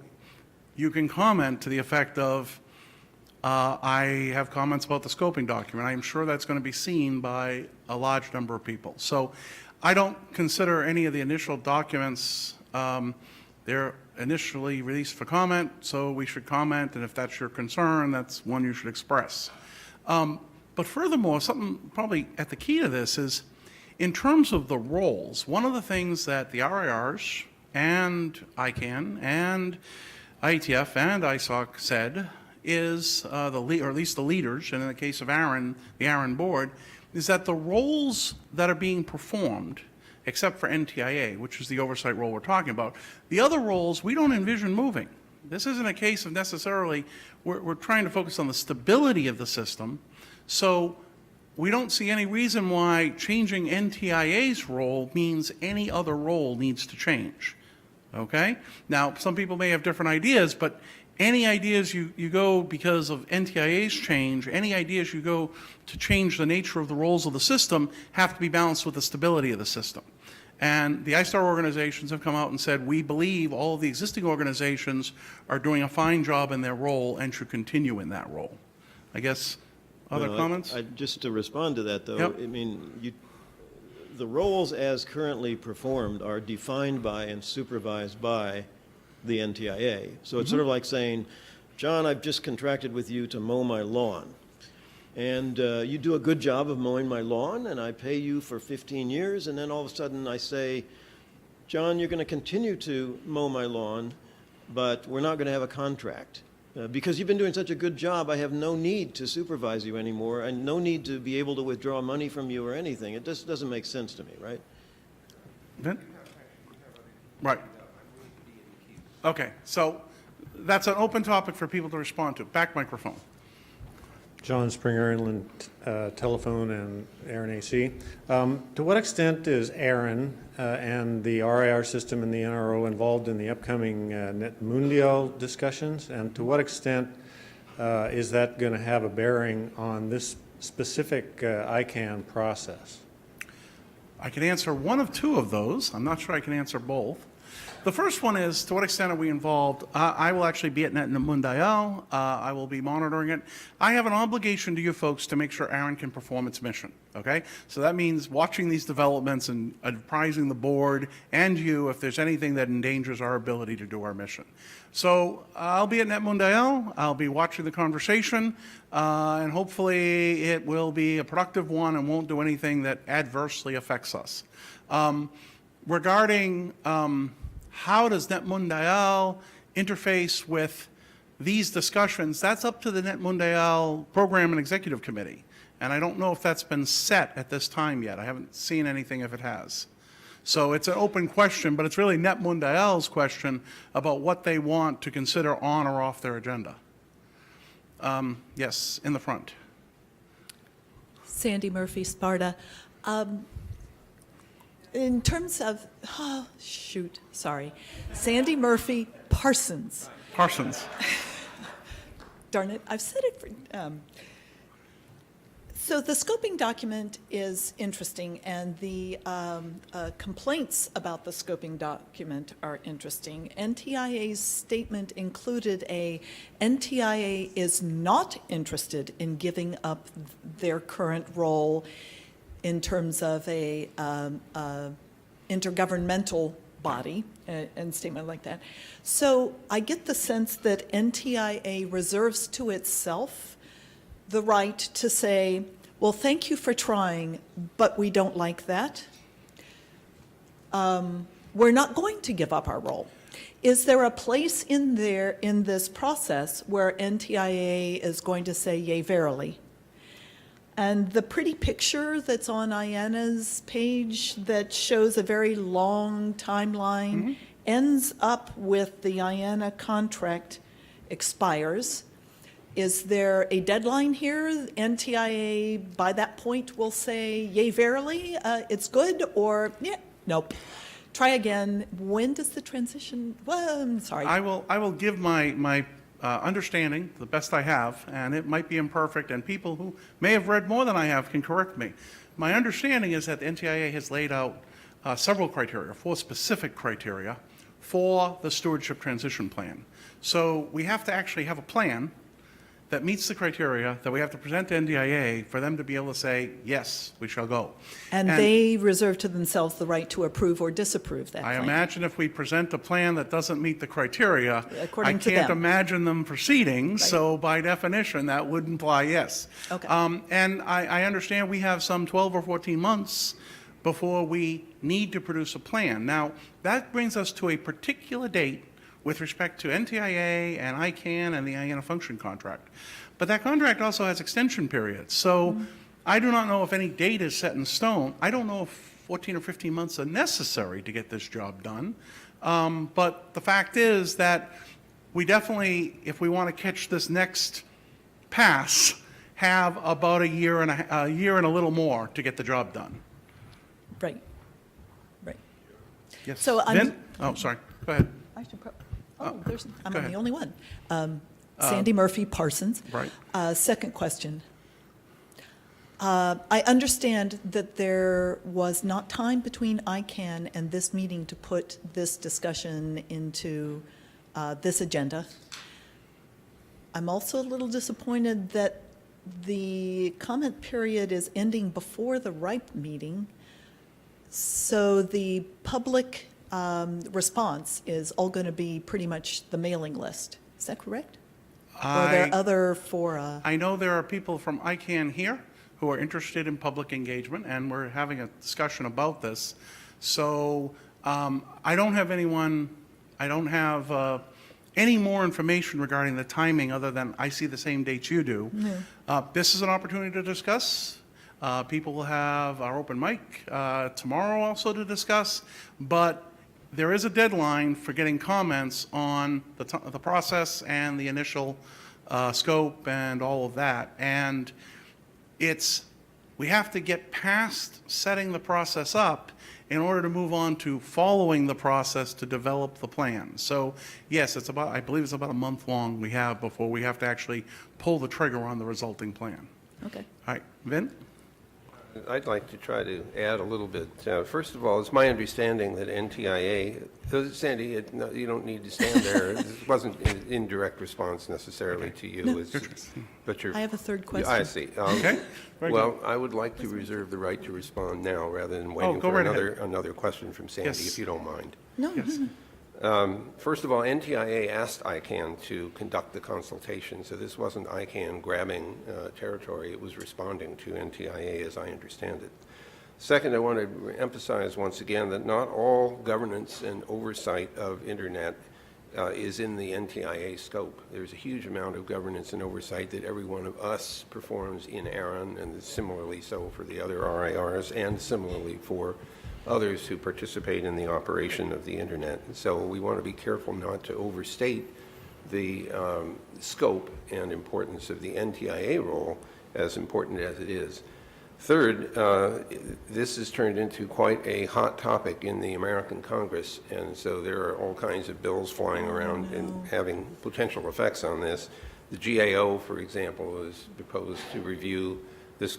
you can comment to the effect of, I have comments about the scoping document. I'm sure that's going to be seen by a large number of people. So I don't consider any of the initial documents, they're initially released for comment, so we should comment, and if that's your concern, that's one you should express. But furthermore, something probably at the key to this is, in terms of the roles, one of the things that the RIRs and ICANN and IETF and ISOC said is, or at least the leaders, and in the case of ARIN, the ARIN board, is that the roles that are being performed, except for NTIA, which is the oversight role we're talking about, the other roles we don't envision moving. This isn't a case of necessarily, we're trying to focus on the stability of the system, so we don't see any reason why changing NTIA's role means any other role needs to change, okay? Now, some people may have different ideas, but any ideas you go because of NTIA's change, any ideas you go to change the nature of the roles of the system have to be balanced with the stability of the system. And the ISTAR organizations have come out and said, we believe all of the existing organizations are doing a fine job in their role and should continue in that role. I guess, other comments? Just to respond to that, though, Yep. I mean, the roles as currently performed are defined by and supervised by the NTIA. So it's sort of like saying, John, I've just contracted with you to mow my lawn. And you do a good job of mowing my lawn, and I pay you for 15 years, and then all of a sudden I say, John, you're going to continue to mow my lawn, but we're not going to have a contract. Because you've been doing such a good job, I have no need to supervise you anymore, and no need to be able to withdraw money from you or anything. It just doesn't make sense to me, right? Vin? Right. Okay, so that's an open topic for people to respond to. Back microphone. John Springer, Inland Telephone and ARIN AC. To what extent is ARIN and the RIR system and the NRO involved in the upcoming Net Mundial discussions? And to what extent is that going to have a bearing on this specific ICANN process? I can answer one of two of those. I'm not sure I can answer both. The first one is, to what extent are we involved? I will actually be at Net Mundial. I will be monitoring it. I have an obligation to you folks to make sure ARIN can perform its mission, okay? So that means watching these developments and apprising the board and you if there's anything that endangers our ability to do our mission. So I'll be at Net Mundial. I'll be watching the conversation, and hopefully it will be a productive one and won't do anything that adversely affects us. Regarding how does Net Mundial interface with these discussions, that's up to the Net Mundial Program and Executive Committee. And I don't know if that's been set at this time yet. I haven't seen anything if it has. So it's an open question, but it's really Net Mundial's question about what they want to consider on or off their agenda. Yes, in the front. Sandy Murphy, Sparta. In terms of, Sandy Murphy Parsons. Parsons. Darn it, I've said it for, so the scoping document is interesting, and the complaints about the scoping document are interesting. NTIA's statement included NTIA is not interested in giving up their current role in terms of a intergovernmental body, and statement like that. So I get the sense that NTIA reserves to itself the right to say, well, thank you for trying, but we don't like that. We're not going to give up our role. Is there a place in this process where NTIA is going to say, yea, verily? And the pretty picture that's on IANA's page that shows a very long timeline ends up with the IANA contract expires. Is there a deadline here? NTIA, by that point, will say, yea, verily, it's good, or, yeah, nope. Try again. When does the transition, well, I'm sorry. I will give my understanding, the best I have, and it might be imperfect, and people who may have read more than I have can correct me. My understanding is that the NTIA has laid out several criteria, 4 specific criteria for the stewardship transition plan. So we have to actually have a plan that meets the criteria that we have to present to NTIA for them to be able to say, yes, we shall go. And they reserve to themselves the right to approve or disapprove that I plan. imagine if we present a plan that doesn't meet the criteria, According I to can't them. imagine them proceeding, so by definition, that would imply yes. Okay. And I understand we have some 12 or 14 months before we need to produce a plan. Now, that brings us to a particular date with respect to NTIA and ICANN and the IANA function contract. But that contract also has extension periods. So I do not know if any date is set in stone. I don't know if 14 or 15 months are necessary to get this job done. But the fact is that we definitely, if we want to catch this next pass, have about a year and a little more to get the job done. Right. Right. Yes. So Vin? Oh, sorry. Go ahead. I should I'm go the ahead. only one. Sandy Murphy Parsons. Right. Second question. I understand that there was not time between ICANN and this meeting to put this discussion into this agenda. I'm also a little disappointed that the comment period is ending before the RIPE meeting, so the public response is all going to be pretty much the mailing list. Is that correct? Or are there other fora? I know there are people from ICANN here who are interested in public engagement, and we're having a discussion about this. So I don't have any more information regarding the timing other than I see the same dates you do. This is an opportunity to discuss. People will have our open mic tomorrow also to discuss, but there is a deadline for getting comments on the process and the initial scope and all of that. And we have to get past setting the process up in order to move on to following the process to develop the plan. So yes, I believe it's about a month long we have before we have to actually pull the trigger on the resulting plan. Okay. All right, Vin? I'd like to try to add a little bit. First of all, it's my understanding that NTIA, Sandy, no, you don't need to stand there. This wasn't an indirect response necessarily to you. No. But I have a third question. I see. Okay. Very Well, good. I would like to reserve the right to respond now rather than waiting go for right ahead. another question from Sandy, Yes. if you don't mind. No. Yes. First of all, NTIA asked ICANN to conduct the consultation, so this wasn't ICANN grabbing territory. It was responding to NTIA, as I understand it. Second, I want to emphasize once again that not all governance and oversight of Internet is in the NTIA scope. There's a huge amount of governance and oversight that every one of us performs in ARIN, and similarly so for the other RIRs, and similarly for others who participate in the operation of the Internet. So we want to be careful not to overstate the scope and importance of the NTIA role, as important as it is. Third, this has turned into quite a hot topic in the American Congress, and so there are all kinds of bills flying around and having potential effects on this. The GAO, for example, has proposed to review this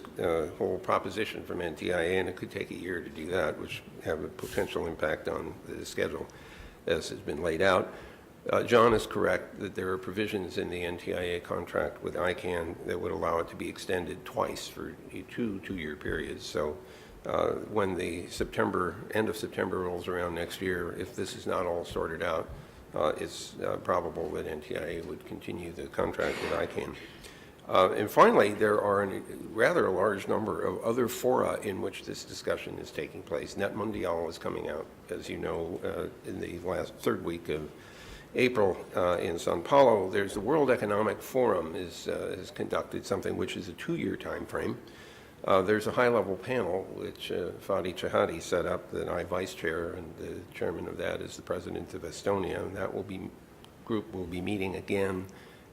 whole proposition from NTIA, and it could take a year to do that, which have a potential impact on the schedule as has been laid out. John is correct that there are provisions in the NTIA contract with ICANN that would allow it to be extended twice for two two-year periods. So when the end of September rolls around next year, if this is not all sorted out, it's probable that NTIA would continue the contract with ICANN. And finally, there are rather a large number of other fora in which this discussion is taking place. Net Mundial is coming out, as you know, in the third week of April in Sao Paulo. There's the World Economic Forum has conducted something which is a 2-year time frame. There's a high-level panel which Fadi Chahadi set up that I vice chair, and the chairman of that is the president of Estonia, and that group will be meeting again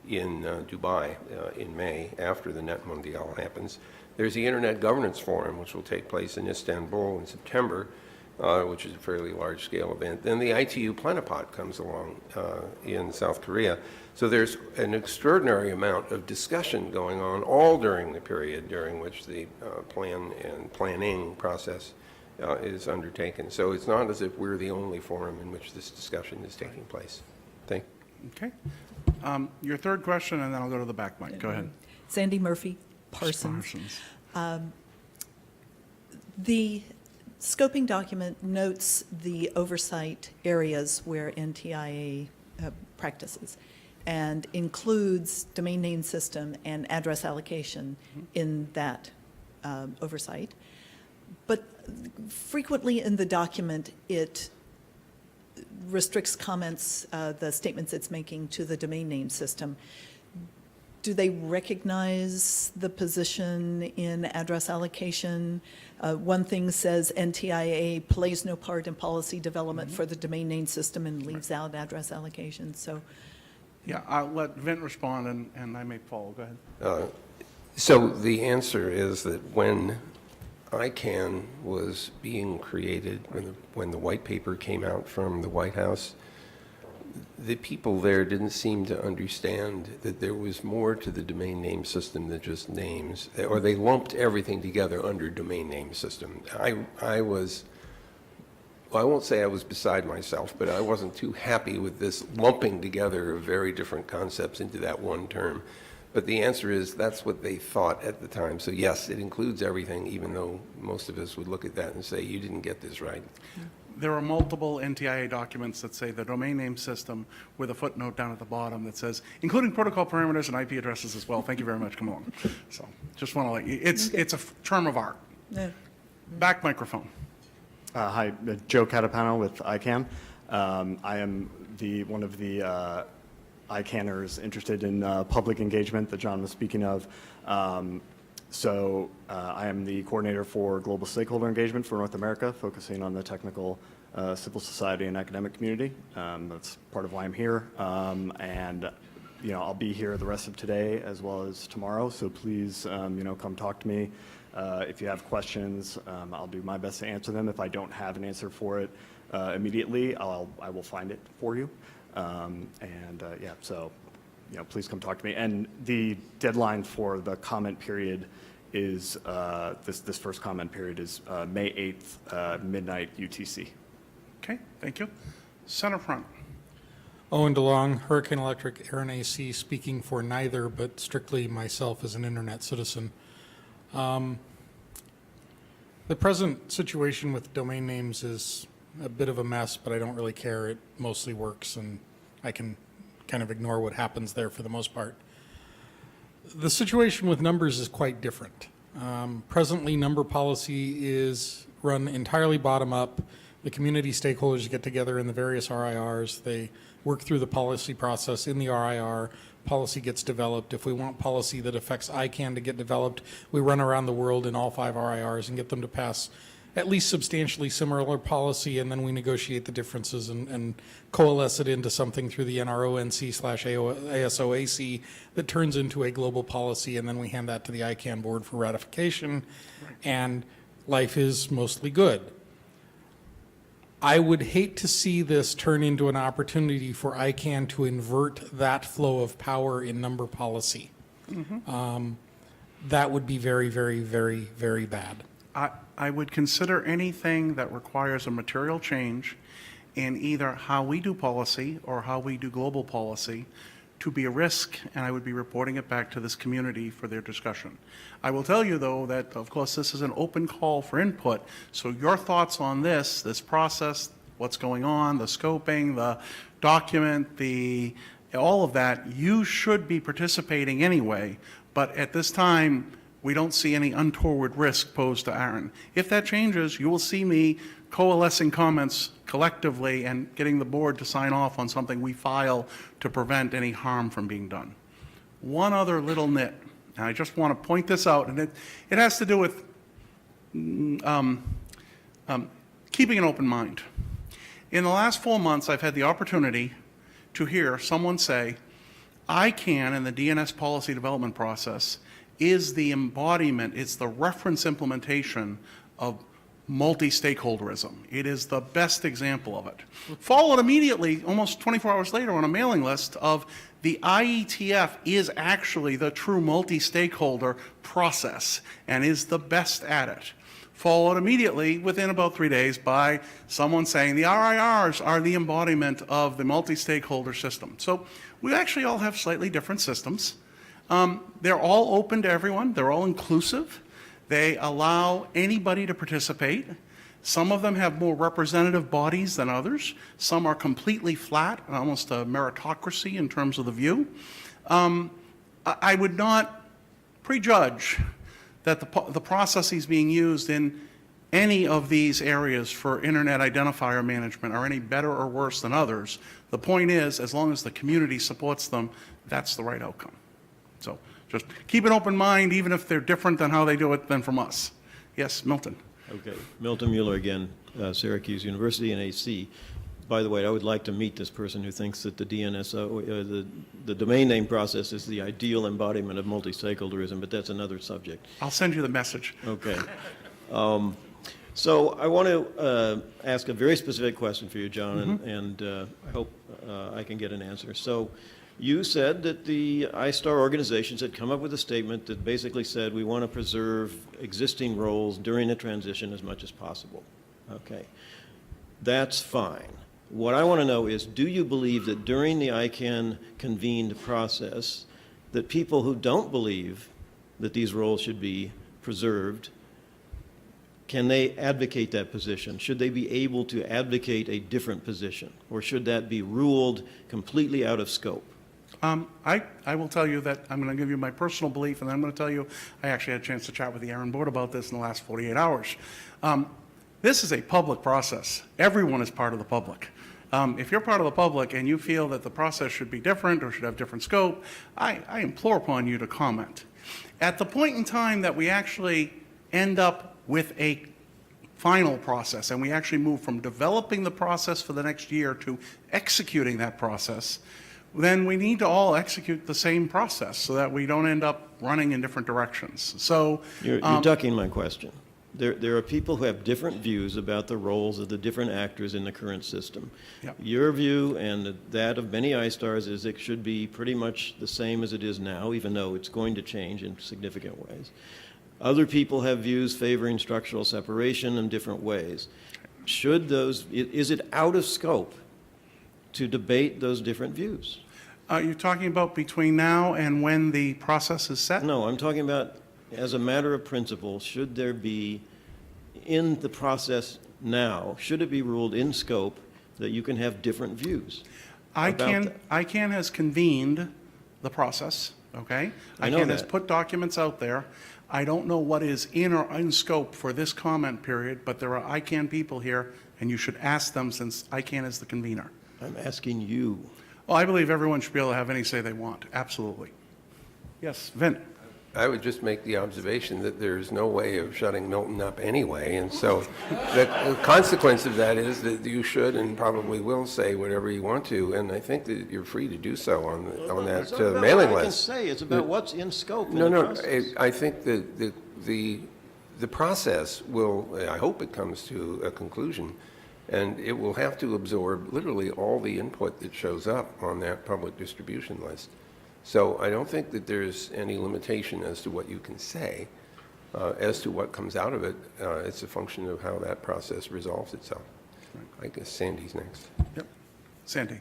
in Dubai in May after the Net Mundial happens. There's the Internet Governance Forum, which will take place in Istanbul in September, which is a fairly large-scale event. Then the ITU Plenipot comes along in South Korea. So there's an extraordinary amount of discussion going on all during the period during which the planning process is undertaken. So it's not as if we're the only forum in which this discussion is taking place. Thank you. Okay. Your third question, and then I'll go to the back mic. Go ahead. Sandy Murphy, Parsons. The scoping document notes the oversight areas where NTIA practices and includes domain name system and address allocation in that oversight. But frequently in the document, it restricts comments, the statements it's making, to the domain name system. Do they recognize the position in address allocation? One thing says NTIA plays no part in policy development for the domain name system and leaves out address allocation. So, yeah, I'll let Vint respond, and I may follow. Go ahead. So the answer is that when ICANN was being created, when the white paper came out from the White House, the people there didn't seem to understand that there was more to the domain name system than just names, or they lumped everything together under domain name system. I won't say I was beside myself, but I wasn't too happy with this lumping together of very different concepts into that one term. But the answer is that's what they thought at the time. So yes, it includes everything, even though most of us would look at that and say, you didn't get this right. There are multiple NTIA documents that say the domain name system with a footnote down at the bottom that says, including protocol parameters and IP addresses as well. Thank you very much. Come along. So just want to let you, it's a term of art. Yeah. Back microphone. Hi, Joe Catapano with ICANN. I am one of the ICANNers interested in public engagement that John was speaking of. So I am the coordinator for global stakeholder engagement for North America, focusing on the technical, civil society, and academic community. That's part of why I'm here. And I'll be here the rest of today as well as tomorrow. So please, come talk to me. If you have questions, I'll do my best to answer them. If I don't have an answer for it immediately, I will find it for you. So please come talk to me. And the deadline for the comment period is this first comment period is May 8th, midnight UTC. Okay, thank you. Center front. Owen DeLong, Hurricane Electric, ARIN AC, speaking for neither, but strictly myself as an internet citizen. The present situation with domain names is a bit of a mess, but I don't really care. It mostly works, and I can kind of ignore what happens there for the most part. The situation with numbers is quite different. Presently, number policy is run entirely bottom up. The community stakeholders get together in the various RIRs. They work through the policy process in the RIR. Policy gets developed. If we want policy that affects ICANN to get developed, we run around the world in all 5 RIRs and get them to pass at least substantially similar policy, and then we negotiate the differences and coalesce it into something through the NRONC/ASOAC that turns into a global policy, and then we hand that to the ICANN board for ratification, and life is mostly good. I would hate to see this turn into an opportunity for ICANN to invert that flow of power in number policy. That would be very, very, very, very bad. I would consider anything that requires a material change in either how we do policy or how we do global policy to be a risk, and I would be reporting it back to this community for their discussion. I will tell you, though, that, of course, this is an open call for input, so your thoughts on this process, what's going on, the scoping, the document, all of that, you should be participating anyway, but at this time, we don't see any untoward risk posed to ARIN. If that changes, you will see me coalescing comments collectively and getting the board to sign off on something we file to prevent any harm from being done. One other little nit, and I just want to point this out, and it has to do with keeping an open mind. In the last 4 months, I've had the opportunity to hear someone say, ICANN in the DNS policy development process is the embodiment, it's the reference implementation of multi-stakeholderism. It is the best example of it. Followed immediately, almost 24 hours later, on a mailing list of the IETF is actually the true multi-stakeholder process and is the best at it. Followed immediately, within about 3 days, by someone saying the RIRs are the embodiment of the multi-stakeholder system. So we actually all have slightly different systems. They're all open to everyone. They're all inclusive. They allow anybody to participate. Some of them have more representative bodies than others. Some are completely flat, almost a meritocracy in terms of the view. I would not prejudge that the processes being used in any of these areas for internet identifier management are any better or worse than others. The point is, as long as the community supports them, that's the right outcome. So just keep an open mind, even if they're different than how they do it than from us. Yes, Milton. Okay, Milton Mueller again, Syracuse University and AC. By the way, I would like to meet this person who thinks that the DNSO, the domain name process is the ideal embodiment of multi-stakeholderism, but that's another subject. I'll send you the message. Okay. So I want to ask a very specific question for you, John, and I hope I can get an answer. So you said that the ISTAR organizations had come up with a statement that basically said we want to preserve existing roles during the transition as much as possible. Okay. That's fine. What I want to know is, do you believe that during the ICANN convened process that people who don't believe that these roles should be preserved, can they advocate that position? Should they be able to advocate a different position? Or should that be ruled completely out of scope? I will tell you that I'm going to give you my personal belief, and then I'm going to tell you I actually had a chance to chat with the ARIN board about this in the last 48 hours. This is a public process. Everyone is part of the public. If you're part of the public and you feel that the process should be different or should have different scope, I implore upon you to comment. At the point in time that we actually end up with a final process and we actually move from developing the process for the next year to executing that process, then we need to all execute the same process so that we don't end up running in different directions. So you're ducking my question. There are people who have different views about the roles of the different actors in the current system. Yep. Your view and that of many ISTARs is it should be pretty much the same as it is now, even though it's going to change in significant ways. Other people have views favoring structural separation in different ways. Is it out of scope to debate those different views? You're talking about between now and when the process is set? No, I'm talking about as a matter of principle, should there be, in the process now, should it be ruled in scope that you can have different views? ICANN has convened the process, okay? ICANN has put documents out there. I don't know what is in or in scope for this comment period, but there are ICANN people here, and you should ask them since ICANN is the convener. I'm asking you. Well, I believe everyone should be able to have any say they want, absolutely. Yes, Vin. I would just make the observation that there's no way of shutting Milton up anyway, and so the consequence of that is that you should and probably will say whatever you want to, and I think that you're free to do so on that mailing list. I can say it's about what's in scope. No, I think that the process will, I hope it comes to a conclusion, and it will have to absorb literally all the input that shows up on that public distribution list. So I don't think that there's any limitation as to what you can say. As to what comes out of it, it's a function of how that process resolves itself. I guess Sandy's next. Yep. Sandy.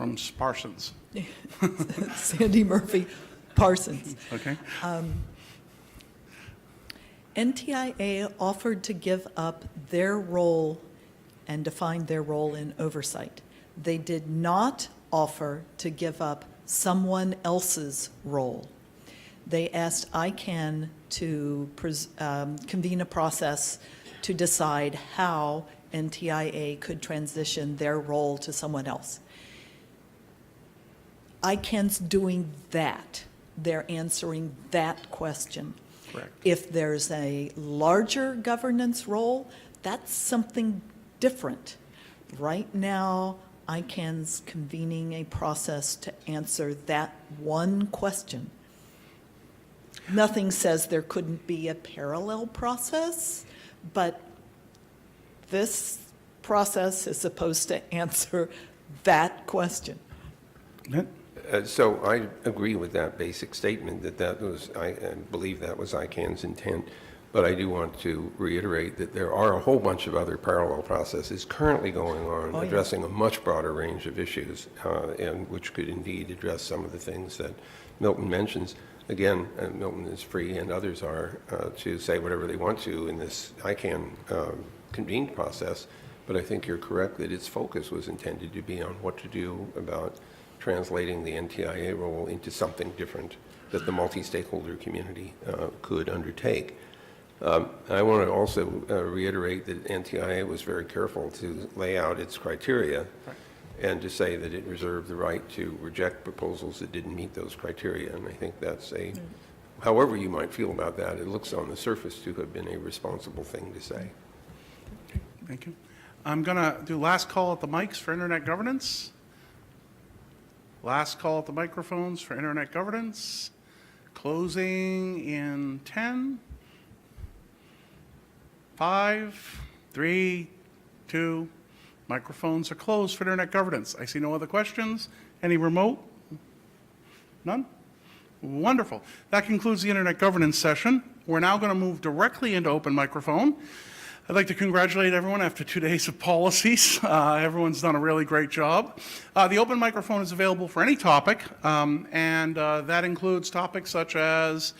from Parsons. Sandy Murphy Parsons. Okay. NTIA offered to give up their role and define their role in oversight. They did not offer to give up someone else's role. They asked ICANN to convene a process to decide how NTIA could transition their role to someone else. ICANN's doing that. They're answering that question. Correct. If there's a larger governance role, that's something different. Right now, ICANN's convening a process to answer that one question. Nothing says there couldn't be a parallel process, but this process is supposed to answer that question. So I agree with that basic statement that was, I believe that was ICANN's intent, but I do want to reiterate that there are a whole bunch of other parallel processes currently going on addressing a much broader range of issues, and which could indeed address some of the things that Milton mentions. Again, Milton is free, and others are, to say whatever they want to in this ICANN convened process, but I think you're correct that its focus was intended to be on what to do about translating the NTIA role into something different that the multi-stakeholder community could undertake. I want to also reiterate that NTIA was very careful to lay out its criteria and to say that it reserved the right to reject proposals that didn't meet those criteria. And I think that's however you might feel about that, it looks on the surface to have been a responsible thing to say. Okay, thank you. I'm going to do last call at the mics for internet governance. Last call at the microphones for internet governance. Closing in 10, 5, 3, 2. Microphones are closed for internet governance. I see no other questions. Any remote? None? Wonderful. That concludes the internet governance session. We're now going to move directly into open microphone. I'd like to congratulate everyone after 2 days of policies. Everyone's done a really great job. The open microphone is available for any topic, and that includes topics such as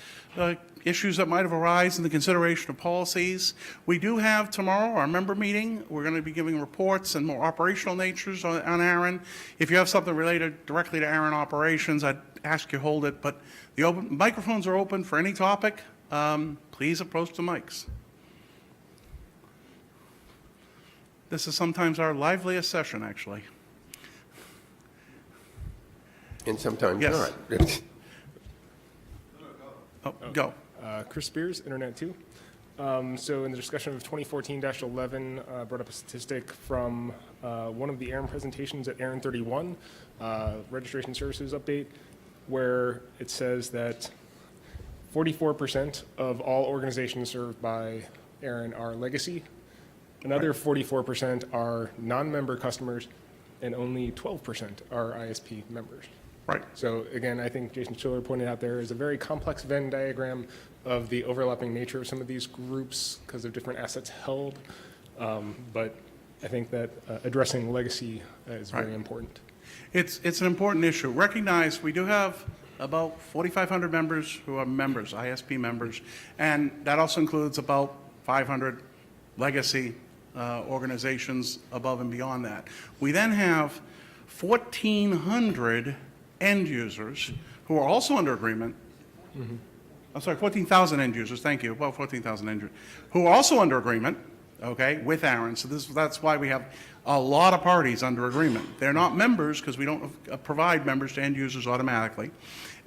issues that might have arisen in the consideration of policies. We do have tomorrow our member meeting. We're going to be giving reports and more operational natures on ARIN. If you have something related directly to ARIN operations, I'd ask you hold it, but the open microphones are open for any topic. Please approach the mics. This is sometimes our liveliest session, actually. And sometimes yes. not. Go. Chris Spears, Internet 2. So in the discussion of 2014-11, brought up a statistic from one of the ARIN presentations at ARIN 31, registration services update, where it says that 44% of all organizations served by ARIN are legacy. Another 44% are non-member customers, and only 12% are ISP members. Right. So again, I think Jason Schiller pointed out there is a very complex Venn diagram of the overlapping nature of some of these groups because of different assets held. But I think that addressing legacy is very important. It's an important issue. Recognize we do have about 4,500 members who are members, ISP members, and that also includes about 500 legacy organizations above and beyond that. We then have 1,400 end users who are also under agreement. Mm-hmm. I'm sorry, 14,000 end users, thank you, about 14,000 end users, who are also under agreement, okay, with ARIN. So that's why we have a lot of parties under agreement. They're not members because we don't provide members to end users automatically.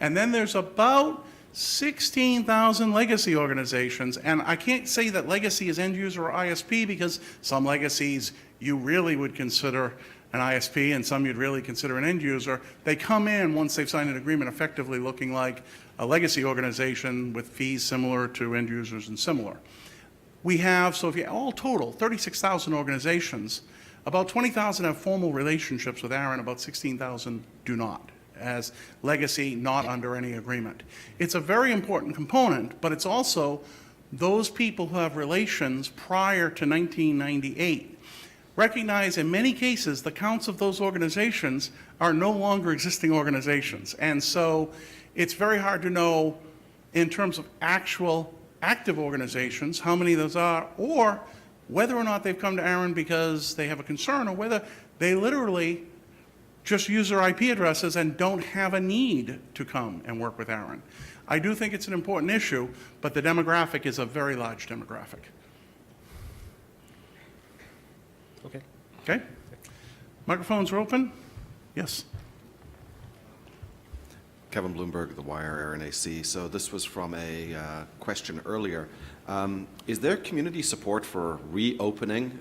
And then there's about 16,000 legacy organizations, and I can't say that legacy is end user or ISP because some legacies you really would consider an ISP and some you'd really consider an end user. They come in once they've signed an agreement effectively looking like a legacy organization with fees similar to end users and similar. We have, so if you all total, 36,000 organizations, about 20,000 have formal relationships with ARIN, about 16,000 do not, as legacy not under any agreement. It's a very important component, but it's also those people who have relations prior to 1998. recognize in many cases the counts of those organizations are no longer existing organizations. And so it's very hard to know in terms of actual active organizations how many of those are, or whether or not they've come to ARIN because they have a concern, or whether they literally just use their IP addresses and don't have a need to come and work with ARIN. I do think it's an important issue, but the demographic is a very large demographic. Okay. Okay? Microphones are open? Yes. Kevin Bloomberg, The Wire, ARIN-AC. So this was from a question earlier. Is there community support for reopening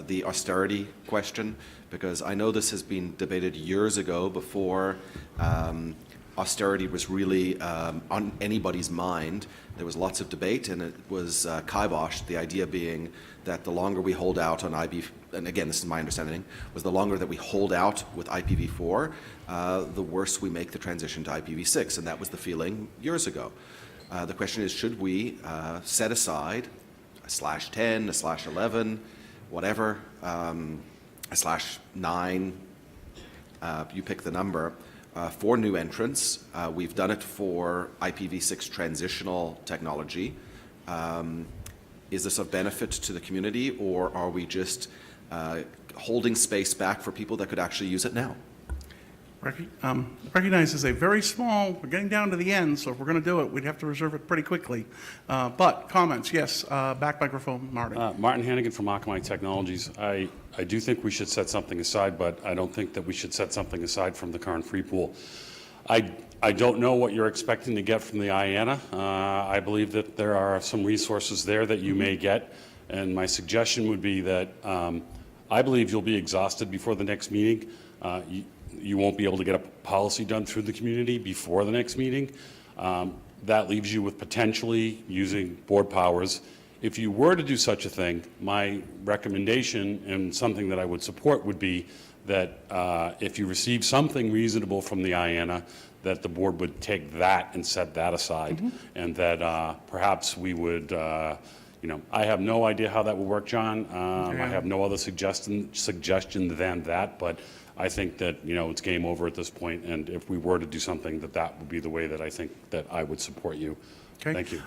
the austerity question? Because I know this has been debated years ago before austerity was really on anybody's mind. There was lots of debate, and it was kiboshed, the idea being that the longer we hold out on and again, this is my understanding, was the longer that we hold out with IPv4, the worse we make the transition to IPv6, and that was the feeling years ago. The question is, should we set aside a /10, a /11, whatever, a /9, you pick the number, for new entrants? We've done it for IPv6 transitional technology. Is this of benefit to the community, or are we just holding space back for people that could actually use it now? Recognize is a very small, we're getting down to the end, so if we're going to do it, we'd have to reserve it pretty quickly. But comments, yes, back microphone, Martin. Martin Hannigan from Akamai Technologies. I do think we should set something aside, but I don't think that we should set something aside from the current free pool. I don't know what you're expecting to get from the IANA. I believe that there are some resources there that you may get, and my suggestion would be that I believe you'll be exhausted before the next meeting. You won't be able to get a policy done through the community before the next meeting. That leaves you with potentially using board powers. If you were to do such a thing, my recommendation and something that I would support would be that if you receive something reasonable from the IANA, that the board would take that and set that aside, and that perhaps we would, I have no idea how that would work, John. I have no other suggestion than that, but I think that, it's game over at this point, and if we were to do something, that would be the way that I think that I would support you. Okay. Thank you.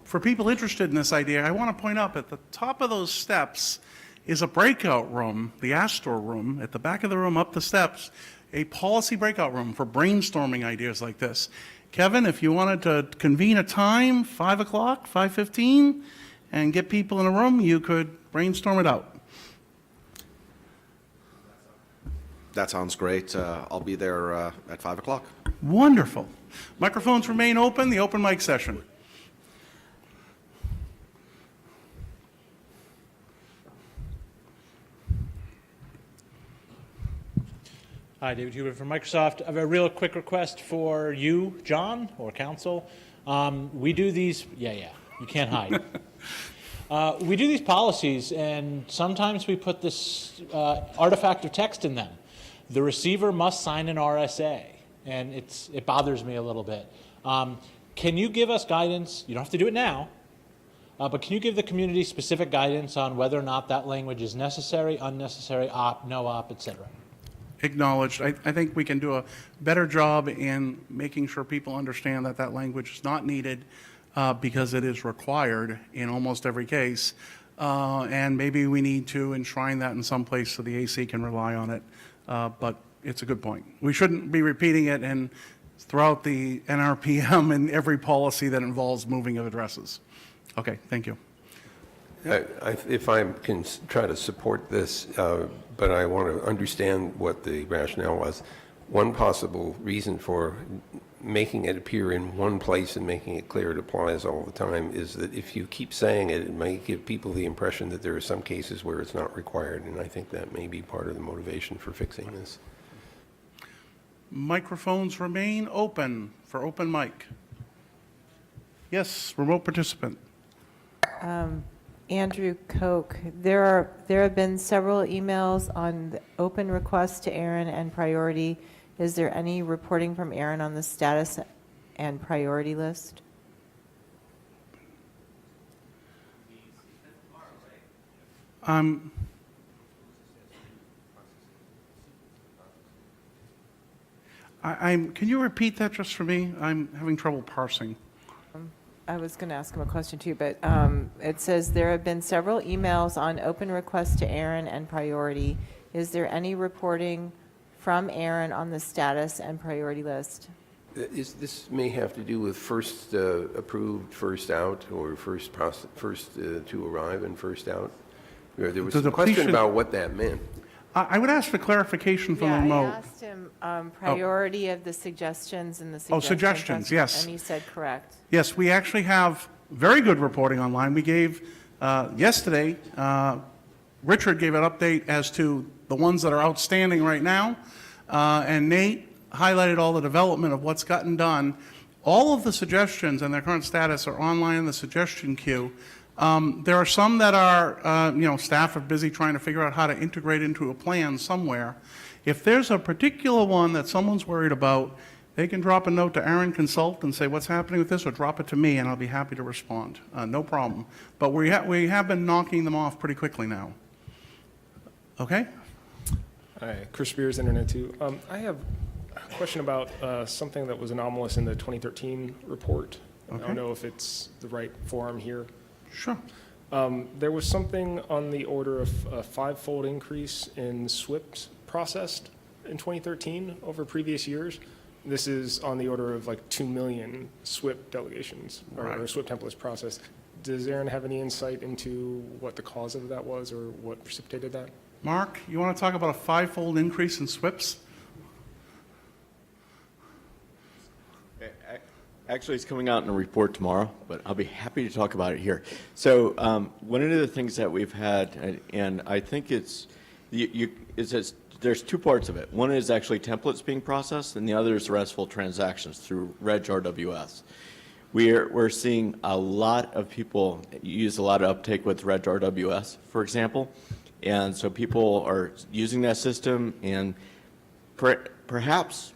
For people interested in this idea, I want to point out at the top of those steps is a breakout room, the Astor room, at the back of the room up the steps, a policy breakout room for brainstorming ideas like this. Kevin, if you wanted to convene a time, 5 o'clock, 5:15, and get people in a room, you could brainstorm it out. That sounds great. I'll be there at 5 o'clock. Wonderful. Microphones remain open, the open mic session. Hi, David Huber from Microsoft. I have a real quick request for you, John, or council. We do these, you can't hide. We do these policies, and sometimes we put this artifact of text in them. The receiver must sign an RSA, and it bothers me a little bit. Can you give us guidance? You don't have to do it now, but can you give the community specific guidance on whether or not that language is necessary, unnecessary, op, no op, etc.? Acknowledged. I think we can do a better job in making sure people understand that that language is not needed because it is required in almost every case. And maybe we need to enshrine that in some place so the AC can rely on it. But it's a good point. We shouldn't be repeating it and throughout the NRPM and every policy that involves moving of addresses. Okay, thank you. If I can try to support this, but I want to understand what the rationale was. One possible reason for making it appear in one place and making it clear it applies all the time is that if you keep saying it, it may give people the impression that there are some cases where it's not required, and I think that may be part of the motivation for fixing this. Microphones remain open for open mic. Yes, remote participant. Andrew Koch, there have been several emails on the open requests to ARIN and priority. Is there any reporting from ARIN on the status and priority list? Can you repeat that just for me? I'm having trouble parsing. I was going to ask him a question too, but it says there have been several emails on open requests to ARIN and priority. Is there any reporting from ARIN on the status and priority list? This may have to do with first approved, first out, or first to arrive and first out. There was a question about what that meant. I would ask for clarification from the remote. I asked him priority of the suggestions and the suggestions. Suggestions, yes. And he said correct. Yes, we actually have very good reporting online. We gave, yesterday, Richard gave an update as to the ones that are outstanding right now, and Nate highlighted all the development of what's gotten done. All of the suggestions and their current status are online in the suggestion queue. There are some that are, staff are busy trying to figure out how to integrate into a plan somewhere. If there's a particular one that someone's worried about, they can drop a note to ARIN Consult and say, what's happening with this, or drop it to me, and I'll be happy to respond. No problem. But we have been knocking them off pretty quickly now. Okay? Hi, Chris Spears, Internet 2. I have a question about something that was anomalous in the 2013 report. Okay. I don't know if it's the right forum here. Sure. There was something on the order of a 5-fold increase in SWIPs processed in 2013 over previous years. This is on the order of like 2 million SWIP delegations or SWIP templates processed. Does ARIN have any insight into what the cause of that was or what precipitated that? Mark, you want to talk about a 5-fold increase in SWIPs? Actually, it's coming out in a report tomorrow, but I'll be happy to talk about it here. So one of the things that we've had, and I think it's there's two parts of it. One is actually templates being processed, and the other is RESTful transactions through RegRWS. We're seeing a lot of people use a lot of uptake with RegRWS, for example, and so people are using that system and perhaps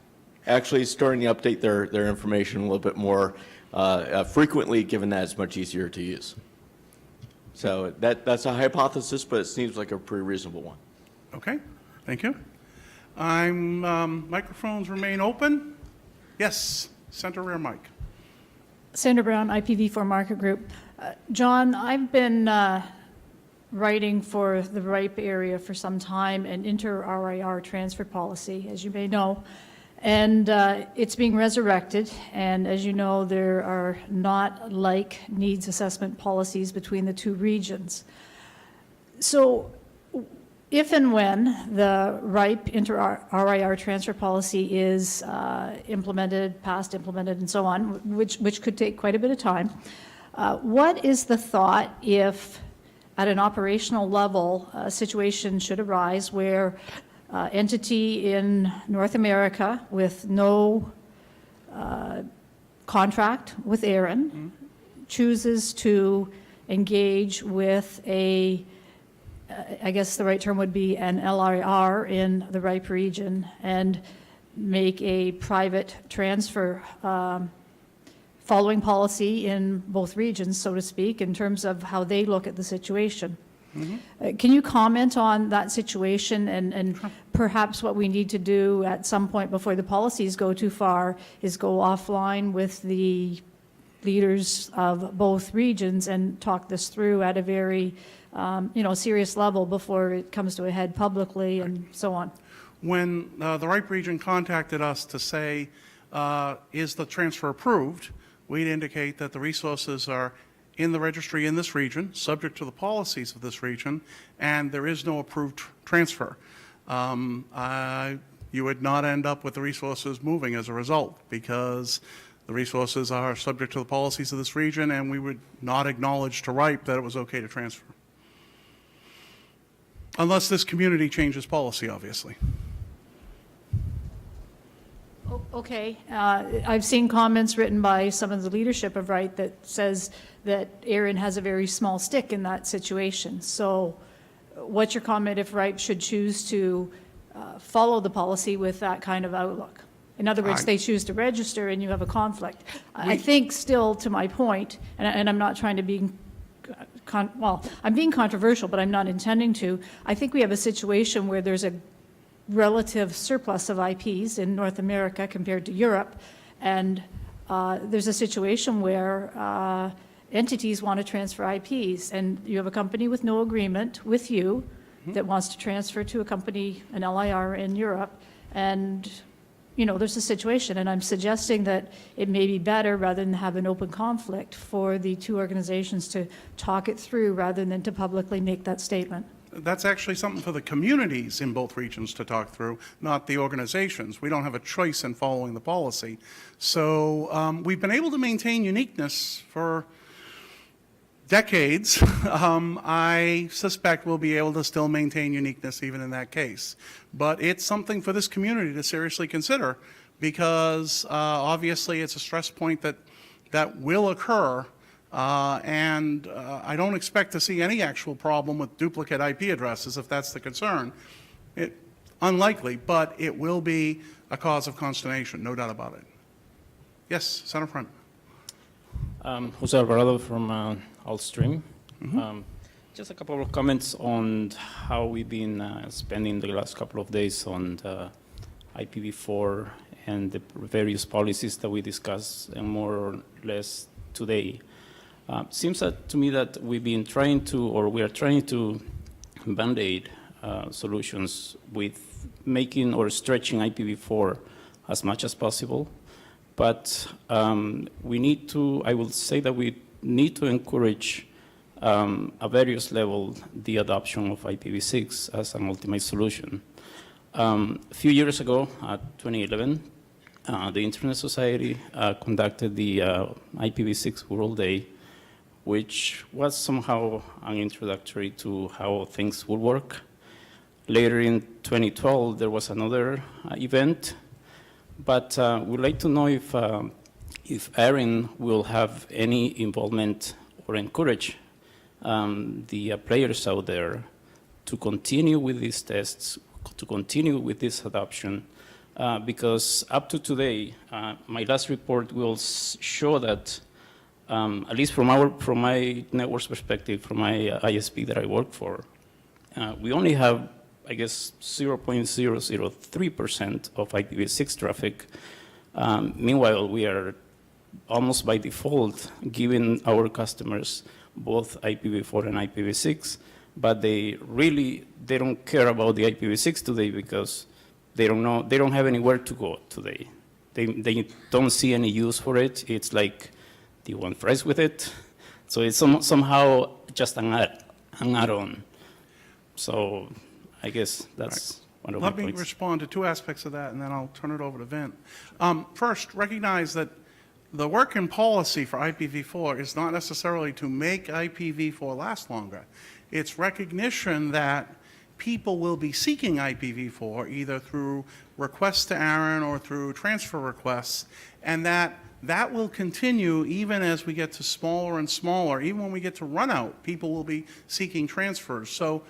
actually starting to update their information a little bit more frequently, given that it's much easier to use. So that's a hypothesis, but it seems like a pretty reasonable one. Okay, thank you. Microphones remain open. Yes, center rear mic. Sandra Brown, IPv4 Market Group. John, I've been writing for the RIPE area for some time, an inter-RIR transfer policy, as you may know. And it's being resurrected, and as you know, there are not like needs assessment policies between the two regions. So if and when the RIPE inter-RIR transfer policy is implemented, passed, implemented, and so on, which could take quite a bit of time, what is the thought if at an operational level a situation should arise where entity in North America with no contract with ARIN chooses to engage with I guess the right term would be an LRR in the RIPE region and make a private transfer following policy in both regions, so to speak, in terms of how they look at the situation. Can you comment on that situation and perhaps what we need to do at some point before the policies go too far is go offline with the leaders of both regions and talk this through at a very serious level before it comes to a head publicly and so on? When the RIPE region contacted us to say, is the transfer approved, we'd indicate that the resources are in the registry in this region, subject to the policies of this region, and there is no approved transfer. You would not end up with the resources moving as a result, because the resources are subject to the policies of this region, and we would not acknowledge to RIPE that it was okay to transfer. Unless this community changes policy, obviously. Okay. I've seen comments written by some of the leadership of RIPE that says that ARIN has a very small stick in that situation. So what's your comment if RIPE should choose to follow the policy with that kind of outlook? In other words, they choose to register and you have a conflict. I think still, to my point, and I'm not trying to be, I'm being controversial, but I'm not intending to. I think we have a situation where there's a relative surplus of IPs in North America compared to Europe, and there's a situation where entities want to transfer IPs, and you have a company with no agreement with you that wants to transfer to a company, an LIR in Europe, and there's a situation, and I'm suggesting that it may be better, rather than have an open conflict, for the two organizations to talk it through rather than to publicly make that statement. That's actually something for the communities in both regions to talk through, not the organizations. We don't have a choice in following the policy. So we've been able to maintain uniqueness for decades. I suspect we'll be able to still maintain uniqueness even in that case. But it's something for this community to seriously consider, because obviously it's a stress point that will occur. And I don't expect to see any actual problem with duplicate IP addresses, if that's the concern. Unlikely, but it will be a cause of consternation, no doubt about it. Yes, Center Front. Jose Alvarado from Altstream. Just a couple of comments on how we've been spending the last couple of days on the IPv4 and the various policies that we discussed, and more or less today. Seems to me that we've been trying to, or we are trying to band-aid solutions with making or stretching IPv4 as much as possible. But we need to, I will say that we need to encourage at various levels the adoption of IPv6 as an ultimate solution. A few years ago, 2011, the Internet Society conducted the IPv6 World Day, which was somehow an introductory to how things would work. Later in 2012, there was another event, but we'd like to know if ARIN will have any involvement or encourage the players out there to continue with these tests, to continue with this adoption, because up to today, my last report will show that at least from my network's perspective, from my ISP that I work for, we only have, I guess, 0.003% of IPv6 traffic. Meanwhile, we are almost by default giving our customers both IPv4 and IPv6, but they don't care about the IPv6 today because they don't have anywhere to go today. They don't see any use for it. It's like, do you want fries with it? So it's somehow just an add-on. So I guess that's one of my points. Let me respond to two aspects of that, and then I'll turn it over to Vint. First, recognize that the work in policy for IPv4 is not necessarily to make IPv4 last longer. It's recognition that people will be seeking IPv4 either through requests to ARIN or through transfer requests, and that will continue even as we get to smaller and smaller. Even when we get to run out, people will be seeking transfers. So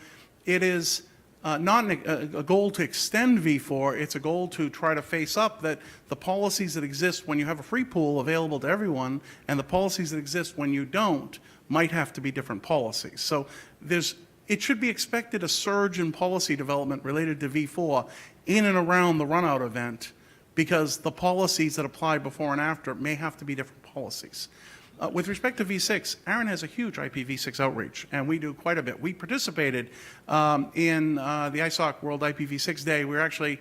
it is not a goal to extend v4, it's a goal to try to face up that the policies that exist when you have a free pool available to everyone and the policies that exist when you don't might have to be different policies. So it should be expected a surge in policy development related to v4 in and around the runout event, because the policies that apply before and after may have to be different policies. With respect to v6, ARIN has a huge IPv6 outreach, and we do quite a bit. We participated in the ISOC World IPv6 Day. We were actually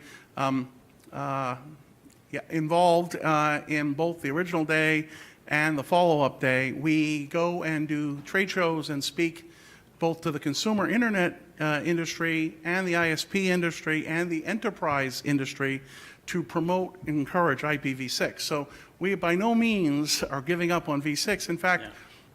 involved in both the original day and the follow-up day. We go and do trade shows and speak both to the consumer internet industry and the ISP industry and the enterprise industry to promote and encourage IPv6. So we by no means are giving up on v6. In fact,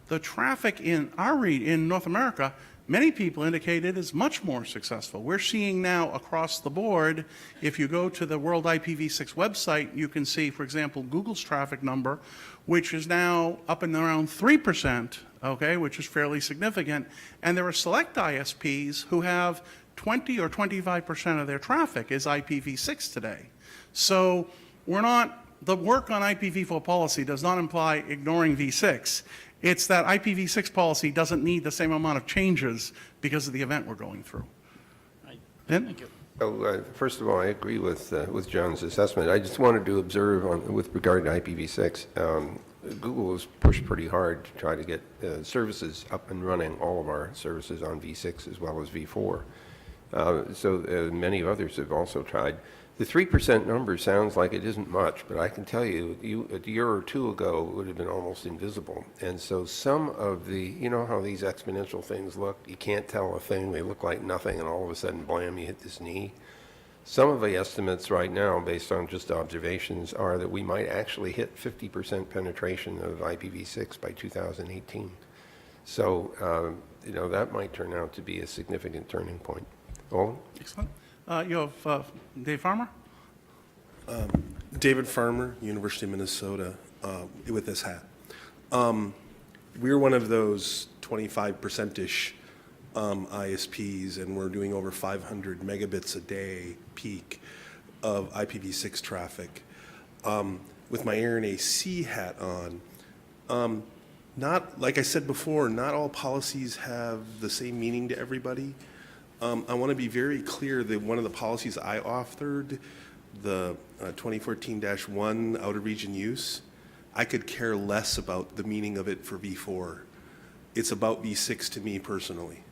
the traffic in in North America, many people indicated is much more successful. We're seeing now across the board, if you go to the World IPv6 website, you can see, for example, Google's traffic number, which is now up and around 3%, okay, which is fairly significant. And there are select ISPs who have 20 or 25% of their traffic is IPv6 today. So the work on IPv4 policy does not imply ignoring v6. It's that IPv6 policy doesn't need the same amount of changes because of the event we're going through. Thank you. So, first of all, I agree with John's assessment. I just wanted to observe with regard to IPv6, Google has pushed pretty hard to try to get services up and running, all of our services on v6 as well as v4. Many others have also tried. The 3% number sounds like it isn't much, but I can tell you, a year or two ago, it would have been almost invisible. And so some of the, you know how these exponential things look? You can't tell a thing, they look like nothing, and all of a sudden, blam, you hit this knee. Some of the estimates right now, based on just observations, are that we might actually hit 50% penetration of IPv6 by 2018. So, that might turn out to be a significant turning point. Olin? Excellent. You have Dave Farmer? David Farmer, University of Minnesota, with this hat. We're one of those 25%-ish ISPs, and we're doing over 500 megabits a day peak of IPv6 traffic. With my ARIN AC hat on, not, like I said before, not all policies have the same meaning to everybody. I want to be very clear that one of the policies I authored, the 2014-1 out of region use, I could care less about the meaning of it for v4. It's about v6 to me personally.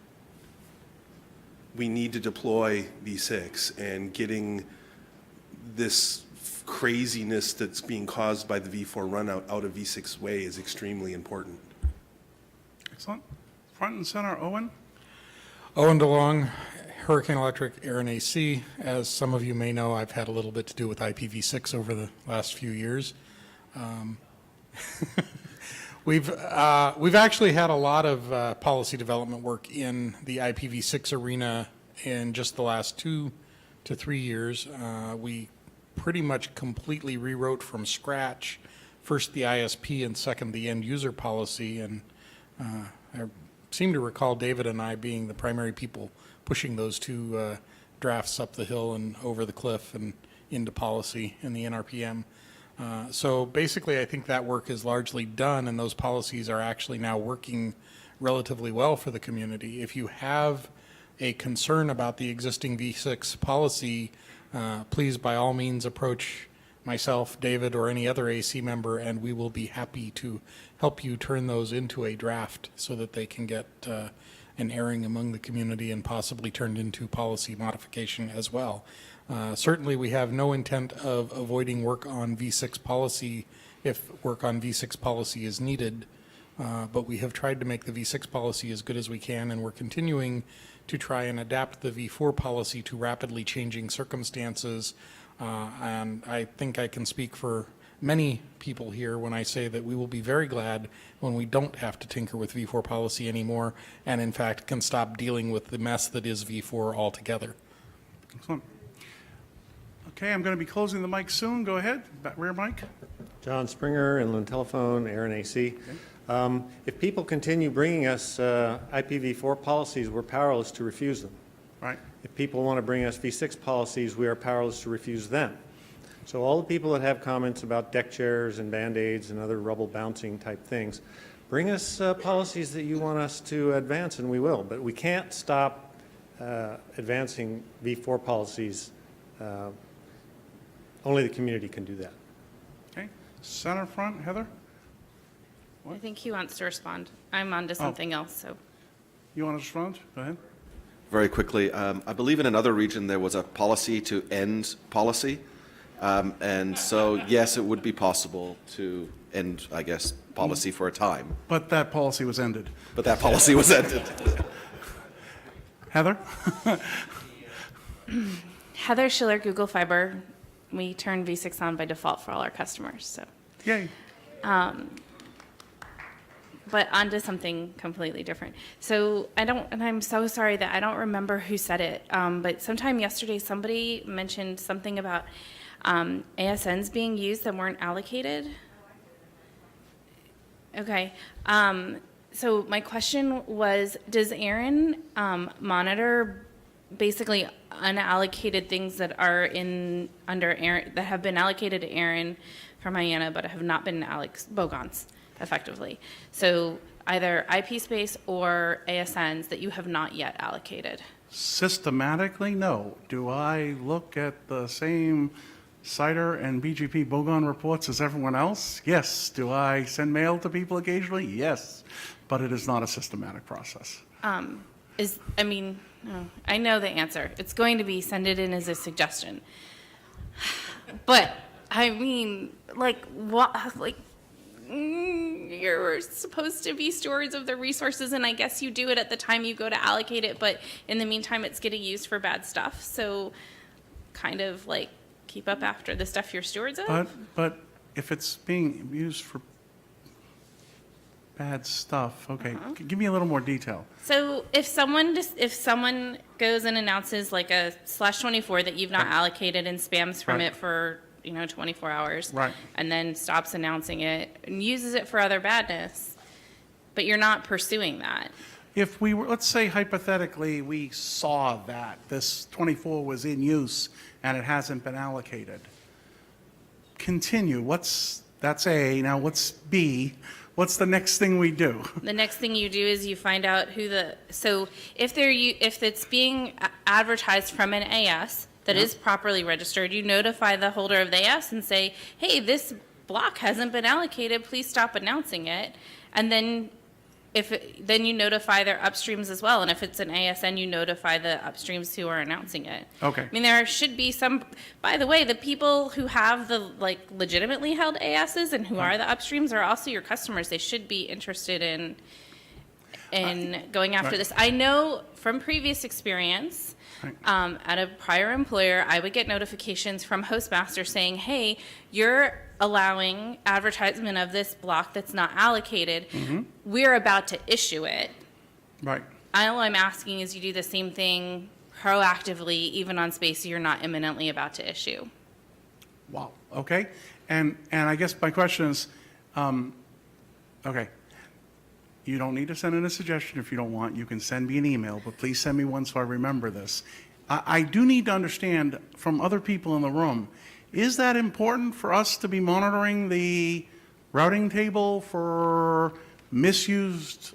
We need to deploy v6, and getting this craziness that's being caused by the v4 run out of v6 way is extremely important. Excellent. Front and center, Owen? Owen DeLong, Hurricane Electric, ARIN AC. As some of you may know, I've had a little bit to do with IPv6 over the last few years. We've actually had a lot of policy development work in the IPv6 arena in just the last 2 to 3 years. We pretty much completely rewrote from scratch, first the ISP and second the end user policy. And I seem to recall David and I being the primary people pushing those two drafts up the hill and over the cliff and into policy in the NRPM. So basically, I think that work is largely done, and those policies are actually now working relatively well for the community. If you have a concern about the existing v6 policy, please by all means approach myself, David, or any other AC member, and we will be happy to help you turn those into a draft so that they can get an airing among the community and possibly turned into policy modification as well. Certainly, we have no intent of avoiding work on v6 policy if work on v6 policy is needed, but we have tried to make the v6 policy as good as we can, and we're continuing to try and adapt the v4 policy to rapidly changing circumstances. And I think I can speak for many people here when I say that we will be very glad when we don't have to tinker with v4 policy anymore, and in fact can stop dealing with the mess that is v4 altogether. Excellent. Okay, I'm going to be closing the mic soon. Go ahead, rear mic. John Springer, Inland Telephone, ARIN AC. If people continue bringing us IPv4 policies, we're powerless to refuse them. Right. If people want to bring us v6 policies, we are powerless to refuse them. So all the people that have comments about deck chairs and Band-Aids and other rubble bouncing type things, bring us policies that you want us to advance, and we will. But we can't stop advancing v4 policies. Only the community can do that. Okay. Center front, Heather? I think he wants to respond. I'm on to something else, so. You want to respond? Go ahead. Very quickly, I believe in another region there was a policy to end policy. And so, yes, it would be possible to end, I guess, policy for a time. But that policy was ended. But that policy was ended. Heather? Heather Schiller, Google Fiber. We turn v6 on by default for all our customers, so. Yay. But on to something completely different. So and I'm so sorry that I don't remember who said it, but sometime yesterday somebody mentioned something about ASNs being used that weren't allocated. Okay. So my question was, does ARIN monitor basically unallocated things that are under ARIN, that have been allocated to ARIN from IANA but have not been bogons effectively? So either IP space or ASNs that you have not yet allocated. Systematically, no. Do I look at the same CIDR and BGP Bogon reports as everyone else? Yes. Do I send mail to people occasionally? Yes. But it is not a systematic process. I know the answer. It's going to be send it in as a suggestion. But, I mean, you're supposed to be stewards of the resources, and I guess you do it at the time you go to allocate it, but in the meantime, it's getting used for bad stuff. So, kind of like keep up after the stuff you're stewards of. But if it's being used for bad stuff, okay, give me a little more detail. So if someone goes and announces like a /24 that you've not allocated and spams from it for 24 hours, right, and then stops announcing it and uses it for other badness, but you're not pursuing that. If we were, let's say hypothetically, we saw that this 24 was in use and it hasn't been allocated. Continue. That's A. Now what's B? What's the next thing we do? The next thing you do is you find out so if it's being advertised from an AS that is properly registered, you notify the holder of the AS and say, hey, this block hasn't been allocated, please stop announcing it. And then then you notify their upstreams as well. And if it's an ASN, you notify the upstreams who are announcing it. Okay. I mean, there should be some, by the way, the people who have the legitimately held ASs and who are the upstreams are also your customers. They should be interested in going after this. I know from previous experience, at a prior employer, I would get notifications from Hostmaster saying, hey, you're allowing advertisement of this block that's not allocated. We're about to issue it. Right. All I'm asking is you do the same thing proactively, even on space you're not imminently about to issue. Wow. Okay. And I guess my question is, okay, you don't need to send in a suggestion if you don't want. You can send me an email, but please send me one so I remember this. I do need to understand from other people in the room, is that important for us to be monitoring the routing table for misuse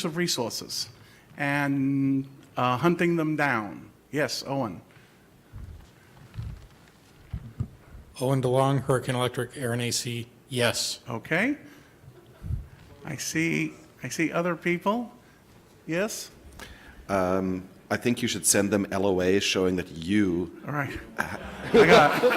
of resources and hunting them down? Yes, Owen. Owen DeLong, Hurricane Electric, ARIN AC, yes. Okay. I see other people. Yes? I think you should send them LOAs showing that you... All right. I got it.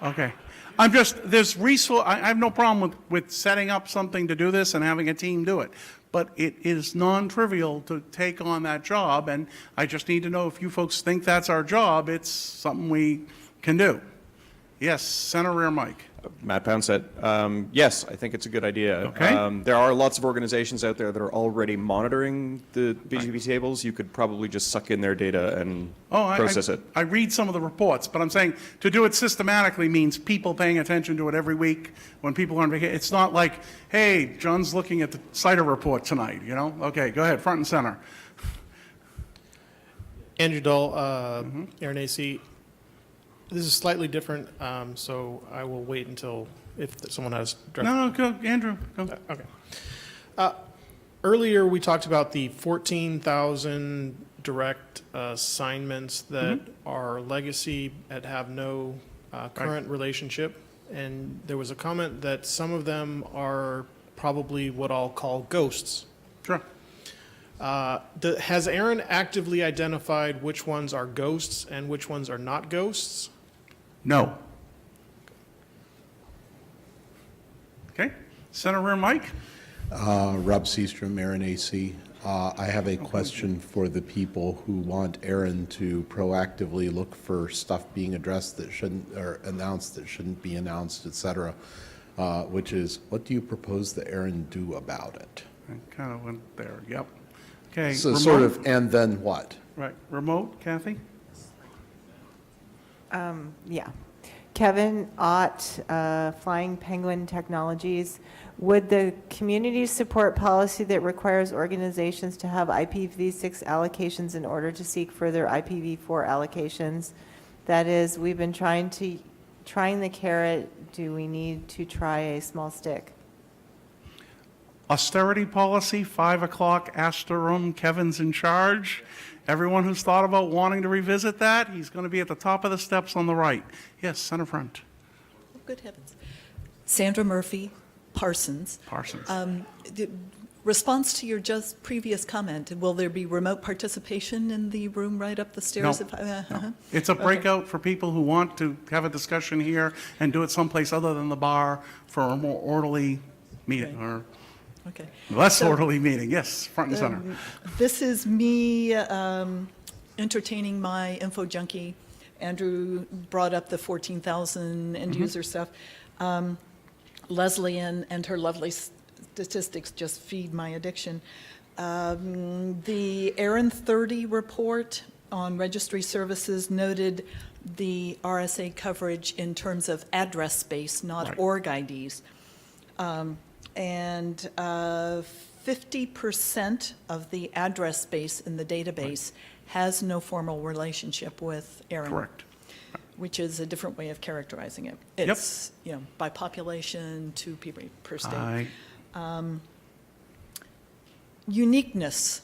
Okay. I have no problem with setting up something to do this and having a team do it. But it is non-trivial to take on that job, and I just need to know if you folks think that's our job, it's something we can do. Yes, Center Rear Mike. Matt Poundstead. Yes, I think it's a good idea. Okay. There are lots of organizations out there that are already monitoring the BGP tables. You could probably just suck in their data and process it. I read some of the reports, but I'm saying to do it systematically means people paying attention to it every week when people are on vacation. It's not like, hey, John's looking at the CIDR report tonight, Okay, go ahead, front and center. Andrew Dull, ARIN AC. This is slightly different, so I will wait until if someone has direct. No, go, Andrew. Go. Okay. Earlier, we talked about the 14,000 direct assignments that are legacy that have no current relationship, and there was a comment that some of them are probably what I'll call ghosts. Sure. Has ARIN actively identified which ones are ghosts and which ones are not ghosts? No. Okay. Center Rear Mike. Rob Seastrom, ARIN AC. I have a question for the people who want ARIN to proactively look for stuff being addressed that shouldn't, or announced that shouldn't be announced, et cetera, which is, what do you propose the ARIN do about it? I kind of went there, yep. Okay. So remote. sort of, and then what? Right. Remote, Kathy? Yeah. Kevin Ott, Flying Penguin Technologies. Would the community support policy that requires organizations to have IPv6 allocations in order to seek further IPv4 allocations? That is, we've been trying the carrot. Do we need to try a small stick? Austerity policy, 5 o'clock, Astor Room, Kevin's in charge. Everyone who's thought about wanting to revisit that, he's going to be at the top of the steps on the right. Yes, center front. Oh, good heavens. Sandra Murphy, Parsons. Parsons. The response to your just previous comment, will there be remote participation in the room right up the stairs? No, Uh-huh. no. It's a breakout for people who want to have a discussion here and do it someplace other than the bar for a more orderly meeting, or Okay. less So, orderly meeting. Yes, front and center. This is me entertaining my info junkie. Andrew brought up the 14,000 end user stuff. Leslie and her lovely statistics just feed my addiction. The ARIN 30 report on registry services noted the RSA coverage in terms of address space, not Right. org IDs. And 50% of the address space in the database has no formal relationship with ARIN. Correct. Which is a different way of characterizing it. Yep. It's, by population, 2 people per state. Uniqueness.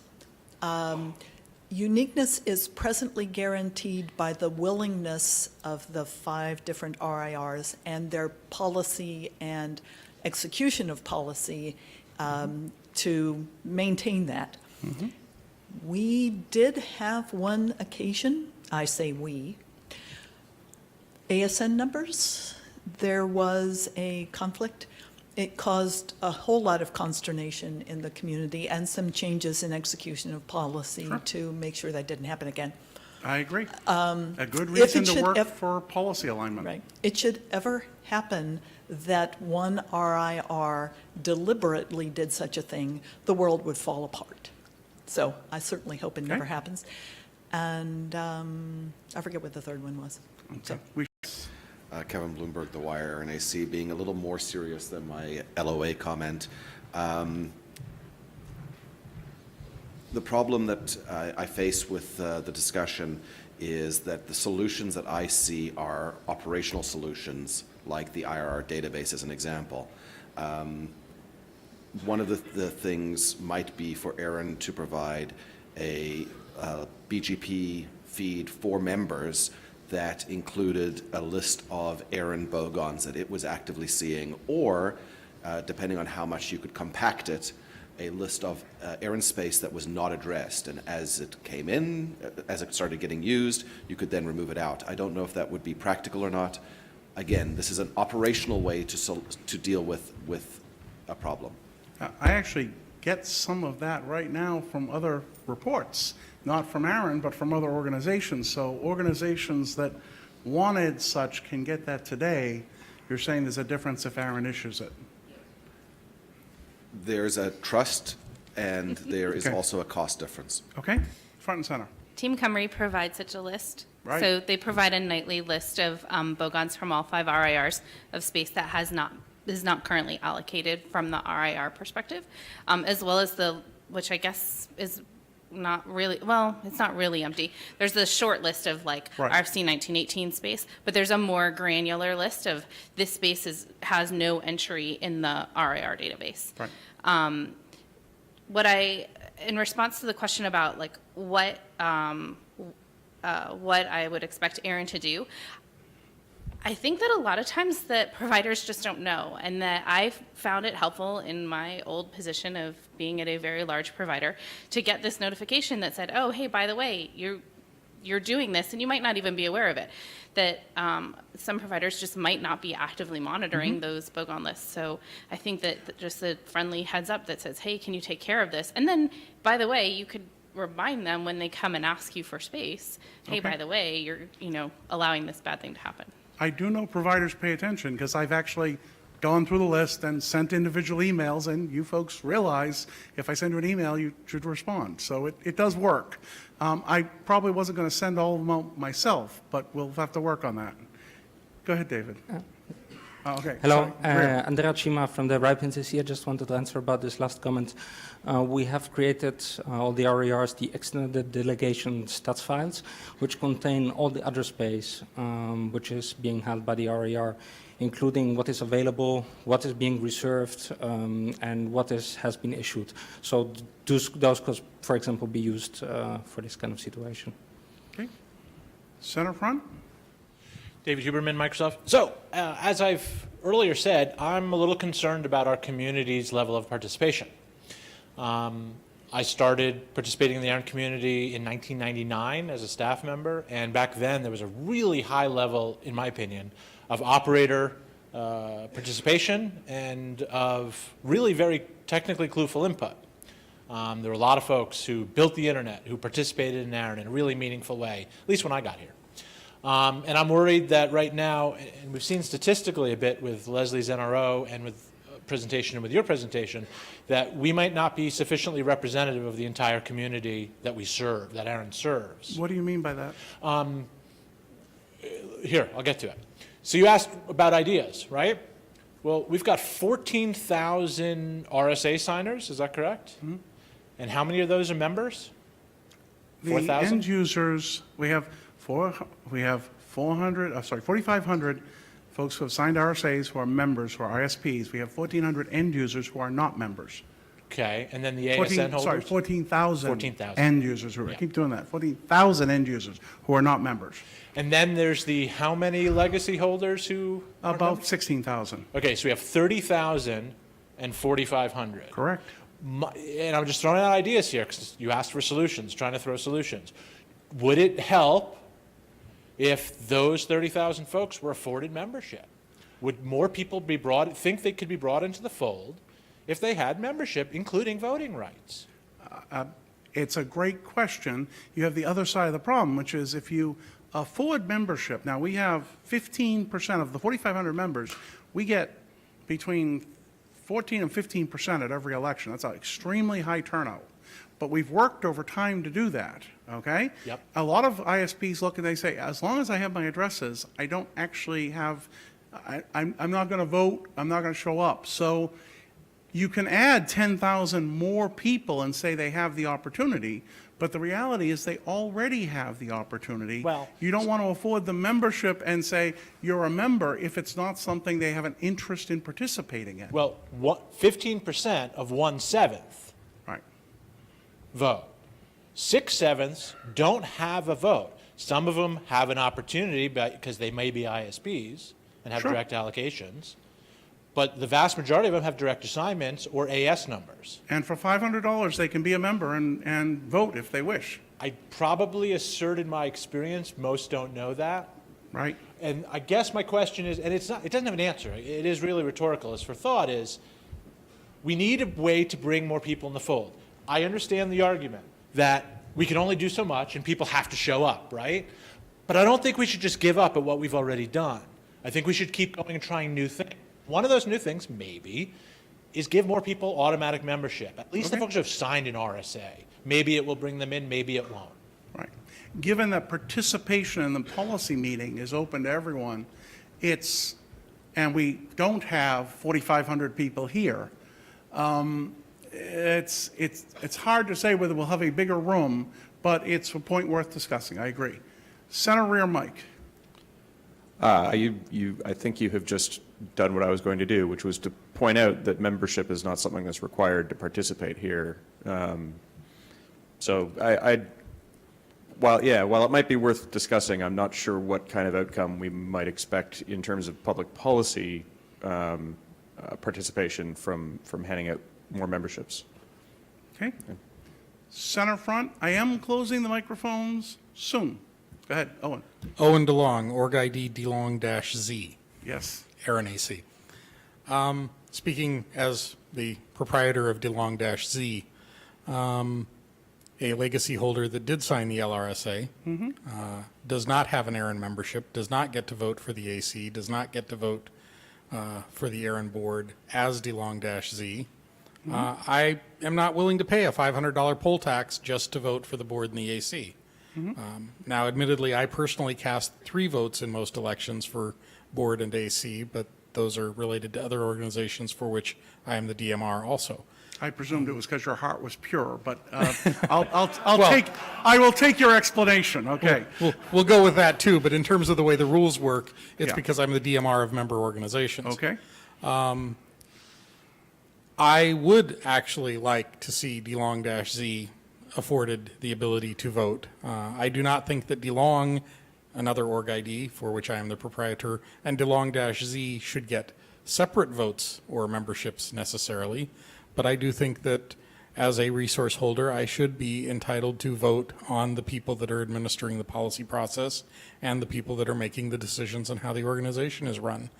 Uniqueness is presently guaranteed by the willingness of the 5 different RIRs and their policy and execution of policy to maintain that. We did have one occasion, I say we, ASN numbers, there was a conflict. It caused a whole lot of consternation in the community and some changes in execution of policy to make sure that didn't happen again. I agree. A good if reason it to should work for policy alignment. Right. It should ever happen that one RIR deliberately did such a thing, the world would fall apart. So I certainly hope it never happens. And I forget what the third one was. So. Kevin Bloomberg, The Wire, RNAC, being a little more serious than my LOA comment. The problem that I face with the discussion is that the solutions that I see are operational solutions, like the IRR database as an example. One of the things might be for ARIN to provide a BGP feed for members that included a list of ARIN bogons that it was actively seeing, or, depending on how much you could compact it, a list of ARIN space that was not addressed. And as it came in, as it started getting used, you could then remove it out. I don't know if that would be practical or not. Again, this is an operational way to deal with a problem. I actually get some of that right now from other reports, not from ARIN, but from other organizations. So organizations that wanted such can get that today. You're saying there's a difference if ARIN issues it. There's a trust, and there is also a cost difference. Okay, front and center. Team Cymru provides such a list. Right. So they provide a nightly list of bogons from all 5 RIRs of space that is not currently allocated from the RIR perspective, as well as which I guess is not really, well, it's not really empty. There's a short list of RFC 1918 space, but there's a more granular list of this space has no entry in the RIR database. Right. In response to the question about what I would expect ARIN to do, I think that a lot of times that providers just don't know, and that I've found it helpful in my old position of being at a very large provider to get this notification that said, oh, hey, by the way, you're doing this, and you might not even be aware of it, that some providers just might not be actively monitoring those bogon lists. So I think that just a friendly heads up that says, hey, can you take care of this? And then, by the way, you could remind them when they come and ask you for space, hey, by the way, you're allowing this bad thing to happen. I do know providers pay attention because I've actually gone through the list and sent individual emails, and you folks realize if I send you an email, you should respond. So it does work. I probably wasn't going to send all of them out myself, but we'll have to work on that. Go ahead, David. Okay. Hello, sorry. Greer. Andrea Cima from the RIPE NCC. I just wanted to answer about this last comment. We have created all the RERs, the extended delegation stats files, which contain all the address space which is being held by the RER, including what is available, what is being reserved, and what has been issued. So those could, for example, be used for this kind of situation. Okay. Center front. David Huberman, Microsoft. So, as I've earlier said, I'm a little concerned about our community's level of participation. I started participating in the ARIN community in 1999 as a staff member, and back then there was a really high level, in my opinion, of operator participation and of really very technically clueful input. There were a lot of folks who built the internet, who participated in ARIN in a really meaningful way, at least when I got here. And I'm worried that right now, and we've seen statistically a bit with Leslie's NRO and with presentation and with your presentation, that we might not be sufficiently representative of the entire community that we serve, that ARIN serves. What do you mean by that? Here, I'll get to it. So you asked about ideas, right? Well, we've got 14,000 RSA signers, is that correct? Mm-hmm. And how many of those are members? The 4,000? end users, we have 4,500 folks who have signed RSAs who are members, who are ISPs. We have 1,400 end users who are not members. Okay, and then the ASN holders? Sorry, 14,000 14,000. end users who are, I keep doing that, 14,000 end users who are not members. And then there's the how many legacy holders who? About 16,000. Okay, so we have 30,000 and 4,500. Correct. And I'm just throwing out ideas here because you asked for solutions, trying to throw solutions. Would it help if those 30,000 folks were afforded membership? Would more people think they could be brought into the fold if they had membership, including voting rights? It's a great question. You have the other side of the problem, which is if you afford membership, now we have 15% of the 4,500 members, we get between 14 and 15% at every election. That's an extremely high turnout. But we've worked over time to do that, okay? Yep. A lot of ISPs look and they say, as long as I have my addresses, I don't actually have, I'm not going to vote, I'm not going to show up. So you can add 10,000 more people and say they have the opportunity, but the reality is they already have the opportunity. Well, you don't want to afford the membership and say you're a member if it's not something they have an interest in participating in. Well, 15% of 1/7 Right. vote. 6/7 don't have a vote. Some of them have an opportunity because they may be ISPs and have Sure. direct allocations. But the vast majority of them have direct assignments or AS numbers. And for $500, they can be a member and vote if they wish. I probably asserted my experience. Most don't know that. Right. And I guess my question is, and it doesn't have an answer. It is really rhetorical. As for thought is, we need a way to bring more people in the fold. I understand the argument that we can only do so much and people have to show up, right? But I don't think we should just give up at what we've already done. I think we should keep going and trying new things. One of those new things, maybe, is give more people automatic membership. At least the folks who have signed an RSA. Maybe it will bring them in, maybe it won't. Right. Given that participation in the policy meeting is open to everyone, and we don't have 4,500 people here, it's hard to say whether we'll have a bigger room, but it's a point worth discussing. I agree. Center rear mic. I think you have just done what I was going to do, which was to point out that membership is not something that's required to participate here. So while it might be worth discussing, I'm not sure what kind of outcome we might expect in terms of public policy participation from handing out more memberships. Okay. Center front. I am closing the microphones soon. Go ahead, Owen. Owen DeLong, org ID DeLong-Z. Yes. ARIN AC. Speaking as the proprietor of DeLong-Z, a legacy holder that did sign the LRSA, does not have an ARIN membership, does not get to vote for the AC, does not get to vote for the ARIN board as DeLong-Z. I am not willing to pay a $500 poll tax just to vote for the board and the AC. Now, admittedly, I personally cast 3 votes in most elections for board and AC, but those are related to other organizations for which I am the DMR also. I presumed it was because your heart was pure, but I will take your explanation, okay? We'll go with that too, but in terms of the way the rules work, it's Yeah. because I'm the DMR of member organizations. Okay. I would actually like to see DLong-Z afforded the ability to vote. I do not think that DLong, another org ID for which I am the proprietor, and DLong-Z should get separate votes or memberships necessarily, but I do think that as a resource holder, I should be entitled to vote on the people that are administering the policy process and the people that are making the decisions on how the organization is run.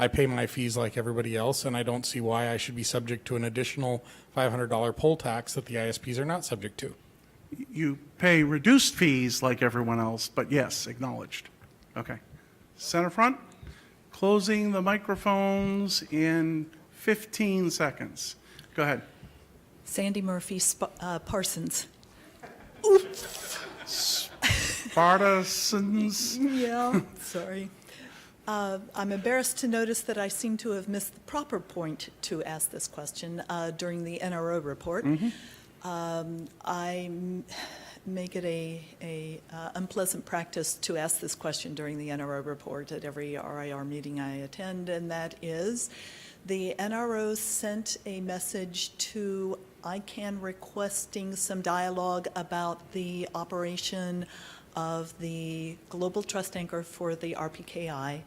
I pay my fees like everybody else, and I don't see why I should be subject to an additional $500 poll tax that the ISPs are not subject to. You pay reduced fees like everyone else, but yes, acknowledged. Okay. Center front, closing the microphones in 15 seconds. Go ahead. Sandy Murphy, Parsons. Partisans. Yeah, sorry. I'm embarrassed to notice that I seem to have missed the proper point to ask this question during the NRO report. I make it a unpleasant practice to ask this question during the NRO report at every RIR meeting I attend, and that is, the NRO sent a message to ICANN requesting some dialogue about the operation of the global trust anchor for the RPKI,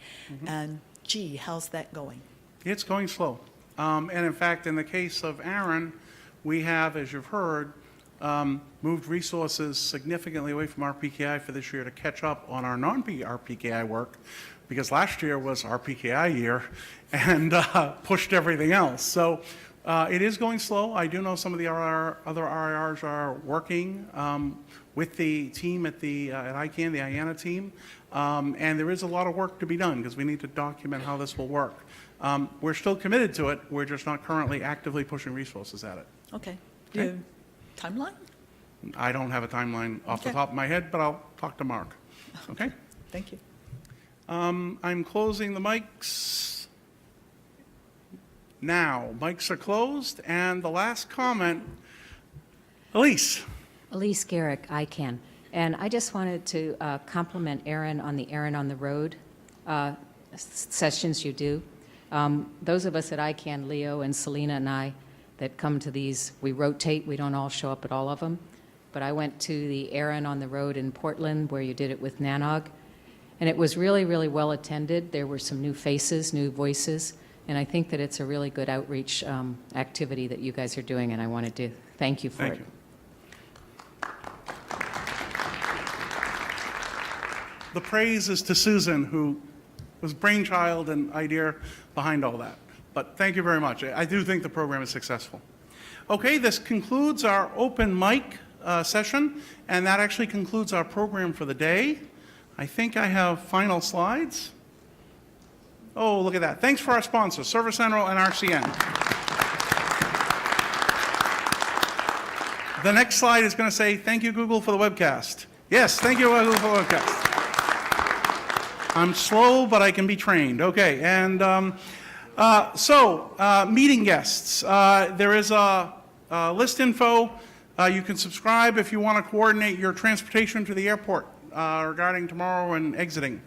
and gee, how's that going? It's going slow. And in fact, in the case of ARIN, we have, as you've heard, moved resources significantly away from RPKI for this year to catch up on our non-RPKI work, because last year was RPKI year and pushed everything else. So it is going slow. I do know some of the other RIRs are working with the team at ICANN, the IANA team, and there is a lot of work to be done because we need to document how this will work. We're still committed to it. We're just not currently actively pushing resources at it. Okay. Okay. Timeline? I don't have a timeline off the top of my head, but I'll talk to Mark. Okay? Thank you. I'm closing the mics now. Mics are closed, and the last comment, Elise. Elise Garrick, ICANN. And I just wanted to compliment ARIN on the ARIN on the Road sessions you do. Those of us at ICANN, Leo and Selena and I, that come to these, we rotate, we don't all show up at all of them. But I went to the ARIN on the Road in Portland where you did it with Nanog, and it was really, really well attended. There were some new faces, new voices, and I think that it's a really good outreach activity that you guys are doing, and I wanted to thank you for it. Thank you. The praise is to Susan, who was brainchild and idea behind all that. But thank you very much. I do think the program is successful. Okay, this concludes our open mic session, and that actually concludes our program for the day. I think I have final slides. Oh, look at that. Thanks for our sponsors, Service Central and RCN. The next slide is going to say, thank you, Google, for the webcast. Yes, thank you, Google, for the webcast. I'm slow, but I can be trained. Okay, and meeting guests. There is a list info. You can subscribe if you want to coordinate your transportation to the airport regarding tomorrow and exiting.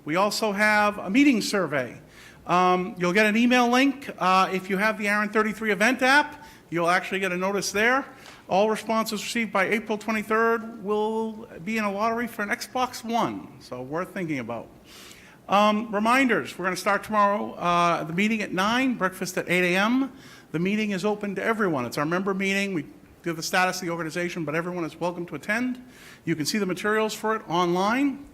We also have a meeting survey. You'll get an email link. If you have the ARIN 33 event app, you'll actually get a notice there. All responses received by April 23rd will be in a lottery for an Xbox One, so worth thinking about. Reminders, we're going to start tomorrow, the meeting at 9, breakfast at 8 a.m. The meeting is open to everyone. It's our member meeting. We give the status of the organization, but everyone is welcome to attend. You can see the materials for it online.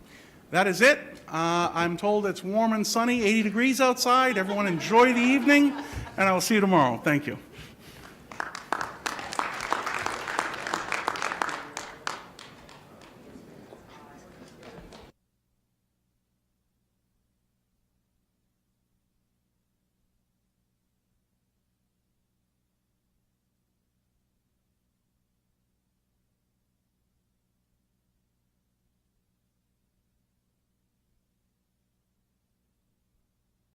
That is it. I'm told it's warm and sunny, 80 degrees outside. Everyone enjoy the evening, and I will see you tomorrow. Thank you.